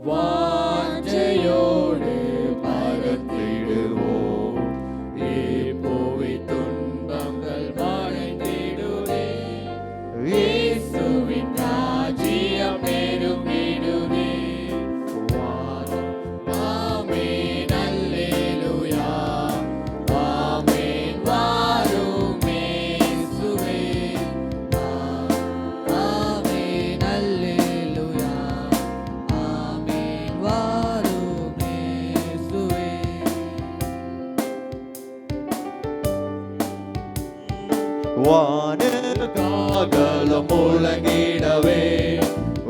வாஞ்சையோடு பறந்திடுவோம். இப்போவே துன்பங்கள் மறைந்திடுதே. இயேசுவின் ராஜ்யம் நெருங்கிடுதே. ஆமென் அல்லேலூயா. ஆமென் வாரும் இயேசுவே. ஆமென் அல்லேலூயா. ஆமென் வாரும் இயேசுவே. வானகாலம் முழங்கிடவே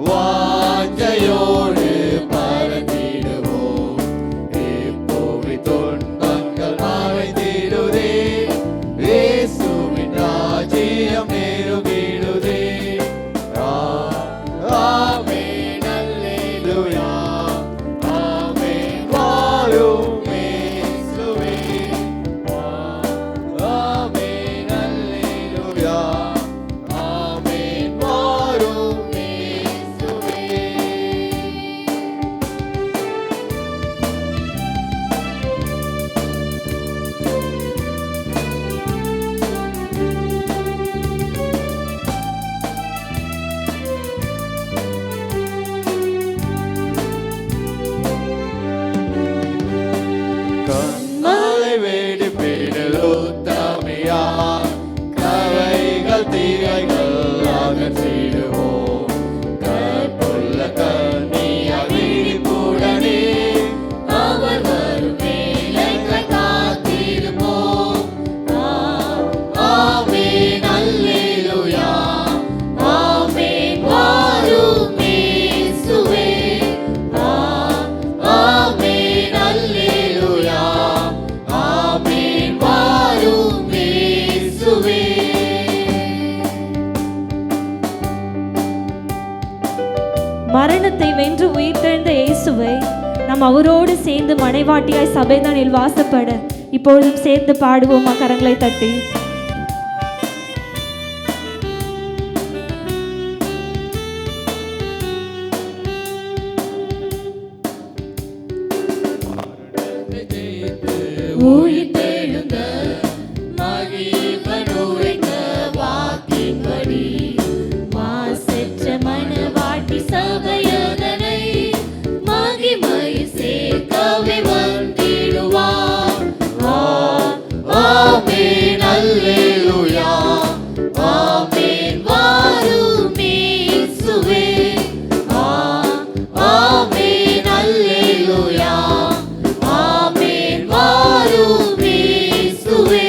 வாஞ்சையோடு பறந்திடுவோம். இப்போவே துன்பங்கள் மறைந்திடுதே. இயேசுவின் ராஜ்யம் நெருங்கிடுதே. ஆமென் அல்லேலூயா. ஆமென் வாரும் இயேசுவே. ஆமென் அல்லேலூயா. ஆமென் வாரும் இயேசுவே. கண்மலை வெடிப்பினில் உத்தமியா கரைகள் தீரைகள் அகற்றிடுவோம். கற்புள்ள கன்னியார் விழிப்புடனே அவர் வரும் வேளைக்காய் காத்திருப்போம். ஆமென் அல்லேலூயா. ஆமென் வாரும் இயேசுவே. ஆமென் அல்லேலூயா. ஆமென் வாரும் இயேசுவே. மரணத்தை வென்று உயிர்த்தெழுந்த இயேசுவை நாம் அவரோடு சேர்ந்து மனைவாட்டியாய் சபைதானில் வாசப்பட இப்பொழுதும் சேர்ந்து பாடுவோமா கரங்களை தட்டி. உயிர்த்தெழுந்த மகிமையின் உரைத்த வாக்கின்படி மாசற்ற மணவாட்டி சபையதனை மகிமையில் சேர்க்கவே வந்திடுவார். ஆமென் அல்லேலூயா. ஆமென் வாரும் இயேசுவே. ஆமென் அல்லேலூயா. ஆமென் வாரும் இயேசுவே.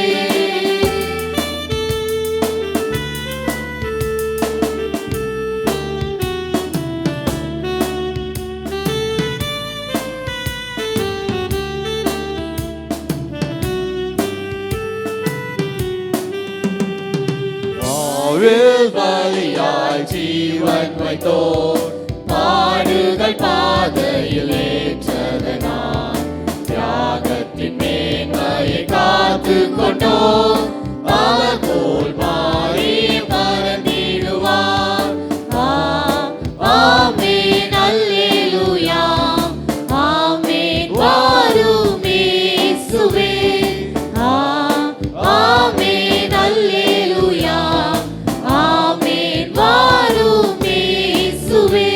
ஆவில் பலியாய் ஜீவன் வைத்தோர் பாடுகள் பாதையில் ஏற்றதனால் தியாகத்தின் மேன்மையை காத்து கொண்டோம். அவர் போல் மாறி பறந்திடுவார். ஆமென் அல்லேலூயா. ஆமென் வாரும் இயேசுவே. ஆமென் அல்லேலூயா. ஆமென் வாரும் இயேசுவே.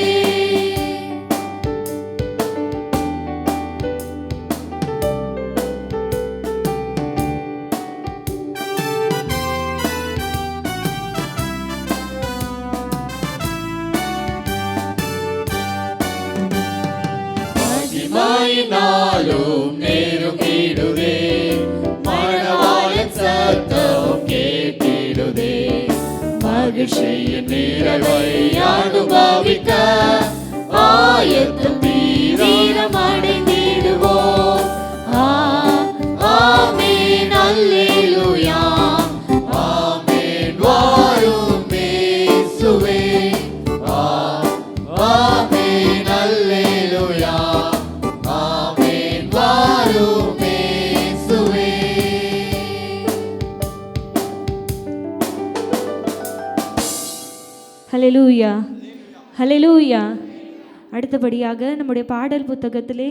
மகிமையினாலும் நெருங்கிடுதே. மணவாளன் சத்தம் கேட்டிடுதே. மகிழ்ச்சியின் நிறைவை அனுபவிக்க ஆயத்தம் தீரம் அடைந்திடுவோம். ஆமென் அல்லேலூயா. ஆமென் வாரும் இயேசுவே. ஆமென் அல்லேலூயா. ஆமென் வாரும் இயேசுவே. ஹல்லேலூயா. ஹல்லேலூயா. அடுத்தபடியாக நம்முடைய பாடல் புத்தகத்திலே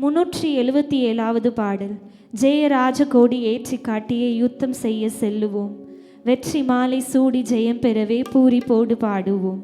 377வது பாடல், ஜெயராஜ கோடி ஏற்றி காட்டியே யுத்தம் செய்ய செல்லுவோம், வெற்றி மாலை சூடி ஜெயம் பெறவே பூரிப்போடு பாடுவோம்.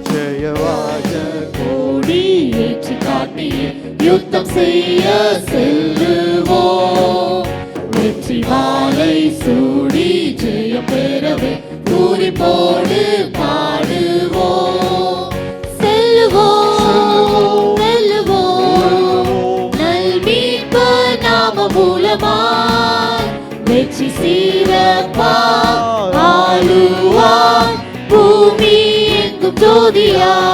ஜெயராஜ கோடி ஏற்றி காட்டியே யுத்தம் செய்ய செல்லுவோம், வெற்றி மாலை சூடி ஜெயம் பெறவே பூரிப்போடு பாடுவோம். செல்லுவோம் வெல்லுவோம், நல் மீட்பர் நாம மூலமாய் வெற்றி சிறப்பாய் ஆளுவார் பூமி எங்கும் ஜோதியாய்.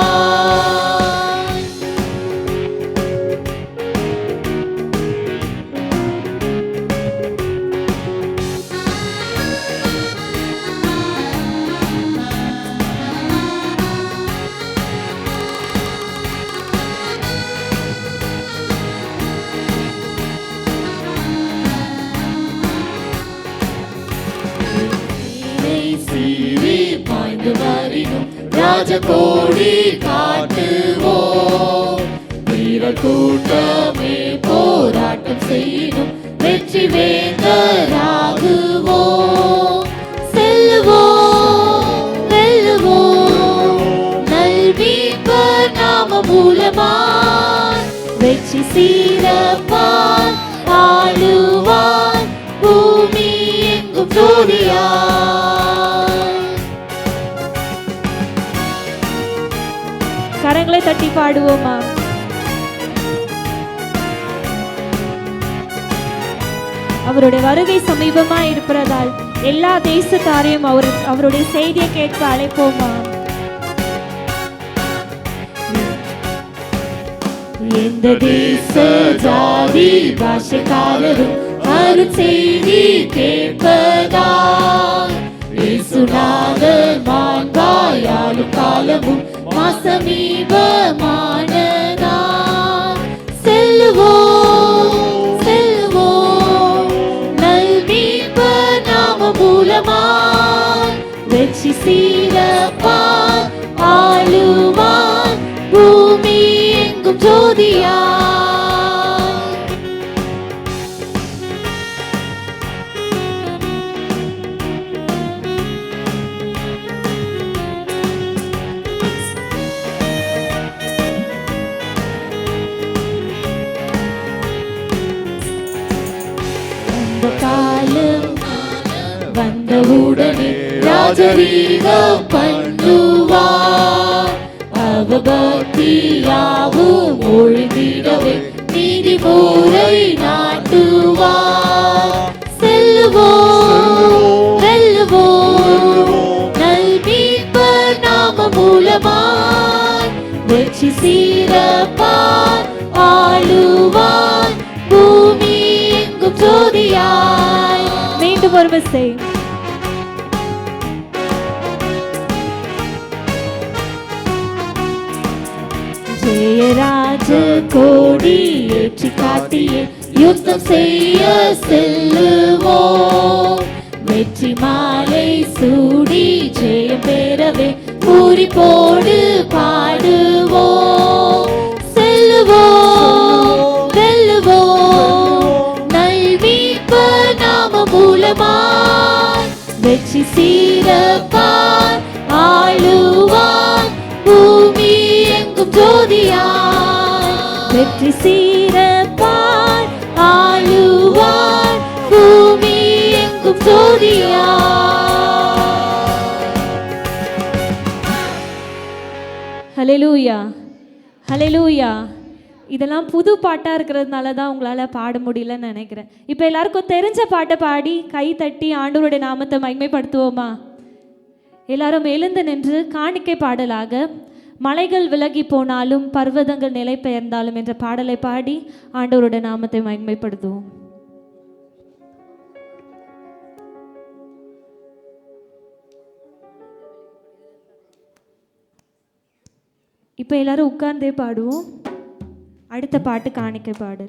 சீறி பாய்ந்து வரினும் ராஜகோடி காட்டுவோம், வீர கூட்டமே போராட்டம் செய்யும் வெற்றி வேந்தராகுவோம். செல்லுவோம் வெல்லுவோம், நல் மீட்பர் நாம மூலமாய் வெற்றி சிறப்பாய் ஆளுவார் பூமி எங்கும் ஜோதியாய். கரங்களை தட்டி பாடுவோமா? அவருடைய வருகை சமீபமாய் இருப்பதால் எல்லா தேசத்தாரையும் அவருடைய செய்தியை கேட்க அழைப்போமா? எந்த தேச ஜாதி பாஷைக்காரரும் அருட்செய்தி கேட்பதால் இயேசுநாதர் மாண்பாயாலும் காலமும் சமீபமானதால் செல்லுவோம் செல்லுவோம், நல் மீட்பர் நாம மூலமாய் வெற்றி சிறப்பாய் ஆளுவார் பூமி எங்கும் ஜோதியாய். காலம் வந்தவுடனே ராஜரீகம் பண்ணுவார், அவபக்தியாவும் ஒழிந்திடவே நீதி முறை நாட்டுவார். செல்லுவோம் வெல்லுவோம், நல் மீட்பர் நாம மூலமாய் வெற்றி சிறப்பாய் ஆளுவார் பூமி எங்கும் ஜோதியாய். மீண்டும் ஒரு விசை. ஜெயராஜ கோடி ஏற்றி காட்டியே யுத்தம் செய்ய செல்லுவோம், வெற்றி மாலை சூடி ஜெயம் பெறவே பூரிப்போடு பாடுவோம். செல்லுவோம் வெல்லுவோம், நல் மீட்பர் நாம மூலமாய் வெற்றி சிறப்பாய் ஆளுவார் பூமி எங்கும் ஜோதியாய். வெற்றி சிறப்பாய் ஆளுவார் பூமி எங்கும் ஜோதியாய். ஹல்லேலூயா ஹல்லேலூயா. இதெல்லாம் புது பாட்டாக இருக்கிறதுனால தான் உங்களால் பாட முடியலன்னு நினைக்கிறேன். இப்போ எல்லாருக்கும் தெரிஞ்ச பாட்டை பாடி கை தட்டி ஆண்டவருடைய நாமத்தை மகிமைப்படுத்துவோமா? எல்லாரும் எழுந்து நின்று காணிக்கை பாடலாக மலைகள் விலகி போனாலும் பர்வதங்கள் நிலை பெயர்ந்தாலும் என்ற பாடலை பாடி ஆண்டவருடைய நாமத்தை மகிமைப்படுத்துவோம். இப்போ எல்லாரும் உட்கார்ந்தே பாடுவோம். அடுத்த பாட்டு காணிக்கை பாடு.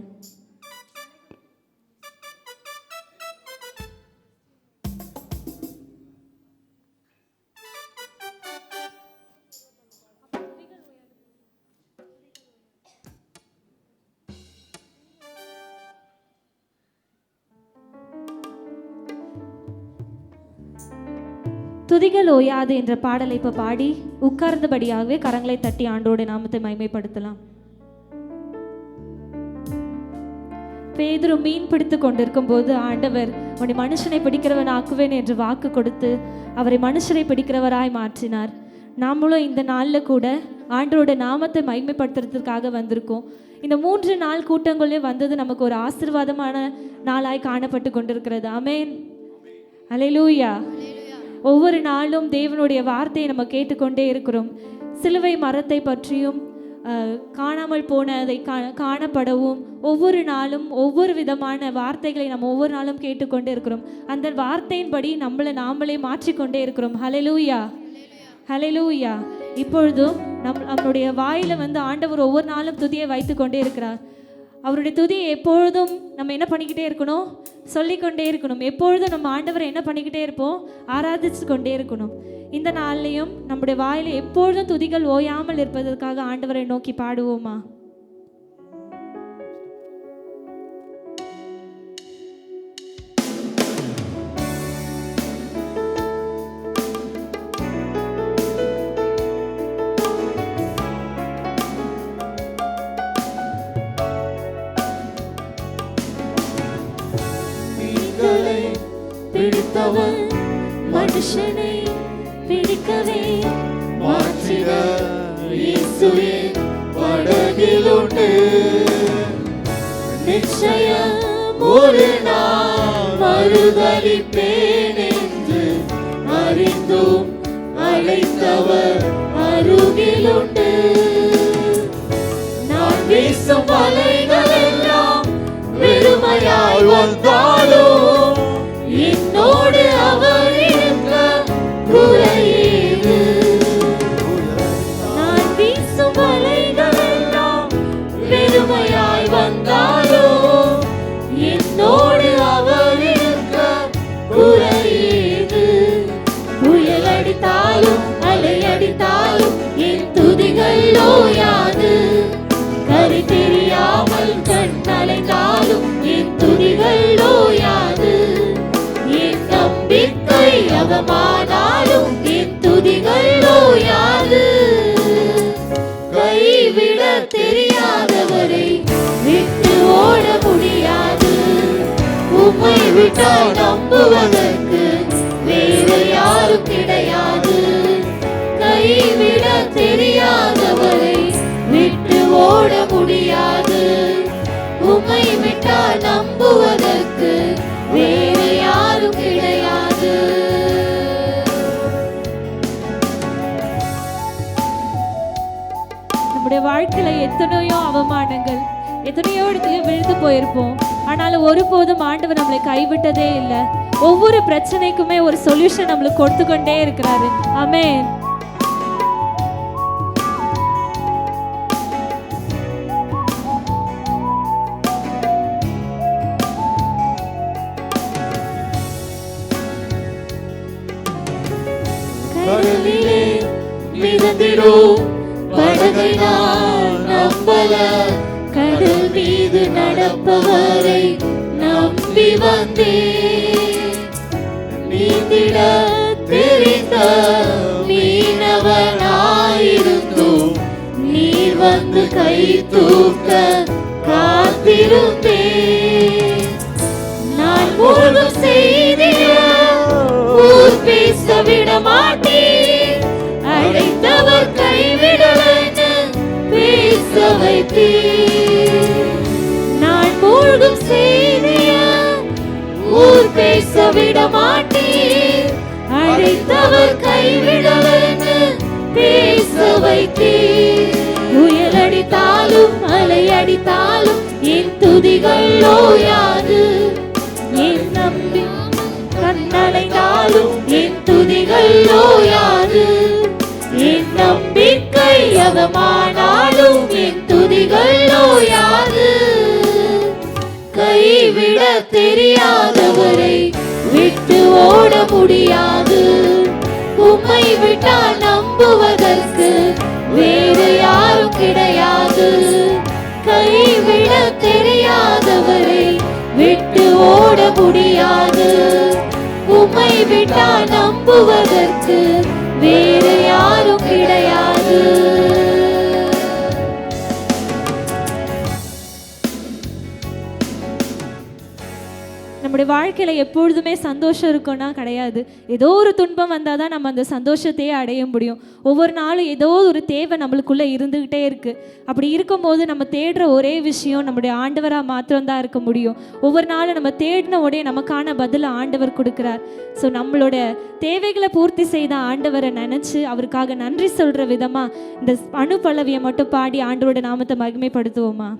துதிகள் ஓயாது என்ற பாடலை இப்போ பாடி உட்கார்ந்தபடியாகவே கரங்களை தட்டி ஆண்டோட நாமத்தை மகிமைப்படுத்தலாம். பேதுரு மீன் பிடித்து கொண்டிருக்கும் போது ஆண்டவர் உன்னை மனுஷனை பிடிக்கிறவன் ஆக்குவேன் என்று வாக்கு கொடுத்து அவரை மனுஷரை பிடிக்கிறவராய் மாற்றினார். நாமளும் இந்த நாளில் கூட ஆண்டவரோட நாமத்தை மகிமைப்படுத்துறதுக்காக வந்திருக்கோம். இந்த 3 நாள் கூட்டங்களே வந்தது நமக்கு ஒரு ஆசீர்வாதமான நாளாய் காணப்பட்டு கொண்டிருக்கிறது. ஆமென், அல்லேலூயா. ஒவ்வொரு நாளும் தேவனுடைய வார்த்தையை நம்ம கேட்டுக்கொண்டே இருக்கிறோம். சிலுவை மரத்தை பற்றியும் காணாமல் போனதை காணப்படவும் ஒவ்வொரு நாளும் ஒவ்வொரு விதமான வார்த்தைகளை நம்ம ஒவ்வொரு நாளும் கேட்டுக்கொண்டே இருக்கிறோம். அந்த வார்த்தையின்படி நாமளே மாற்றிக்கொண்டே இருக்கிறோம். ஹல்லேலூயா, ஹல்லேலூயா. இப்பொழுதும் நம்மளுடைய வாயில ஆண்டவர் ஒவ்வொரு நாளும் துதியை வைத்து கொண்டே இருக்கிறார். அவருடைய துதியை எப்பொழுதும் நம்ம என்ன பண்ணிக்கிட்டே இருக்கணும்? சொல்லிக்கொண்டே இருக்கணும். எப்பொழுதும் நம்ம ஆண்டவரை என்ன பண்ணிக்கிட்டே இருப்போம்? ஆராதிச்சு கொண்டே இருக்கணும். இந்த நாள்லையும் நம்முடைய வாயில எப்பொழுதும் துதிகள் ஓயாமல் இருப்பதற்காக ஆண்டவரை நோக்கி பாடுவோமா? பிடித்தவன் மனுஷனை பிடிக்கவே மாற்றிட இயேசுவின் படகிலுண்டு. நிச்சயம் ஒரு நாள் மறுதலிப்பேன் என்று அறிந்தும் அழைத்தவர் அருகிலுண்டு. நான் வீசும் வலைகள் எல்லாம் வெறுமையாய் வந்தாலும் என்னோடு அவர் இருக்க குறையீது. நான் வீசும் வலைகள் எல்லாம் வெறுமையாய் வந்தாலும் என்னோடு அவர் இருக்க குறையீது. புயல் அடித்தாலும் அலை அடித்தாலும் என் துதிகள் ஓயாது. கரை தெரியாமல் கண் அலைந்தாலும் என் துதிகள் ஓயாது. நம்பிக்கை அவமானாலும் என் துதிகள் ஓயாது. கைவிட தெரியாதவரை விட்டு ஓட முடியாது. உம்மை விட்டால் நம்புவதற்கு வேறு யாரும் கிடையாது. கைவிட தெரியாதவரை விட்டு ஓட முடியாது. உம்மை விட்டால் நம்புவதற்கு வேறு யாரும் கிடையாது. நம்முடைய வாழ்க்கையில எத்தனையோ அவமானங்கள், எத்தனையோ இடத்துல விழுந்து போயிருப்போம். ஆனாலும் ஒருபோதும் ஆண்டவர் நம்மளை கைவிட்டதே இல்லை. ஒவ்வொரு பிரச்சனைக்குமே ஒரு சொல்யூஷன் நம்மளுக்கு கொடுத்து கொண்டே இருக்கிறாரு. ஆமென். கடலிலே மிதந்திடும் படகை நான் நம்பல. கடல் மீது நடப்பவரை நம்பி வந்தேன். நீந்திட தெரிந்த மீனவனாயிருந்தும் நீர் வந்து கை தூக்க காத்திருந்தேன். நான் மூழ்கும் செய்திய ஊர் பேச விட மாட்டேன். அழைத்தவர் கைவிடலன்னு பேச வைத்தேன். நான் மூழ்கும் செய்திய ஊர் பேச விட மாட்டேன். அழைத்தவர் கைவிடலன்னு பேச வைத்தேன். புயல் அடித்தாலும் அலை அடித்தாலும் என் துதிகள் ஓயாது. என் நம்பி கண்ணடைந்தாலும் என் துதிகள் ஓயாது. என் நம்பிக்கை அவமானாலும் என் துதிகள் ஓயாது. கைவிட தெரியாதவரை விட்டு ஓட முடியாது. உம்மை விட்டால் நம்புவதற்கு வேறு யாரும் கிடையாது. கைவிட தெரியாதவரை விட்டு ஓட முடியாது. உம்மை விட்டால் நம்புவதற்கு வேறு யாரும் கிடையாது. நம்முடைய வாழ்க்கையில எப்பொழுதுமே சந்தோஷம் இருக்கும்னா கிடையாது. ஏதோ ஒரு துன்பம் வந்தால் தான் நம்ம அந்த சந்தோஷத்தையே அடைய முடியும். ஒவ்வொரு நாளும் ஏதோ ஒரு தேவை நம்மளுக்குள்ளே இருந்துக்கிட்டே இருக்குது. அப்படி இருக்கும்போது நம்ம தேடுற ஒரே விஷயம் நம்முடைய ஆண்டவராக மாத்திரம்தான் இருக்க முடியும். ஒவ்வொரு நாளும் நம்ம தேடின உடனே நமக்கான பதில் ஆண்டவர் கொடுக்குறார். ஸோ நம்மளோட தேவைகளை பூர்த்தி செய்த ஆண்டவரை நினச்சி அவருக்காக நன்றி சொல்கிற விதமாக இந்த அனுபல்லவியை மட்டும் பாடி ஆண்டவரோட நாமத்தை மகிமைப்படுத்துவோமா?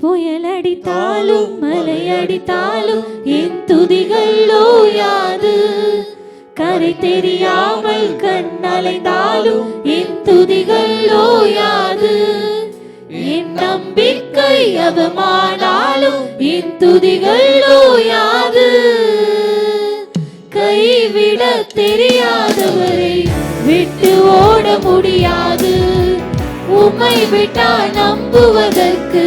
புயலடித்தாலும் மலையடித்தாலும் என் துதிகள் ஓயாது. கரை தெரியாமல் கண்ணலைந்தாலும் என் துதிகள் ஓயாது. என் நம்பிக்கை அவமானாலும் என் துதிகள் ஓயாது. கைவிட தெரியாதவரை விட்டு ஓட முடியாது. உம்மை விட்டால் நம்புவதற்கு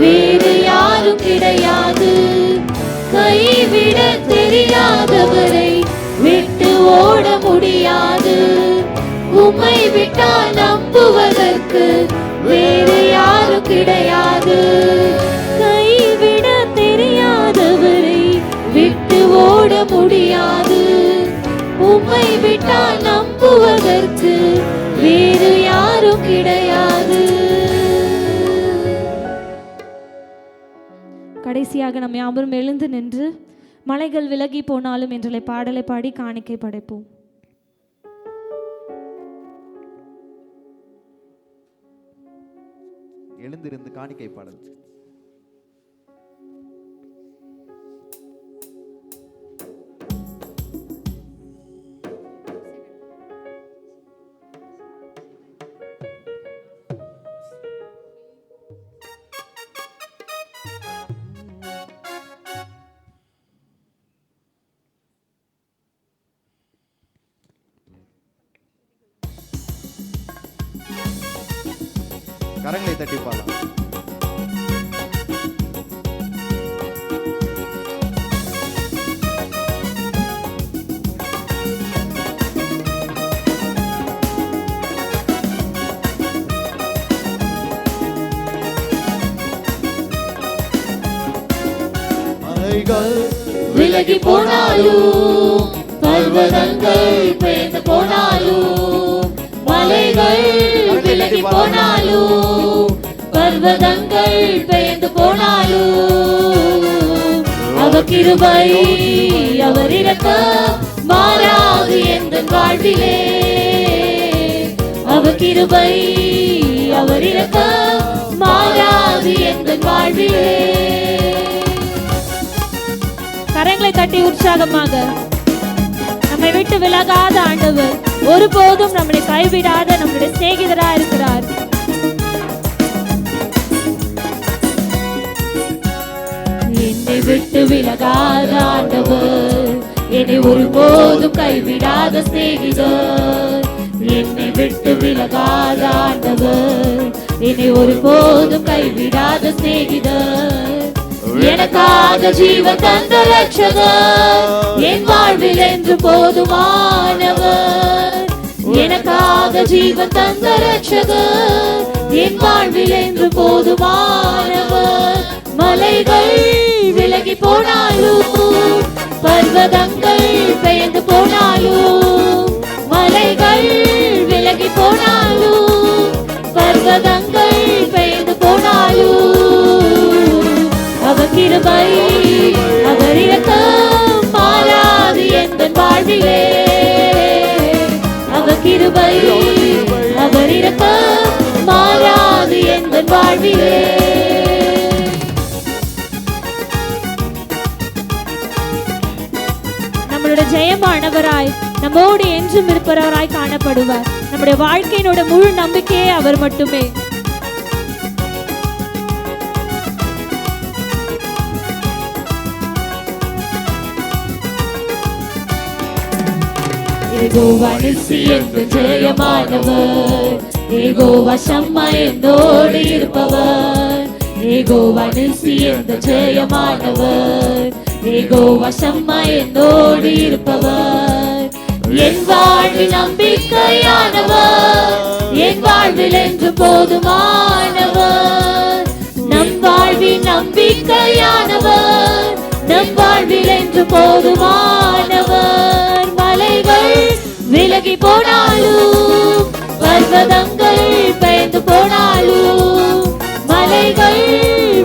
வேறு யாரும் கிடையாது. கைவிட தெரியாதவரை விட்டு ஓட முடியாது. உம்மை விட்டால் நம்புவதற்கு வேறு யாரும் கிடையாது. கைவிட தெரியாதவரை விட்டு ஓட முடியாது. உம்மை விட்டால் நம்புவதற்கு வேறு யாரும் கிடையாது. கடைசியாக நம்ம யாவரும் எழுந்து நின்று மலைகள் விலகி போனாலும் என்ற பாடலை பாடி காணிக்கை படைப்போம். எழுந்திருந்து காணிக்கை பாடல். கரங்களை தட்டி பாடலாம். விலகி போனாலும் பர்வதங்கள் பெயர்ந்து போனாலும் மலைகள் விலகி போனாலும் பர்வதங்கள் பெயர்ந்து போனாலும் அவர் கிருபை அவர் இரக்கம் மாறாது எந்த வாழ்விலே. அவர் கிருபை அவர் இரக்கம் மாறாது எந்த வாழ்விலே. கரங்களை தட்டி உற்சாகமாக நம்மை விட்டு விலகாத ஆண்டவர், ஒருபோதும் நம்மளை கைவிடாத நம்முடைய சிநேகிதராக இருக்கிறார். என்னை விட்டு விலகாத ஆண்டவர், என்னை ஒருபோதும் கைவிடாத சிநேகிதர். என்னை விட்டு விலகாத ஆண்டவர், என்னை ஒருபோதும் கைவிடாத சிநேகிதர். எனக்காக ஜீவன் தந்த ரட்சகர், என் வாழ்வில் என்று போதுமானவர். எனக்காக ஜீவன் தந்த ரட்சகர், என் வாழ்வில் என்று போதுமானவர். மலைகள் விலகி போனாலும் பர்வதங்கள் பெயர்ந்து போனாலும், மலைகள் விலகி போனாலும் பர்வதங்கள் பெயர்ந்து போனாலும் அவர் கிருபை அவர் இரக்கம் மாறாது எந்த வாழ்விலே. அவர் கிருபை அவர் இரக்கம் மாறாது எந்த வாழ்விலே. நம்மளுடைய ஜெயமானவராய் நம்மோடு என்றும் இருப்பவராய் காணப்படுவார். நம்முடைய வாழ்க்கையினோட முழு நம்பிக்கையே அவர் மட்டுமே. யெகோவா நிசி என்று ஜெயமானவர், யெகோவா ஷம்மா என்னோடு இருப்பவர். யெகோவா நிசி என்று ஜெயமானவர், யெகோவா ஷம்மா என்னோடு இருப்பவர். என் வாழ்வில் நம்பிக்கையானவர், என் வாழ்வில் என்று போதுமானவர். நம் வாழ்வில் நம்பிக்கையானவர், நம் வாழ்வில் என்று போதுமானவர். மலைகள் விலகி போனாலும், பர்வதங்கள் பெயர்ந்து போனாலும், மலைகள்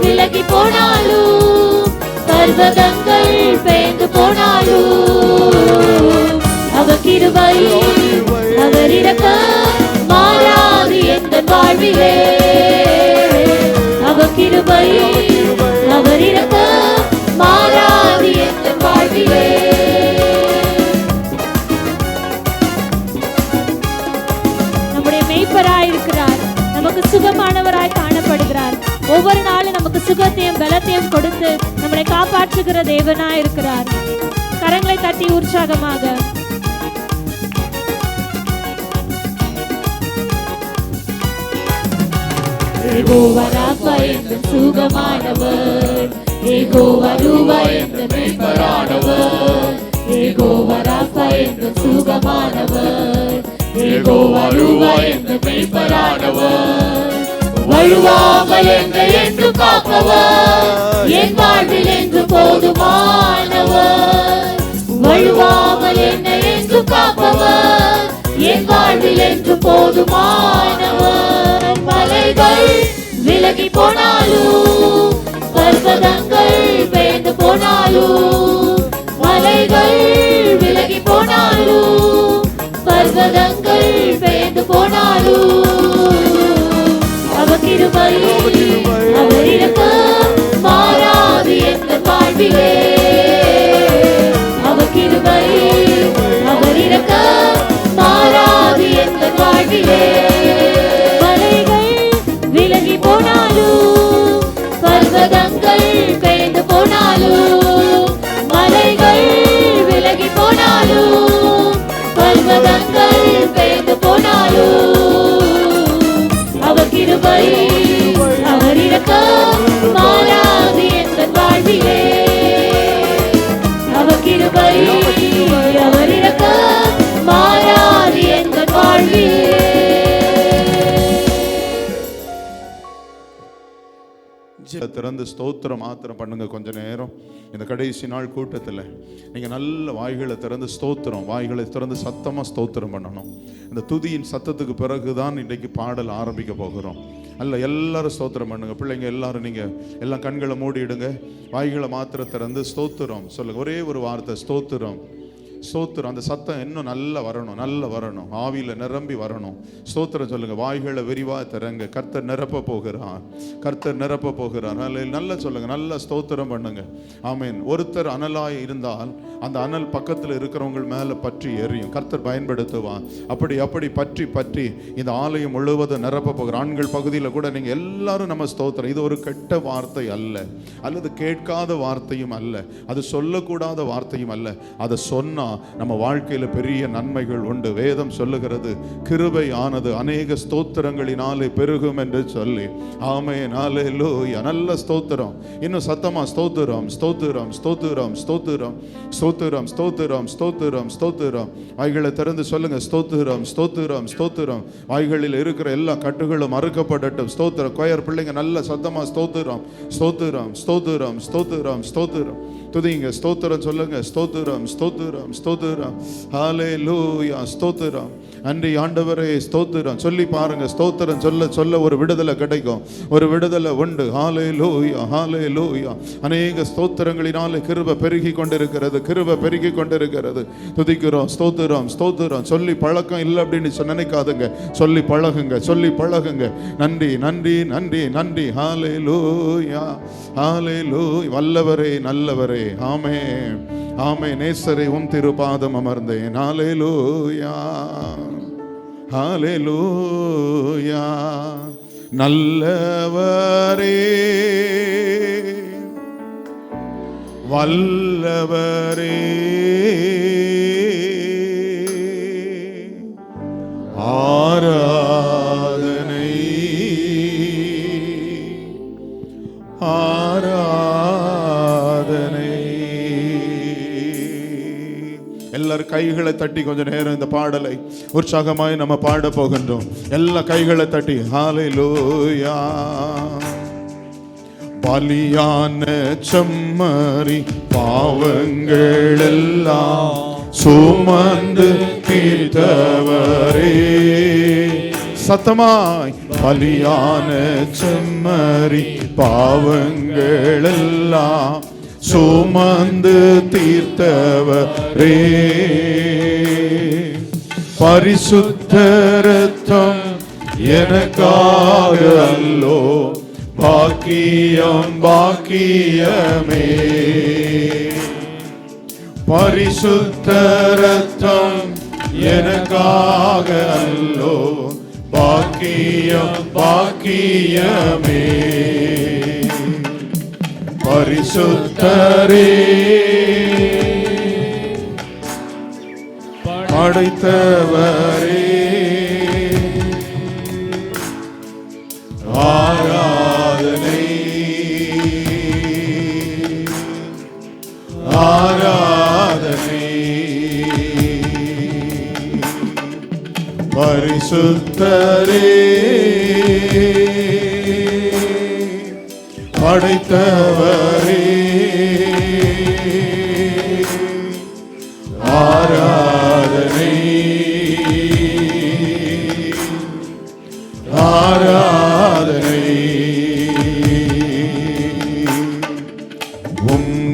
விலகி போனாலும், பர்வதங்கள் பெயர்ந்து போனாலும், அவர் கிருபை அவர் இரக்கம் மாறாது எங்கள் வாழ்விலே. அவர் கிருபை அவர் இரக்கம் மாறாது எங்கள் வாழ்விலே. நம்முடைய மேய்ப்பராய் இருக்கிறார், நமக்கு சுகமானவராய் காணப்படுகிறார். ஒவ்வொரு நாளும் நமக்கு சுகத்தையும் பலத்தையும் கொடுத்து நம்மளை காப்பாற்றுகிற தேவனாய் இருக்கிறார். கரங்களை தட்டி உற்சாகமாக யெகோவா ராஃபா என்று சுகமானவர், யெகோவா ரூவா என்று மேய்ப்பரானவர். யெகோவா ராஃபா என்று சுகமானவர், யெகோவா ரூவா என்று மேய்ப்பரானவர். வழுவாமல் என்னை என்று காப்பவர், என் வாழ்வில் என்று போதுமானவர். வழுவாமல் என்னை என்று காப்பவர், என் வாழ்வில் என்று போதுமானவர். மலைகள் விலகி போனாலும், பர்வதங்கள் பெயர்ந்து போனாலும், மலைகள் விலகி போனாலும், பர்வதங்கள் பெயர்ந்து போனாலும், அவர் கிருபை அவர் இரக்கம் மாறாது எங்கள் வாழ்விலே. அவர் கிருபை அவர் இரக்கம் மாறாது எங்கள் வாழ்விலே. மலைகள் விலகி போனாலும், பர்வதங்கள் பெயர்ந்து போனாலும், மலைகள் விலகி போனாலும், பர்வதங்கள் பெயர்ந்து போனாலும், அவர் கிருபை அவர் இரக்கம் மாறாது எங்கள் வாழ்விலே. அவர் கிருபை அவர் இரக்கம் மாறாது எங்கள் வாழ்விலே. திறந்து ஸ்தோத்திரம் மாத்திரம் பண்ணுங்க கொஞ்ச நேரம். இந்த கடைசி நாள் கூட்டத்தில் நீங்கள் நல்ல வாய்களை திறந்து ஸ்தோத்திரம், வாய்களை திறந்து சத்தமாக ஸ்தோத்திரம் பண்ணணும். இந்த துதியின் சத்தத்துக்கு பிறகு தான் இன்றைக்கு பாடல் ஆரம்பிக்க போகிறோம். அல்ல எல்லாரும் ஸ்தோத்திரம் பண்ணுங்க. பிள்ளைங்க எல்லாரும் நீங்கள் எல்லாம் கண்களை மூடிடுங்க, வாய்களை மாத்திரம் திறந்து ஸ்தோத்திரம் சொல்லுங்க. ஒரே ஒரு வார்த்தை ஸ்தோத்திரம் ஸ்தோத்திரம். அந்த சத்தம் இன்னும் நல்லா வரணும், நல்லா வரணும், ஆவியில் நிரம்பி வரணும். ஸ்தோத்திரம் சொல்லுங்க. வாய்களை விரிவாக திறங்க. கர்த்தர் நிரப்ப போகிறார், கர்த்தர் நிரப்ப போகிறார். நல்லா சொல்லுங்க, நல்லா ஸ்தோத்திரம் பண்ணுங்க. ஆமீன். ஒருத்தர் அனலாய் இருந்தால் அந்த அனல் பக்கத்தில் இருக்கிறவங்க மேலே பற்றி எரியும். கர்த்தர் பயன்படுத்துவான். அப்படி அப்படி பற்றி பற்றி இந்த ஆலயம் முழுவதும் நிரப்ப போகிற ஆண்கள் பகுதியில் கூட நீங்கள் எல்லாரும் நம்ம ஸ்தோத்திரம். இது ஒரு கெட்ட வார்த்தை அல்ல, அல்லது கேட்காத வார்த்தையும் அல்ல, அது சொல்லக்கூடாத வார்த்தையும் அல்ல. அதை சொன்னால் நம்ம வாழ்க்கையில் பெரிய நன்மைகள் உண்டு. வேதம் சொல்லுகிறது, கிருபை ஆனது அநேக ஸ்தோத்திரங்களினாலே பெருகும் என்று சொல்லி. ஆமென், ஹல்லேலூயா. நல்ல ஸ்தோத்திரம். இன்னும் சத்தமா ஸ்தோத்திரம் ஸ்தோத்திரம் ஸ்தோத்திரம் ஸ்தோத்திரம் ஸ்தோத்திரம் ஸ்தோத்திரம் ஸ்தோத்திரம் ஸ்தோத்திரம். வாய்களை திறந்து சொல்லுங்க, ஸ்தோத்திரம் ஸ்தோத்திரம் ஸ்தோத்திரம். வாய்களில் இருக்கிற எல்லா கட்டுகளும் அறுக்கப்படட்டும். ஸ்தோத்திரம். கொயர் பிள்ளைங்க நல்ல சத்தமா ஸ்தோத்திரம் ஸ்தோத்திரம் ஸ்தோத்திரம் ஸ்தோத்திரம் ஸ்தோத்திரம். துதிங்க, ஸ்தோத்திரம் சொல்லுங்க. ஸ்தோத்திரம் ஸ்தோத்திரம் ஸ்தோத்திரம். ஹல்லேலூயா. ஸ்தோத்திரம். நன்றி ஆண்டவரே, ஸ்தோத்திரம் சொல்லி பாருங்க. ஸ்தோத்திரம் சொல்ல சொல்ல ஒரு விடுதலை கிடைக்கும், ஒரு விடுதலை உண்டு. ஹல்லேலூயா ஹல்லேலூயா. அநேக ஸ்தோத்திரங்களினாலே கிருபை பெருகி கொண்டிருக்கிறது, கிருபை பெருகி கொண்டிருக்கிறது. துதிக்கிறோம். ஸ்தோத்திரம் ஸ்தோத்திரம் சொல்லி பழக்கம் இல்லை அப்படின்னு நினைக்காதுங்க. சொல்லி பழகுங்க, சொல்லி பழகுங்க. நன்றி நன்றி நன்றி நன்றி. ஹல்லேலூயா ஹல்லேலூயா. வல்லவரே நல்லவரே. ஆமென் ஆமே. நேசரே உம் திருபாதம் அமர்ந்தேன். ஹல்லேலூயா ஹல்லேலூயா. நல்லவரே வல்லவரே ஆராதனை ஆராதனை. எல்லாரும் கைகளை தட்டி கொஞ்ச நேரம் இந்த பாடலை உற்சாகமாய் நம்ம பாட போகின்றோம். எல்லா கைகளை தட்டி ஹல்லேலூயா. பலியான செம்மறி பாவங்கள் எல்லாம் சுமந்து தீர்த்தவரே. சத்தமாய் பலியான செம்மறி பாவங்கள் எல்லாம் சுமந்து தீர்த்தவரே. பரிசுத்த இரத்தம் எனக்காக அல்லோ, பாக்கியம் பாக்கியமே. பரிசுத்த இரத்தம் எனக்காக அல்லோ, பாக்கியம் பாக்கியமே. பரிசுத்தரே படைத்தவரே ஆராதனை ஆராதனை. பரிசுத்தரே படைத்தவரே ஆராதனை ஆராதனை.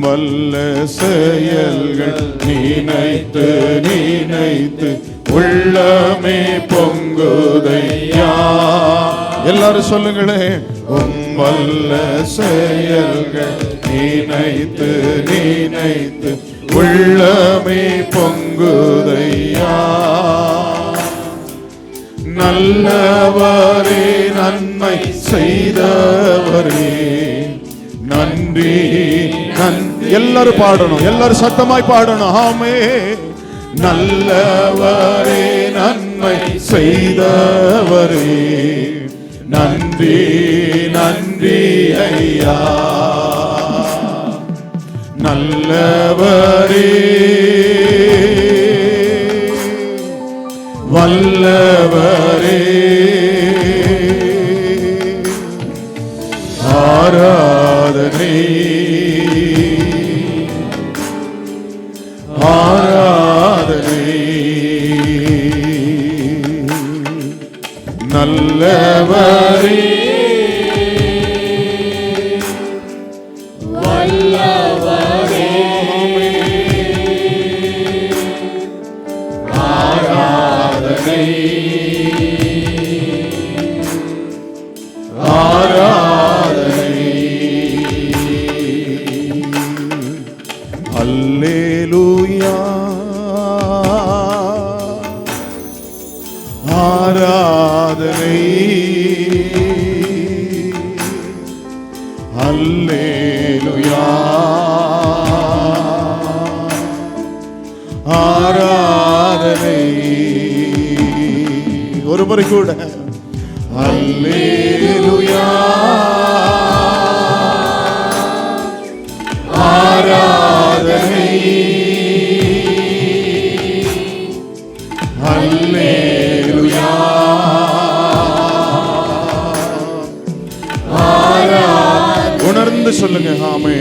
வல்ல செயல்கள் நினைத்து நினைத்து உள்ளமே பொங்குதையா. எல்லாரும் சொல்லுங்களே. வல்ல செயல்கள் நினைத்து நினைத்து உள்ளமே பொங்குதையா. நல்லவரே நன்மை செய்தவரே நன்றி நன்றி. எல்லாரும் பாடணும், எல்லாரும் சத்தமாய் பாடணும். ஆமே. நல்லவரே நன்மை செய்தவரே நன்றி நன்றி ஐயா. நல்லவரே வல்லவரே ஆராதனை ஆராதனை. நல்லவரே வல்லவரே ஆராதனை ஆராதனை. அல்லேலூயா ஆராதனை அல்லேலூயா ஆராதனை. ஒரு முறை கூட அல்லேலூயா ஆராதனை அல்லேலூயா ஆராதனை. உணர்ந்து சொல்லுங்க. ஆமே.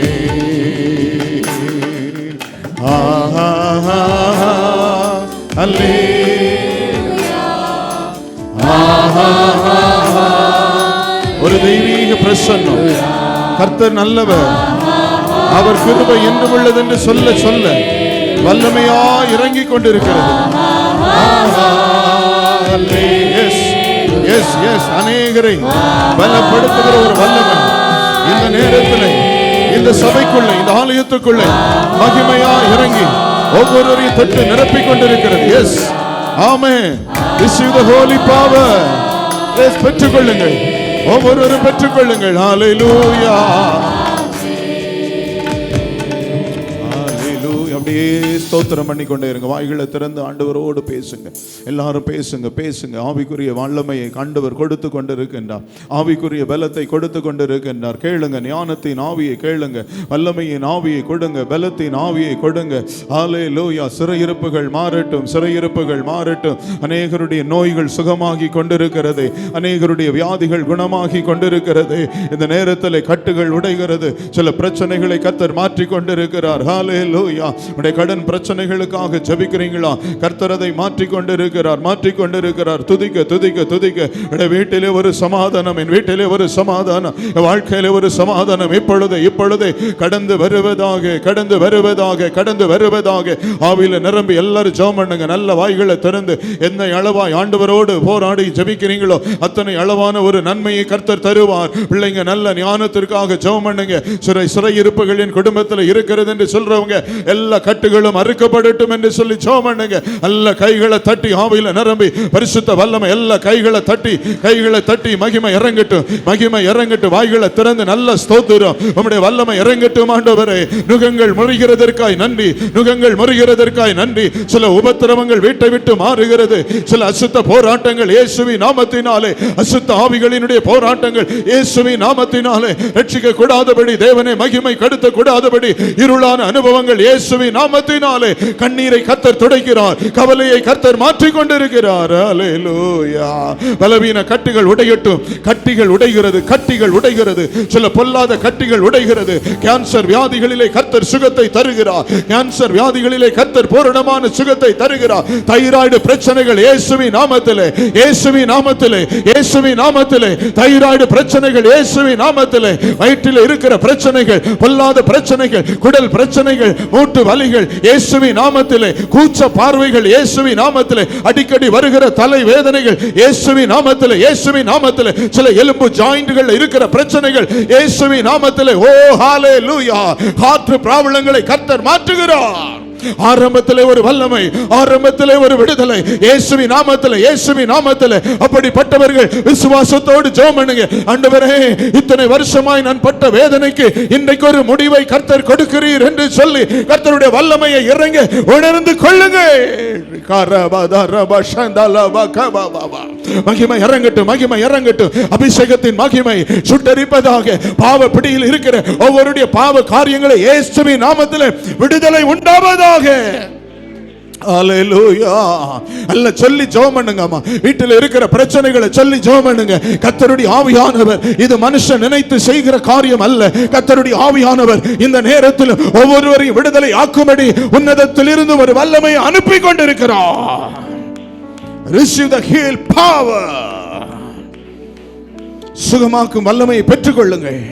ஒரு தெய்வீக பிரசன்னம். கர்த்தர் நல்லவர், அவர் கிருபை என்றும் உள்ளது என்று சொல்ல சொல்ல வல்லமையா இறங்கிக் கொண்டிருக்கிறது. அநேகரை பலப்படுத்துகிற ஒரு வல்லமை இந்த நேரத்தில் இந்த சபைக்குள்ளே, இந்த ஆலயத்துக்குள்ளே மகிமையா இறங்கி ஒவ்வொருவரையும் தொட்டு நிரப்பிக் கொண்டிருக்கிறது. Yes, amen. Receive the holy power. Yes, பெற்றுக்கொள்ளுங்கள், ஒவ்வொருவரும் பெற்றுக்கொள்ளுங்கள். ஹalleluya. அப்படியே ஸ்தோத்திரம் பண்ணி கொண்டே இருங்க. வாய்களை திறந்து ஆண்டவரோடு பேசுங்க. எல்லாரும் பேசுங்க, பேசுங்க. ஆவிக்குரிய வல்லமையை ஆண்டவர் கொடுத்து கொண்டிருக்கின்றார். ஆவிக்குரிய பலத்தை கொடுத்து கொண்டிருக்கின்றார். கேளுங்க, ஞானத்தின் ஆவியை கேளுங்க, வல்லமையின் ஆவியை கொடுங்க, பலத்தின் ஆவியை கொடுங்க. ஹalleluya. சிறையிருப்புகள் மாறட்டும், சிறையிருப்புகள் மாறட்டும். அநேகருடைய நோய்கள் சுகமாகி கொண்டிருக்கிறது, அநேகருடைய வியாதிகள் குணமாகி கொண்டிருக்கிறது. இந்த நேரத்தில் கட்டுகள் உடைகிறது, சில பிரச்சனைகளை கர்த்தர் மாற்றி கொண்டிருக்கிறார். ஹalleluya. உடைய கடன் பிரச்சனைகளுக்காக ஜெபிக்கிறீங்களா? கர்த்தர் அதை மாற்றிக் கொண்டிருக்கிறார், மாற்றிக் கொண்டிருக்கிறார். துதிக்க துதிக்க துதிக்க. உடைய வீட்டிலே ஒரு சமாதானம், என் வீட்டிலே ஒரு சமாதானம், என் வாழ்க்கையிலே ஒரு சமாதானம் இப்பொழுது இப்பொழுது கடந்து வருவதாக, கடந்து வருவதாக, கடந்து வருவதாக. ஆவியில நிரம்பி எல்லாரும் ஜெபம் பண்ணுங்க. நல்ல வாய்களை திறந்து எந்த அளவாய் ஆண்டவரோடு போராடி ஜெபிக்கிறீங்களோ அத்தனை அளவான ஒரு நன்மையை கர்த்தர் தருவார். பிள்ளைங்க நல்ல ஞானத்திற்காக ஜெபம் பண்ணுங்க. சிறை இருப்புகள் என் குடும்பத்தில் இருக்கிறது என்று சொல்றவங்க எல்லா கட்டுகளும் அறுக்கப்படட்டும் என்று சொல்லி ஜெபம் பண்ணுங்க. நல்ல கைகளை தட்டி ஆவியில நிரம்பி பரிசுத்த வல்லமை எல்லா கைகளை தட்டி மகிமை இறங்கட்டும், மகிமை இறங்கட்டும். வாய்களை திறந்து நல்ல ஸ்தோத்திரம். உம்முடைய வல்லமை இறங்கட்டும் ஆண்டவரே. நுகங்கள் முறிகிறதற்காய் நன்றி, நுகங்கள் முறிகிறதற்காய் நன்றி. சில உபத்திரவங்கள் வீட்டை விட்டு மாறுகிறது. சில அசுத்த போராட்டங்கள் இயேசுவின் நாமத்தினாலே, அசுத்த ஆவிகளினுடைய போராட்டங்கள் இயேசுவின் நாமத்தினாலே ரட்சிக்க கூடாதபடி, தேவனை மகிமை கடுத்த கூடாதபடி இருளான அனுபவங்கள் இயேசுவின் நாமத்தினாலே கண்ணீரை கர்த்தர் துடைக்கிறார், கவலையை கர்த்தர் மாற்றிக் கொண்டிருக்கிறார். ஹalleluya. பலவீன கட்டுகள் உடையட்டும். கட்டிகள் உடைகிறது, கட்டிகள் உடைகிறது. சில பொல்லாத கட்டிகள் உடைகிறது. கேன்சர் வியாதிகளிலே கர்த்தர் சுகத்தை தருகிறார். கேன்சர் வியாதிகளிலே கர்த்தர் பூரணமான சுகத்தை தருகிறார். தைராய்டு பிரச்சனைகள் இயேசுவின் நாமத்திலே, இயேசுவின் நாமத்திலே, இயேசுவின் நாமத்திலே. தைராய்டு பிரச்சனைகள் இயேசுவின் நாமத்திலே. வயிற்றில் இருக்கிற பிரச்சனைகள், பொல்லாத பிரச்சனைகள், குடல் பிரச்சனைகள், மூட்டு வலிகள் இயேசுவின் நாமத்திலே. கூச்ச பார்வைகள் இயேசுவின் நாமத்திலே. அடிக்கடி வருகிற தலை வேதனைகள் இயேசுவின் நாமத்திலே, இயேசுவின் நாமத்திலே. சில எலும்பு ஜாயிண்டுகள் இருக்கிற பிரச்சனைகள் இயேசுவின் நாமத்திலே. ஓ ஹalleluya. காற்று பிராபலங்களை கர்த்தர் மாற்றுகிறார். ஆரம்பத்திலே ஒரு வல்லமை, ஆரம்பத்திலே ஒரு விடுதலை இயேசுவின் நாமத்திலே, இயேசுவின் நாமத்திலே. அப்படிப்பட்டவர்கள் விசுவாசத்தோடு ஜெபம் பண்ணுங்க. ஆண்டவரே, இத்தனை வருஷமாய் நான் பட்ட வேதனைக்கு இன்றைக்கு ஒரு முடிவை கர்த்தர் கொடுக்கிறீர் என்று சொல்லி கர்த்தருடைய வல்லமையை இறங்க உணர்ந்து கொள்ளுங்க. மகிமை இறங்கட்டும், மகிமை இறங்கட்டும். அபிஷேகத்தின் மகிமை சுட்டரிப்பதாக. பாவ பிடியில் இருக்கிற ஒவ்வொருடைய பாவ காரியங்களை இயேசுவின் நாமத்திலே விடுதலை உண்டாவதாக. ஹalleluya. அல்ல சொல்லி ஜெபம் பண்ணுங்கம்மா. வீட்டில் இருக்கிற பிரச்சனைகளை சொல்லி ஜெபம் பண்ணுங்க. கர்த்தருடைய ஆவியானவர் இது மனுஷன் நினைத்து செய்கிற காரியம் அல்ல. கர்த்தருடைய ஆவியானவர் இந்த நேரத்தில் ஒவ்வொருவரையும் விடுதலை ஆக்கும்படி உன்னதத்தில் இருந்து ஒரு வல்லமையை அனுப்பி கொண்டிருக்கிறார். Receive the heal power. சுகமாக்கும் வல்லமையை பெற்றுக்கொள்ளுங்கள்,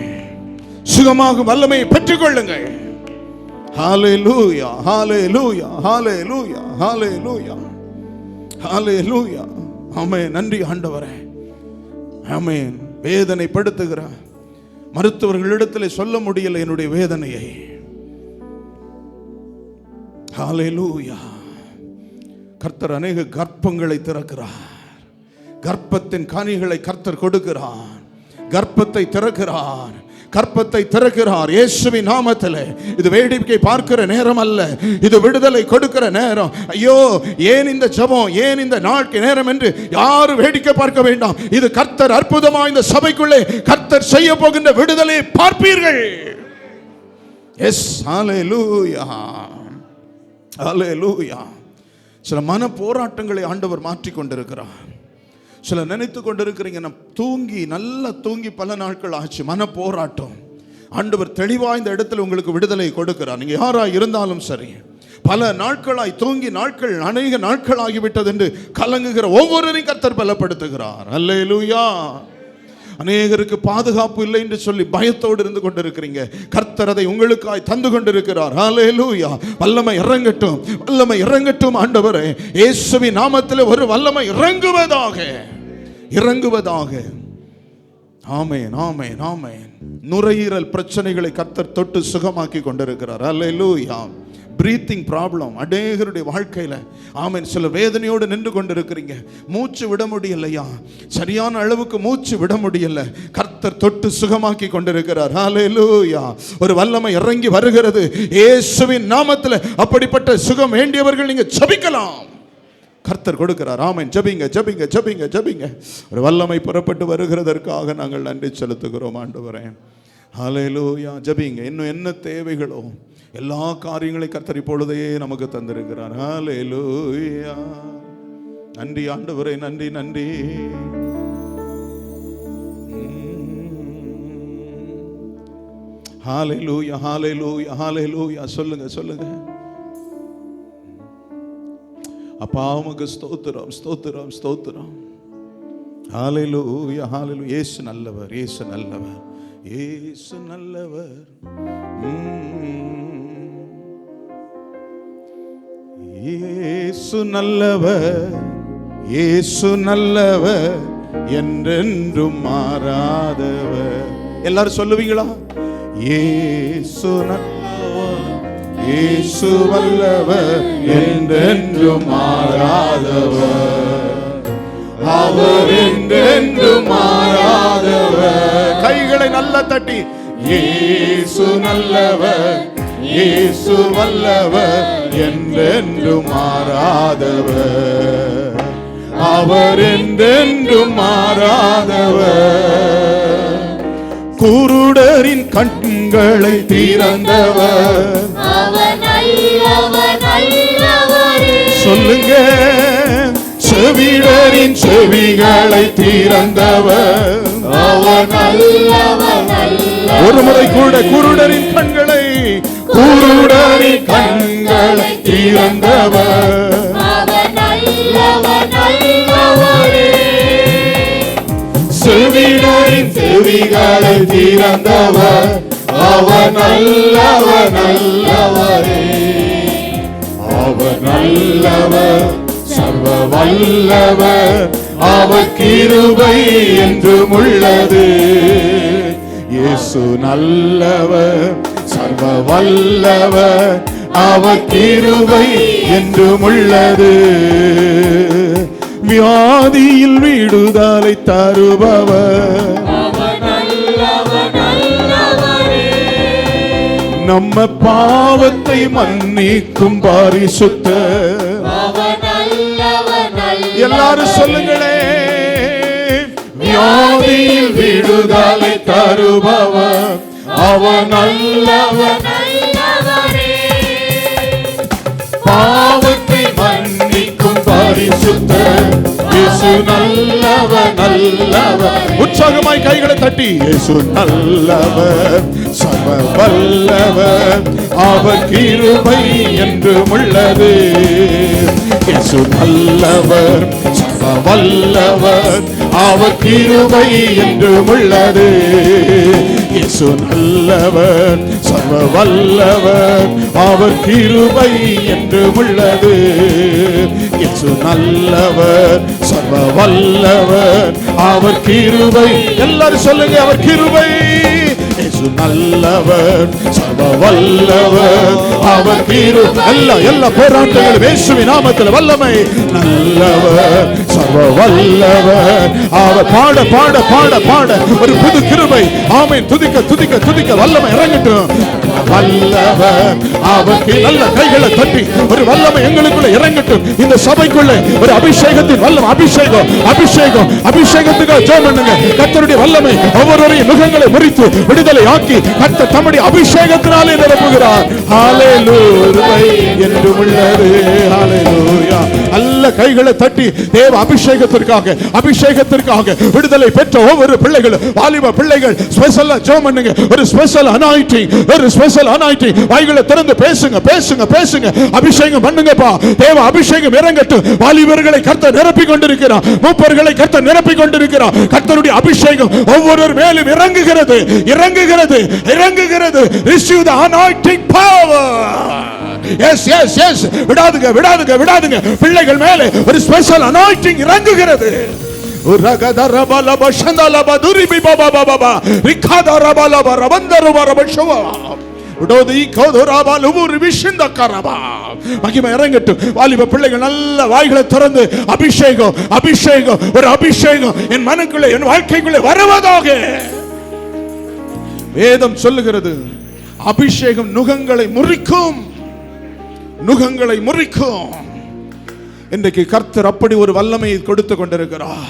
சுகமாக்கும் வல்லமையை பெற்றுக்கொள்ளுங்கள். Hallelujah, hallelujah, hallelujah, hallelujah, hallelujah. ஆமென். நன்றி ஆண்டவரே. ஆமென். வேதனை படுத்துகிறார். மருத்துவர்களிடத்தில் சொல்ல முடியல என்னுடைய வேதனையை. ஹalleluya. கர்த்தர் அநேக கர்ப்பங்களை திறக்கிறார். கர்ப்பத்தின் கனிகளை கர்த்தர் கொடுக்கிறார். கர்ப்பத்தை திறக்கிறார், கர்ப்பத்தை திறக்கிறார் இயேசுவின் நாமத்திலே. இது வேடிக்கை பார்க்கிற நேரம் அல்ல, இது விடுதலை கொடுக்கிற நேரம். ஐயோ, ஏன் இந்த ஜெபம், ஏன் இந்த நாட்கு நேரம் என்று யாரும் வேடிக்கை பார்க்க வேண்டாம். இது கர்த்தர் அற்புதமா இந்த சபைக்குள்ளே கர்த்தர் செய்ய போகின்ற விடுதலை பார்ப்பீர்கள். எஸ், ஹalleluya, ஹalleluya. சில மன போராட்டங்களை ஆண்டவர் மாற்றி கொண்டிருக்கிறார். சில நினைத்து கொண்டிருக்கிறீங்க, நான் தூங்கி நல்லா தூங்கி பல நாட்கள் ஆச்சு. மன போராட்டம். ஆண்டவர் தெளிவாக இந்த இடத்துல உங்களுக்கு விடுதலை கொடுக்கிறார். நீங்க யாரா இருந்தாலும் சரி, பல நாட்களாய் தூங்கி நாட்கள் அநேக நாட்கள் ஆகிவிட்டது என்று கலங்குகிற ஒவ்வொருவரையும் கர்த்தர் பலப்படுத்துகிறார். அல்லேலூயா. அநேகருக்கு பாதுகாப்பு இல்லை என்று சொல்லி பயத்தோடு இருந்து கொண்டிருக்கிறீங்க, கர்த்தர் அதை உங்களுக்காய் தந்து கொண்டிருக்கிறார். ஹalleluya. வல்லமை இறங்கட்டும், வல்லமை இறங்கட்டும் ஆண்டவரே. இயேசுவின் நாமத்திலே ஒரு வல்லமை இறங்குவதாக, இறங்குவதாக. ஆமென், ஆமென், ஆமென். நுரையீரல் பிரச்சனைகளை கர்த்தர் தொட்டு சுகமாக்கி கொண்டிருக்கிறார். அல்லேலூயா. பிரீத்திங் ப்ராப்ளம் அநேகருடைய வாழ்க்கையில் ஆமென். சில வேதனையோடு நின்று கொண்டிருக்கிறீங்க. மூச்சு விட முடியலையா, சரியான அளவுக்கு மூச்சு விட முடியல. கர்த்தர் தொட்டு சுகமாக்கி கொண்டிருக்கிறார். ஹல்லேலூயா. ஒரு வல்லமை இறங்கி வருகிறது இயேசுவின் நாமத்தில். அப்படிப்பட்ட சுகம் வேண்டியவர்கள் நீங்க ஜெபிக்கலாம், கர்த்தர் கொடுக்கிறார். ஆமென். ஜெபிங்க ஜெபிங்க ஜெபிங்க ஜெபிங்க. ஒரு வல்லமை புறப்பட்டு வருகிறதற்காக நாங்கள் நன்றி செலுத்துகிறோம் ஆண்டவரே. ஹல்லேலூயா. ஜெபிங்க. இன்னும் என்ன தேவைகளோ எல்லா காரியங்களையும் கர்த்தர் இப்பொழுதே நமக்கு தந்திருக்கிறார். ஹல்லேலூயா. நன்றி ஆண்டவரே, நன்றி நன்றி. ஹல்லேலூயா ஹல்லேலூயா ஹல்லேலூயா. சொல்லுங்க சொல்லுங்க. அப்பா உமக்கு ஸ்தோத்திரம் ஸ்தோத்திரம் ஸ்தோத்திரம். ஹல்லேலூயா ஹல்லேலூயா. இயேசு நல்லவர், இயேசு நல்லவர், இயேசு நல்லவர். இயேசு நல்லவர், இயேசு நல்லவர், என்றென்றும் மாறாதவர். எல்லாரும் சொல்லுவீங்களா? இயேசு நல்லவர், இயேசு வல்லவர், என்றென்றும் மாறாதவர், அவர் என்றென்றும் மாறாதவர். கைகளை நல்லா தட்டி, இயேசு நல்லவர், இயேசு வல்லவர், என்றென்றும் மாறாதவர், அவர் என்றென்றும் மாறாதவர். குருடரின் கண்களை திறந்தவர், சொல்லுங்க. செவிடரின் செவிகளை திறந்தவர், ஒரு முறை கூட குருடரின் கண்களை, குருடரின் கண்களை திறந்தவர், செவிடரின் செவிகளை திறந்தவர், அவர் நல்லவர் நல்லவரே, அவர் நல்லவர் சர்வ வல்லவர், அவர் கிருபை என்றும் உள்ளது. இயேசு நல்லவர் சர்வ வல்லவர், அவர் கிருபை என்றும் உள்ளது. வியாதியில் விடுதலை தருபவர், நம்ம பாவத்தை மன்னிக்கும் பரிசுத்தர். எல்லாரும் சொல்லுங்களே. வியாதியில் விடுதலை தருபவர், அவர் நல்லவர், பாவத்தை மன்னிக்கும் பரிசுத்தர். இயேசு நல்லவர் நல்லவர். உற்சாகமாய் கைகளை தட்டி, இயேசு நல்லவர் சர்வ வல்லவர், அவர் கிருபை என்றும் உள்ளது. இயேசு நல்லவர் சர்வ வல்லவர், அவர் கிருபை என்றும் உள்ளது. இயேசு நல்லவர் சர்வ வல்லவர், அவர் கிருபை என்றும் உள்ளது. இயேசு நல்லவர் சர்வ வல்லவர், அவர் கிருபை. எல்லாரும் சொல்லுங்க, அவர் கிருபை. இயேசு நல்லவர் சர்வ வல்லவர், அவர் கிருபை. எல்லா போராட்டங்களும் இயேசுவின் நாமத்தில் வல்லமை. நல்லவர் சர்வ வல்லவர், அவர் பாட பாட பாட பாட ஒரு புது கிருபை. ஆமென். துதிக்க துதிக்க துதிக்க வல்லமை இறங்கட்டும். வல்லவர் அவருக்கு நல்ல கைகளை தட்டி ஒரு வல்லமை எங்களுக்குள்ள இறங்கட்டும். இந்த சபைக்குள்ள ஒரு அபிஷேகத்தின் வல்லமை. அபிஷேகம் அபிஷேகம் அபிஷேகத்துக்காக ஜெபம் பண்ணுங்க. கர்த்தருடைய வல்லமை ஒவ்வொருவரையும் முகங்களை முறித்து விடுதலை ஆக்கி கர்த்தர் தம்முடைய அபிஷேகத்தினாலே நிரப்புகிறார். ஹல்லேலூயா என்று உள்ளது. ஹல்லேலூயா. நல்ல கைகளை தட்டி தேவ அபிஷேகத்திற்காக அபிஷேகத்திற்காக விடுதலை பெற்ற ஒவ்வொரு பிள்ளைகளும் வாலிப பிள்ளைகள் ஸ்பெஷலா ஜெபம் பண்ணுங்க. ஒரு ஸ்பெஷல் அனாயிண்டிங், ஒரு ஸ்பெஷல் அனாயிண்டிங். வாய்களை திறந்து பேசுங்க பேசுங்க பேசுங்க. அபிஷேகம் பண்ணுங்கப்பா. தேவ அபிஷேகம் இறங்கட்டும். வாலிபர்களை கர்த்தர் நிரப்பிக் கொண்டிருக்கிறார். மூப்பர்களை கர்த்தர் நிரப்பிக் கொண்டிருக்கிறார். கர்த்தருடைய அபிஷேகம் ஒவ்வொரு மேலும் இறங்குகிறது இறங்குகிறது இறங்குகிறது. Receive the anointing power. Yes yes yes. விடாதுங்க விடாதுங்க விடாதுங்க. பிள்ளைகள் மேலே ஒரு ஸ்பெஷல் அனாயிண்டிங் இறங்குகிறது. உரகதரபலப சந்தலபதுரிபி பபபபப ரிகதரபலப ரபந்தருபரபஷவா உடோதி கோதுராபலுபுரி விசிந்தகரபா. மகிமை இறங்கட்டும். வாலிப பிள்ளைகள் நல்ல வாய்களை திறந்து அபிஷேகம் அபிஷேகம் ஒரு அபிஷேகம் என் மனக்குள்ளே என் வாழ்க்கைக்குள்ளே வருவதாக. வேதம் சொல்லுகிறது அபிஷேகம் நுகங்களை முறிக்கும், நுகங்களை முறிக்கும். இன்றைக்கு கர்த்தர் அப்படி ஒரு வல்லமையை கொடுத்து கொண்டிருக்கிறார்.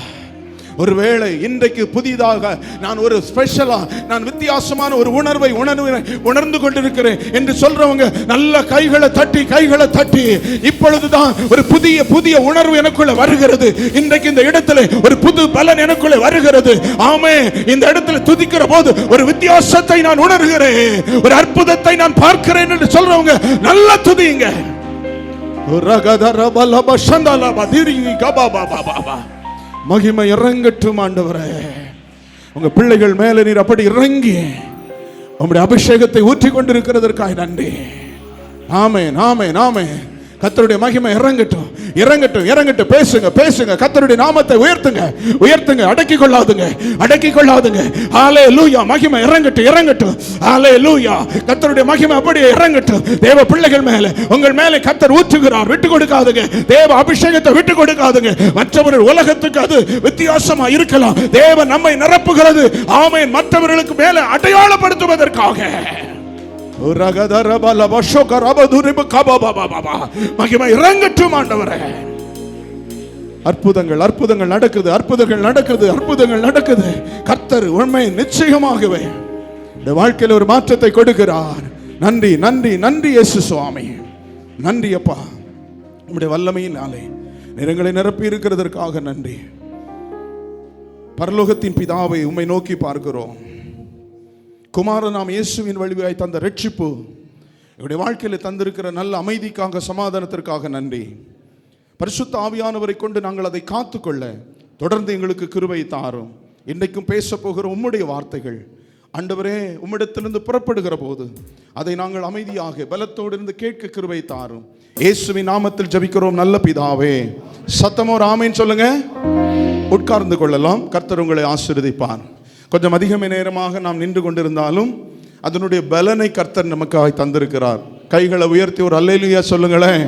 ஒருவேளை இன்றைக்கு புதிதாக நான் ஒரு ஸ்பெஷலா நான் வித்தியாசமான ஒரு உணர்வை உணர்ந்து கொண்டிருக்கிறேன் என்று சொல்றவங்க நல்ல கைகளை தட்டி இப்பொழுதுதான் ஒரு புதிய புதிய உணர்வு எனக்குள்ள வருகிறது. இன்றைக்கு இந்த இடத்துல ஒரு புது பலன் எனக்குள்ள வருகிறது. ஆமே, இந்த இடத்துல துதிக்கிற போது ஒரு வித்தியாசத்தை நான் உணர்கிறேன், ஒரு அற்புதத்தை நான் பார்க்கிறேன் என்று சொல்றவங்க நல்ல துதிங்க. மகிமை இறங்கட்டும் ஆண்டவரே. உங்க பிள்ளைகள் மேல நீர் அப்படி இறங்கி உங்களுடைய அபிஷேகத்தை ஊற்றி கொண்டிருக்கிறதற்காக நன்றி. ஆமென், ஆமென், ஆமென். கர்த்தருடைய மகிமை இறங்கட்டும், இறங்கட்டும், இறங்கட்டும். பேசுங்க, பேசுங்க. கர்த்தருடைய நாமத்தை உயர்த்துங்க, உயர்த்துங்க. அடக்கிக் கொள்ளாதுங்க, அடக்கிக் கொள்ளாதுங்க. ஹல்லேலூயா. மகிமை இறங்கட்டும், இறங்கட்டும். ஹல்லேலூயா. கர்த்தருடைய மகிமை அப்படியே இறங்கட்டும். தேவ பிள்ளைகள் மேல உங்கள் மேலே கர்த்தர் ஊற்றுகிறார். விட்டு கொடுக்காதுங்க. தேவ அபிஷேகத்தை விட்டு கொடுக்காதுங்க. மற்றவர்கள் உலகத்துக்கு அது வித்தியாசமா இருக்கலாம். தேவன் நம்மை நிரப்புகிறது. ஆமென். மற்றவர்களுக்கு மேல அடையாளப்படுத்துவதற்காக. மகிமை இறங்கட்டும் ஆண்டவரே. அற்புதங்கள் அற்புதங்கள் நடக்குது, அற்புதங்கள் நடக்குது, அற்புதங்கள் நடக்குது. கர்த்தர் உண்மை நிச்சயமாகவே இந்த வாழ்க்கையில் ஒரு மாற்றத்தை கொடுக்கிறார். நன்றி, நன்றி, நன்றி இயேசு சுவாமி. நன்றி அப்பா, உம்முடைய வல்லமையினாலே நிறங்களை நிரப்பி இருக்கிறதற்காக நன்றி. பரலோகத்தின் பிதாவை உம்மை நோக்கி பார்க்கிறோம். குமாரன் நாம் இயேசுவின் வழியாய் தந்த ரட்சிப்பு என்னுடைய வாழ்க்கையில் தந்திருக்கிற நல்ல அமைதிக்காக சமாதானத்திற்காக நன்றி. பரிசுத்த ஆவியானவரை கொண்டு நாங்கள் அதை காத்துக்கொள்ள தொடர்ந்து எங்களுக்கு கிருபை தாரும். இன்றைக்கும் பேச போகிற உம்முடைய வார்த்தைகள் ஆண்டவரே உம்மிடத்திலிருந்து புறப்படுகிற போது அதை நாங்கள் அமைதியாக பலத்தோடு இருந்து கேட்க கிருபை தாரும். இயேசுவின் நாமத்தில் ஜெபிக்கிறோம் நல்ல பிதாவே. சத்தமோ ஆமென் சொல்லுங்க. உட்கார்ந்து கொள்ளலாம். கர்த்தர் உங்களை ஆசீர்வதிப்பார். கொஞ்சம் அதிக நேரமாக நாம் நின்று கொண்டிருந்தாலும் அதனுடைய பலனை கர்த்தர் நமக்காக தந்திருக்கிறார். கைகளை உயர்த்தி ஒரு அல்லேலூயா சொல்லுங்களேன்.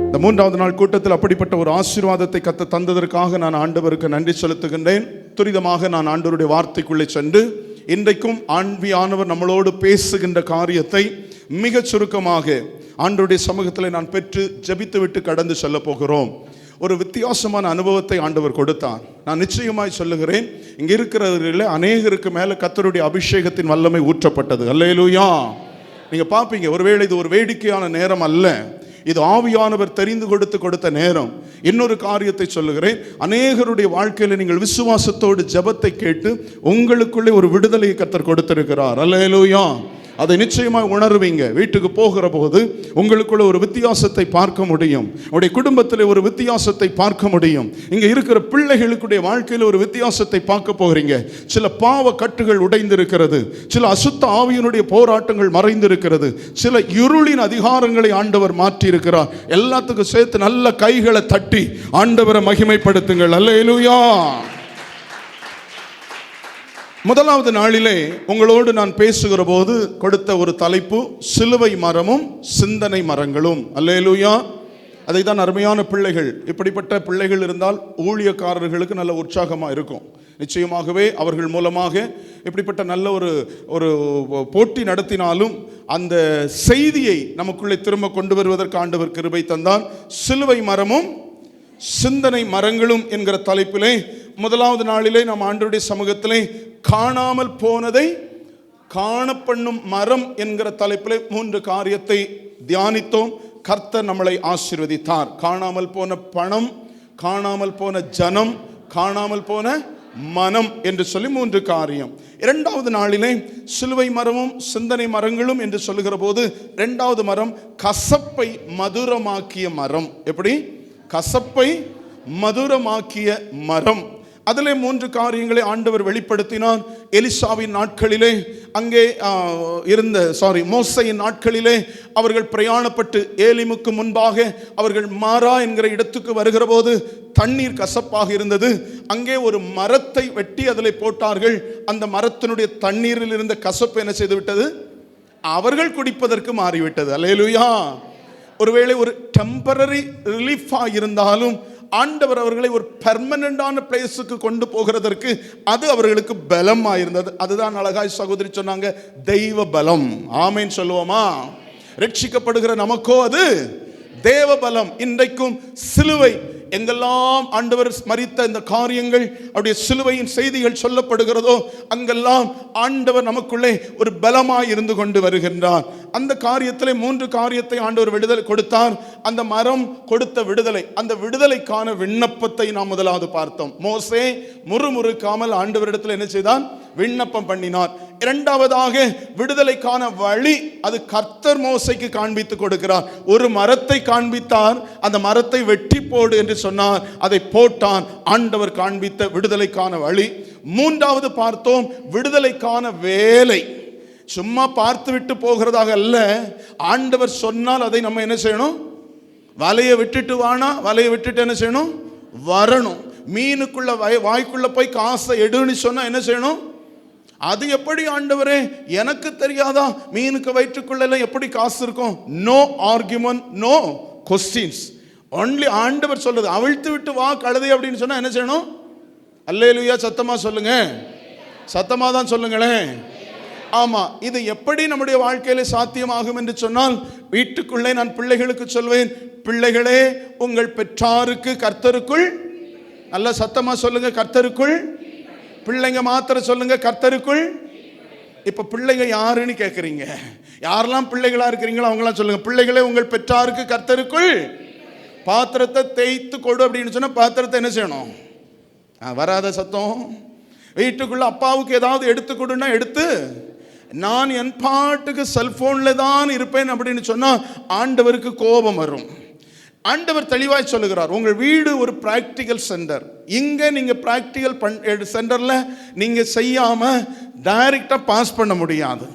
இந்த 3வது நாள் கூட்டத்தில் அப்படிப்பட்ட ஒரு ஆசீர்வாதத்தை கர்த்தர் தந்ததற்காக நான் ஆண்டவருக்கு நன்றி செலுத்துகின்றேன். துரிதமாக நான் ஆண்டவருடைய வார்த்தைக்குள்ளே சென்று இன்றைக்கும் ஆவியானவர் நம்மளோடு பேசுகின்ற காரியத்தை மிக சுருக்கமாக ஆண்டவருடைய சமூகத்தில் நான் பெற்று ஜெபித்து விட்டு கடந்து செல்ல போகிறோம். ஒரு வித்தியாசமான அனுபவத்தை ஆண்டவர் கொடுத்தார். நான் நிச்சயமாய் சொல்லுகிறேன், இங்கே இருக்கிறவர்கள அநேகருக்கு மேலே கர்த்தருடைய அபிஷேகத்தின் வல்லமை ஊற்றப்பட்டது. அல்லேலூயா. நீங்கள் பார்ப்பீங்க, ஒருவேளை இது ஒரு வேடிக்கையான நேரம் அல்ல, இது ஆவியானவர் தெரிந்து கொடுத்த நேரம். இன்னொரு காரியத்தை சொல்லுகிறேன், அநேகருடைய வாழ்க்கையில் நீங்கள் விசுவாசத்தோடு ஜெபத்தை கேட்டு உங்களுக்குள்ளே ஒரு விடுதலையை கர்த்தர் கொடுத்திருக்கிறார். அல்லேலூயா. அதை நிச்சயமாக உணர்வீங்க. வீட்டுக்கு போகிற போது உங்களுக்குள்ள ஒரு வித்தியாசத்தை பார்க்க முடியும். உங்களுடைய குடும்பத்தில் ஒரு வித்தியாசத்தை பார்க்க முடியும். இங்கே இருக்கிற பிள்ளைகளுடைய வாழ்க்கையில் ஒரு வித்தியாசத்தை பார்க்க போகிறீங்க. சில பாவ கட்டுகள் உடைந்திருக்கிறது, சில அசுத்த ஆவியினுடைய போராட்டங்கள் மறைந்திருக்கிறது, சில இருளின் அதிகாரங்களை ஆண்டவர் மாற்றி இருக்கிறார். எல்லாத்துக்கும் சேர்த்து நல்ல கைகளை தட்டி ஆண்டவரை மகிமைப்படுத்துங்கள். அல்லேலூயா. முதலாவது நாளிலே உங்களோடு நான் பேசுகிற போது கொடுத்த ஒரு தலைப்பு சிலுவை மரமும் சிந்தனை மரங்களும். அல்லேலூயா. அதை தான் அருமையான பிள்ளைகள், இப்படிப்பட்ட பிள்ளைகள் இருந்தால் ஊழியக்காரர்களுக்கு நல்ல உற்சாகமாக இருக்கும். நிச்சயமாகவே அவர்கள் மூலமாக இப்படிப்பட்ட நல்ல ஒரு போட்டி நடத்தினாலும் அந்த செய்தியை நமக்குள்ளே திரும்ப கொண்டு வருவதற்கு ஆண்டவர் கிருபை தந்தார். சிலுவை மரமும் சிந்தனை மரங்களும் என்கிற தலைப்பிலே முதலாவது நாளிலே நாம் ஆண்டவருடைய சமூகத்திலே காணாமல் போனதை காணப்பண்ணும் மரம் என்கிற தலைப்பிலே 3 காரியத்தை தியானித்தோம். கர்த்தர் நம்மளை ஆசீர்வதித்தார். காணாமல் போன பணம், காணாமல் போன ஜனம், காணாமல் போன மனம் என்று சொல்லி 3 காரியம். 2வது நாளிலே சிலுவை மரமும் சிந்தனை மரங்களும் என்று சொல்லுகிற போது 2வது மரம் கசப்பை மதுரமாக்கிய மரம். எப்படி? கசப்பை மதுரமாக்கிய மரம். அதிலே 3 காரியங்களை ஆண்டவர் வெளிப்படுத்தினார். எலிசாவின் நாட்களிலே அங்கே மோசையின் நாட்களிலே அவர்கள் பிரயாணப்பட்டு ஏலிமுக்கு முன்பாக அவர்கள் மாரா என்கிற இடத்துக்கு வருகிற போது தண்ணீர் கசப்பாக இருந்தது. அங்கே ஒரு மரத்தை வெட்டி அதில் போட்டார்கள். அந்த மரத்தினுடைய தண்ணீரில் இருந்த கசப்பு என்ன செய்து விட்டது? அவர்கள் குடிப்பதற்கு மாறிவிட்டது. அல்லேலூயா. ஒருவேளை ஒரு டெம்பரரி ரிலீஃபா இருந்தாலும் ஆண்டவர் அவர்களை ஒரு பெர்மனண்டான பிளேஸுக்கு கொண்டு போகிறதற்கு அது அவர்களுக்கு பலமா இருந்தது. அதுதான் அழகாய் சகோதரி சொன்னாங்க, தெய்வ பலம். ஆமேன் சொல்லுவோமா? ரட்சிக்கப்படுகிற நமக்கோ அது தேவ பலம். இன்றைக்கும் சிலுவை எங்கெல்லாம் ஆண்டவர் மரித்த இந்த காரியங்கள், அவருடைய சிலுவையின் செய்திகள் சொல்லப்படுகிறதோ அங்கெல்லாம் ஆண்டவர் நமக்குள்ளே ஒரு பலமாய் இருந்து கொண்டு வருகின்றார். அந்த காரியத்திலே 3 காரியத்தை ஆண்டவர் விடுதலை கொடுத்தார். அந்த மரம் கொடுத்த விடுதலை, அந்த விடுதலைக்கான விண்ணப்பத்தை நாம் முதலாவது பார்த்தோம். மோசே முறுமுறுக்காமல் ஆண்டவரிடத்தில் என்ன செய்தான்? விண்ணப்பம் பண்ணினார். இரண்டாவதாக விடுதலைக்கான வழி அது கர்த்தர் மோசைக்கு காண்பித்து கொடுக்கிறார். ஒரு மரத்தை காண்பித்தார், அந்த மரத்தை வெட்டி போடு என்று சொன்னார், அதை போட்டான். ஆண்டவர் காண்பித்த விடுதலைக்கான வழி. மூன்றாவது பார்த்தோம், விடுதலைக்கான வேலை. சும்மா பார்த்து விட்டு போகிறதாக அல்ல, ஆண்டவர் சொன்னால் அதை நம்ம என்ன செய்யணும்? வலையை விட்டுட்டு வானா, வலையை விட்டுட்டு என்ன செய்யணும்? வரணும். மீனுக்குள்ள வாய்க்குள்ள போய் காசை எடுன்னு சொன்னா என்ன செய்யணும்? அது எப்படி ஆண்டவரே எனக்கு தெரியாதா? மீனுக்கு வயிற்றுக்குள்ள எப்படி காசு இருக்கும்? No argument, no questions. Only ஆண்டவர் சொல்றது, அவிழ்த்து விட்டு வா கழுதை அப்படின்னு சொன்னா என்ன செய்யணும்? அல்லேலூயா. சத்தமா சொல்லுங்க, சத்தமா தான் சொல்லுங்களேன். ஆமா, இது எப்படி நம்முடைய வாழ்க்கையில சாத்தியமாகும் என்று சொன்னால், வீட்டுக்குள்ளே நான் பிள்ளைகளுக்கு சொல்வேன், பிள்ளைகளே உங்கள் பெற்றாருக்கு கர்த்தருக்குள், நல்ல சத்தமா சொல்லுங்க, கர்த்தருக்குள். பிள்ளைங்க மாத்திரம் சொல்லுங்க, கர்த்தருக்குள். இப்ப பிள்ளைங்க யாருன்னு கேட்குறீங்க? யாரெல்லாம் பிள்ளைகளா இருக்கிறீங்களோ அவங்களாம் சொல்லுங்க, பிள்ளைகளே உங்கள் பெற்றாருக்கு கர்த்தருக்குள் பாத்திரத்தை தேய்த்து கொடு அப்படின்னு சொன்னா பாத்திரத்தை என்ன செய்யணும்? வராத சத்தம். வீட்டுக்குள்ள அப்பாவுக்கு ஏதாவது எடுத்து கொடுன்னா எடுத்து, நான் என் பாட்டுக்கு செல்போன்ல தான் இருப்பேன் அப்படின்னு சொன்னா ஆண்டவருக்கு கோபம் வரும். ஆண்டவர் தெளிவாய் சொல்லுகிறார், உங்கள் வீடு ஒரு பிராக்டிக்கல் சென்டர். இங்க நீங்க பிராக்டிக்கல் சென்டர்ல நீங்க செய்யாம டைரக்டா பாஸ் பண்ண முடியாது.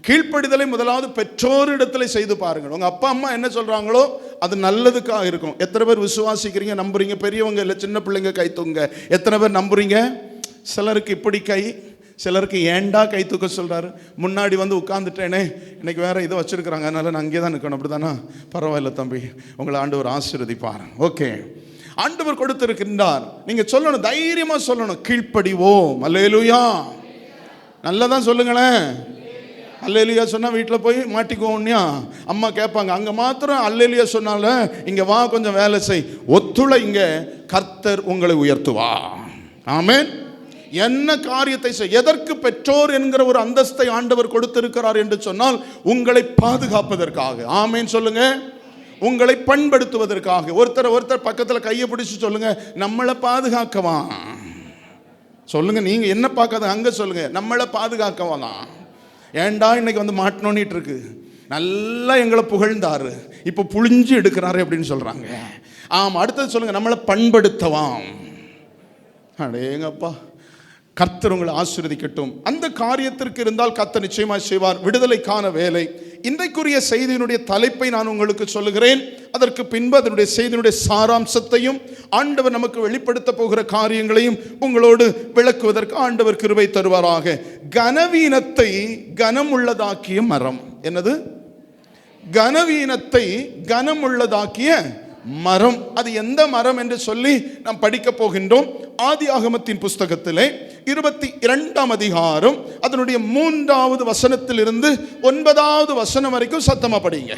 கீழ்ப்படிதலை முதலாவது பெற்றோரிடத்துல செய்து பாருங்கள். உங்க அப்பா அம்மா என்ன சொல்றாங்களோ அது நல்லதுக்காக இருக்கும். எத்தனை பேர் விசுவாசிக்கிறீங்க, நம்புறீங்க? பெரியவங்க இல்லை, சின்ன பிள்ளைங்க கை தூங்க. எத்தனை பேர் நம்புறீங்க? சிலருக்கு இப்படி கை, சிலருக்கு ஏண்டா கை தூக்க சொல்றாரு. முன்னாடி வந்து உட்கார்ந்துட்டேனே, இன்னைக்கு வேற இதை வச்சிருக்கிறாங்க, அதனால நான் அங்கே தான் நிற்கணும். அப்படிதானா? பரவாயில்ல தம்பி, உங்களை ஆண்டவர் ஆசீர்வதிப்பார். ஓகே, ஆண்டவர் கொடுத்திருக்கின்றார். நீங்க சொல்லணும், தைரியமா சொல்லணும், கீழ்ப்படிவோம். அல்லேலூயா. நல்லதான் சொல்லுங்களேன். அல்லேலூயா சொன்னா வீட்டில் போய் மாட்டிக்குவோம்யா அம்மா கேட்பாங்க. அங்கே மாத்திரம் அல்லேலூயா சொன்னால இங்கே வா கொஞ்சம் வேலை செய், ஒத்துழை, இங்கே கர்த்தர் உங்களை உயர்த்துவா. ஆமென். என்ன காரியத்தை செய், எதற்கு பெற்றோர் என்கிற ஒரு அந்தஸ்தை ஆண்டவர் கொடுத்திருக்கிறார் என்று சொன்னால் உங்களை பாதுகாப்பதற்காக. ஆமென் சொல்லுங்க. உங்களை பண்படுத்துவதற்காக. ஒருத்தர் பக்கத்தில் கையை பிடிச்சு சொல்லுங்க, நம்மளை பாதுகாக்கவா. சொல்லுங்க, நீங்க என்ன பார்க்காத அங்க சொல்லுங்க, நம்மளை பாதுகாக்கவா. ஏண்டா இன்னைக்கு வந்து மாட்டணும்னிட்டு இருக்கு, நல்லா எங்களை புகழ்ந்தாரு, இப்போ புழிஞ்சு எடுக்கிறாரு அப்படின்னு சொல்றாங்க. ஆமா, அடுத்தது சொல்லுங்க, நம்மளை பண்படுத்தவாம். அடேங்கப்பா, கர்த்தர் உங்களை ஆசீர்வதிக்கட்டும். அந்த காரியத்திற்கு இருந்தால் கர்த்தர் நிச்சயமாக செய்வார். விடுதலைக்கான வேலை. இன்றைக்குரிய செய்தியினுடைய தலைப்பை நான் உங்களுக்கு சொல்லுகிறேன். அதற்கு பின்பு அதனுடைய செய்தியினுடைய சாராம்சத்தையும் ஆண்டவர் நமக்கு வெளிப்படுத்த போகிற காரியங்களையும் உங்களோடு விளக்குவதற்கு ஆண்டவர் கிருபை தருவாராக. கனவீனத்தை கனமுள்ளதாக்கிய மரம். என்னது? கனவீனத்தை கனமுள்ளதாக்கிய மரம். அது எந்த மரம் என்று சொல்லி நாம் படிக்க போகின்றோம். ஆதியாகமத்தின் புஸ்தகத்திலே 22ஆம் அதிகாரம் அதனுடைய 3வது வசனத்திலிருந்து 9வது வசனம் வரைக்கும் சத்தமா படிங்க.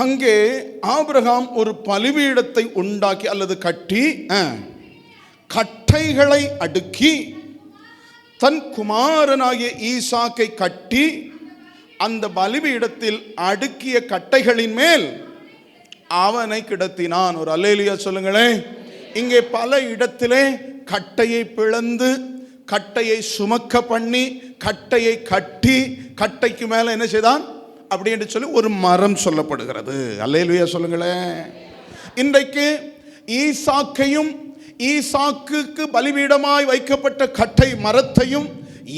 அங்கே ஆபிரகாம் ஒரு பலிபீடத்தை உண்டாக்கி அல்லது கட்டி கட்டைகளை அடுக்கி தன் குமாரனாகிய ஈசாக்கை கட்டி அந்த பலிபீடத்தில் அடுக்கிய கட்டைகளின் மேல் அவனை கிடத்தினான். ஒரு அல்லேலூயா சொல்லுங்களேன். இங்கே பல இடத்திலே கட்டையை பிளந்து கட்டையை சுமக்க பண்ணி கட்டையை கட்டி கட்டைக்கு மேல என்ன செய்தான் அப்படி என்று சொல்லி ஒரு மரம் சொல்லப்படுகிறது. அல்லேலூயா சொல்லுங்களேன். இன்றைக்கு ஈசாக்கையும் ஈசாக்குக்கு பலிபீடமாய் வைக்கப்பட்ட கட்டை மரத்தையும்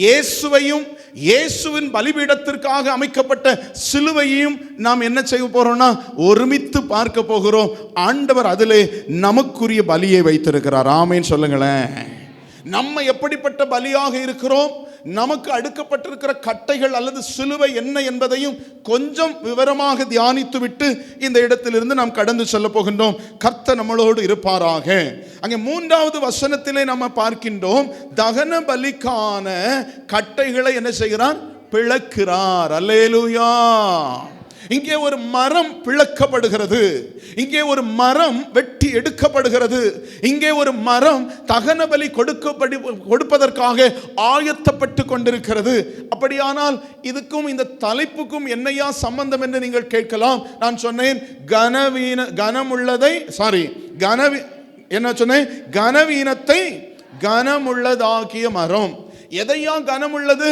இயேசுவையும் இயேசுவின் பலிபீடத்திற்காக அமைக்கப்பட்ட சிலுவையையும் நாம் என்ன செய்ய போறோம்னா ஒருமித்து பார்க்க போகிறோம். ஆண்டவர் அதிலே நமக்குரிய பலியை வைத்திருக்கிறார். ஆமென் சொல்லுங்களேன். நம்ம எப்படிப்பட்ட பலியாக இருக்கிறோம், நமக்கு அடுக்கப்பட்டிருக்கிற கட்டைகள் அல்லது சிலுவை என்ன என்பதையும் கொஞ்சம் விவரமாக தியானித்து விட்டு இந்த இடத்திலிருந்து நாம் கடந்து செல்ல போகின்றோம். கர்த்தர் நம்மளோடு இருப்பாராக. அங்கே 3வது வசனத்திலே நம்ம பார்க்கின்றோம், தகன பலிக்கான கட்டைகளை என்ன செய்கிறார், பிளக்கிறார். அல்லேலூயா. இங்கே ஒரு மரம் பிளக்கப்படுகிறது, இங்கே ஒரு மரம் வெட்டி எடுக்கப்படுகிறது, இங்கே ஒரு மரம் தகன பலி கொடுப்பதற்காக ஆயத்தப்பட்டு கொண்டிருக்கிறது. அப்படியானால் இதுக்கும் இந்த தலைப்புக்கும் என்னையா சம்பந்தம் என்று நீங்கள் கேட்கலாம். நான் சொன்னேன் கனவீனத்தை கனமுள்ளதாகிய மரம். எதையா கனமுள்ளது?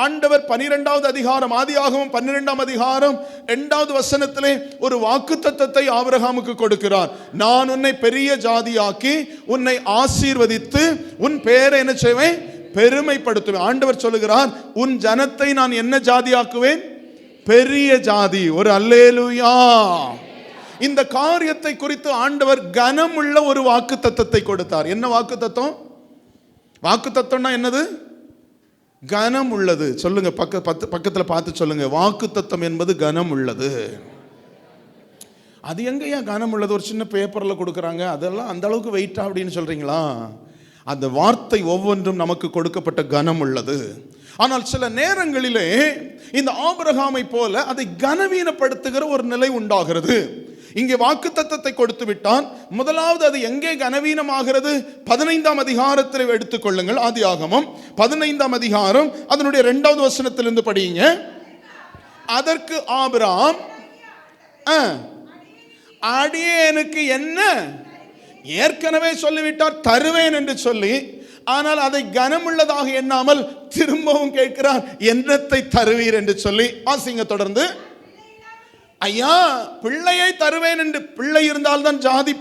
ஆண்டவர் 12வது அதிகாரம் ஆதியாகமம் 12ஆம் அதிகாரம் 2வது வசனத்திலே ஒரு வாக்குத்தத்தத்தை ஆபிரகாமுக்கு கொடுக்கிறார். நான் உன்னை பெரிய ஜாதியாக்கி உன்னை ஆசீர்வதித்து உன் பேரை என்ன செய்வேன், பெருமைப்படுத்துவேன். ஆண்டவர் சொல்லுகிறார், உன் ஜனத்தை நான் என்ன ஜாதியாக்குவேன், பெரிய ஜாதி. ஒரு அல்லேலூயா. இந்த காரியத்தை குறித்து ஆண்டவர் கனமுள்ள ஒரு வாக்குத்தத்தத்தை கொடுத்தார். என்ன வாக்குத்தத்தம்? வாக்குத்தத்தம்னா என்னது? கனம் உள்ளது. சொல்லுங்க, பக்கத்தில் பார்த்து சொல்லுங்க. வாக்குத்தத்தம் என்பது கனம் உள்ளது. அது எங்கேயா கனம் உள்ளது? ஒரு சின்ன பேப்பரில் கொடுக்குறாங்க, அதெல்லாம் அந்த அளவுக்கு வெயிட்டா அப்படின்னு சொல்றீங்களா? அந்த வார்த்தை ஒவ்வொன்றும் நமக்கு கொடுக்கப்பட்ட கனம் உள்ளது. ஆனால் சில நேரங்களிலே இந்த ஆபிரகாமை போல அதை கனவீனப்படுத்துகிற ஒரு நிலை உண்டாகிறது. இங்கே வாக்குத்தத்தத்தை கொடுத்து விட்டான். முதலாவது அது எங்கே கனவீனமாகிறது? 15ஆம் அதிகாரத்தில் எடுத்துக்கொள்ளுங்கள். ஆதியாகமம் 15ஆம் அதிகாரம் அதனுடைய 2வது வசனத்திலிருந்து படியுங்க. அதற்கு ஆபிரகாம், அடியேனுக்கு என்ன, ஏற்கனவே சொல்லிவிட்டார் தருவேன் என்று சொல்லி, ஆனால் அதை கனமுள்ளதாக எண்ணாமல் திரும்பவும் கேட்கிறார், என்னத்தை தருவீர் என்று சொல்லி. ஆசிங்க தொடர்ந்து. ஐயா, பிள்ளையை தருவேன் என்று, பிள்ளை இருந்தால்தான் ஜாதி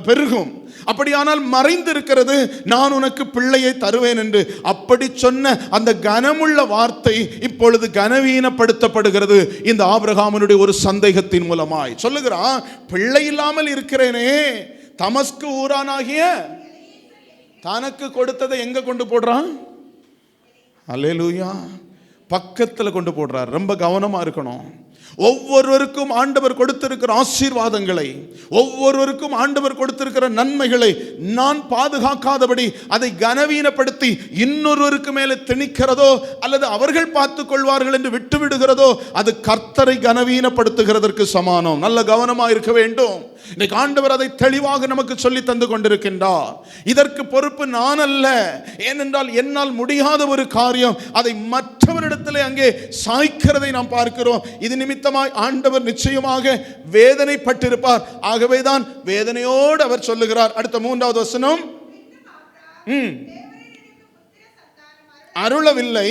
பெருகும். அப்படியானால் மறைந்திருக்கிறது, நான் உனக்கு பிள்ளையை தருவேன் என்று. அப்படி சொன்ன அந்த கனமுள்ள வார்த்தை இப்பொழுது கனவீனப்படுத்தப்படுகிறது இந்த ஆபிரகாமினுடைய ஒரு சந்தேகத்தின் மூலமாய். சொல்லுகிறான், பிள்ளை இல்லாமல் இருக்கிறேனே. தமஸ்கு ஊரானாகிய தனக்கு கொடுத்ததை எங்க கொண்டு போடுறான்? அல்லேலூயா. பக்கத்தில் கொண்டு போடுறார். ரொம்ப கவனமா இருக்கணும். ஒவ்வொருவருக்கும் ஆண்டவர் கொடுத்திருக்கிற ஆசீர்வாதங்களை, ஒவ்வொருவருக்கும் ஆண்டவர் கொடுத்திருக்கிற நன்மைகளை நான் பாதுகாக்காதபடி அதை கனவீனப்படுத்தி இன்னொருவருக்கு மேலே திணிக்கிறதோ அல்லது அவர்கள் பார்த்துக் கொள்வார்கள் என்று விட்டுவிடுகிறதோ அது கர்த்தரை கனவீனப்படுத்துகிறதற்கு சமானம். நல்ல கவனமாக இருக்க வேண்டும். இன்னைக்கு ஆண்டவர் அதை தெளிவாக நமக்கு சொல்லி தந்து கொண்டிருக்கின்றார். இதற்கு பொறுப்பு நான் அல்ல. ஏனென்றால் என்னால் முடியாத ஒரு காரியம் அதை மற்றவரிடத்திலே அங்கே சாய்க்கிறதை நாம் பார்க்கிறோம். இது நிமித்தமாய் ஆண்டவர் நிச்சயமாக வேதனைப்பட்டிருப்பார். ஆகவேதான் வேதனையோடு அவர் சொல்லுகிறார். அடுத்த 3வது வசனம், அருளவில்லை,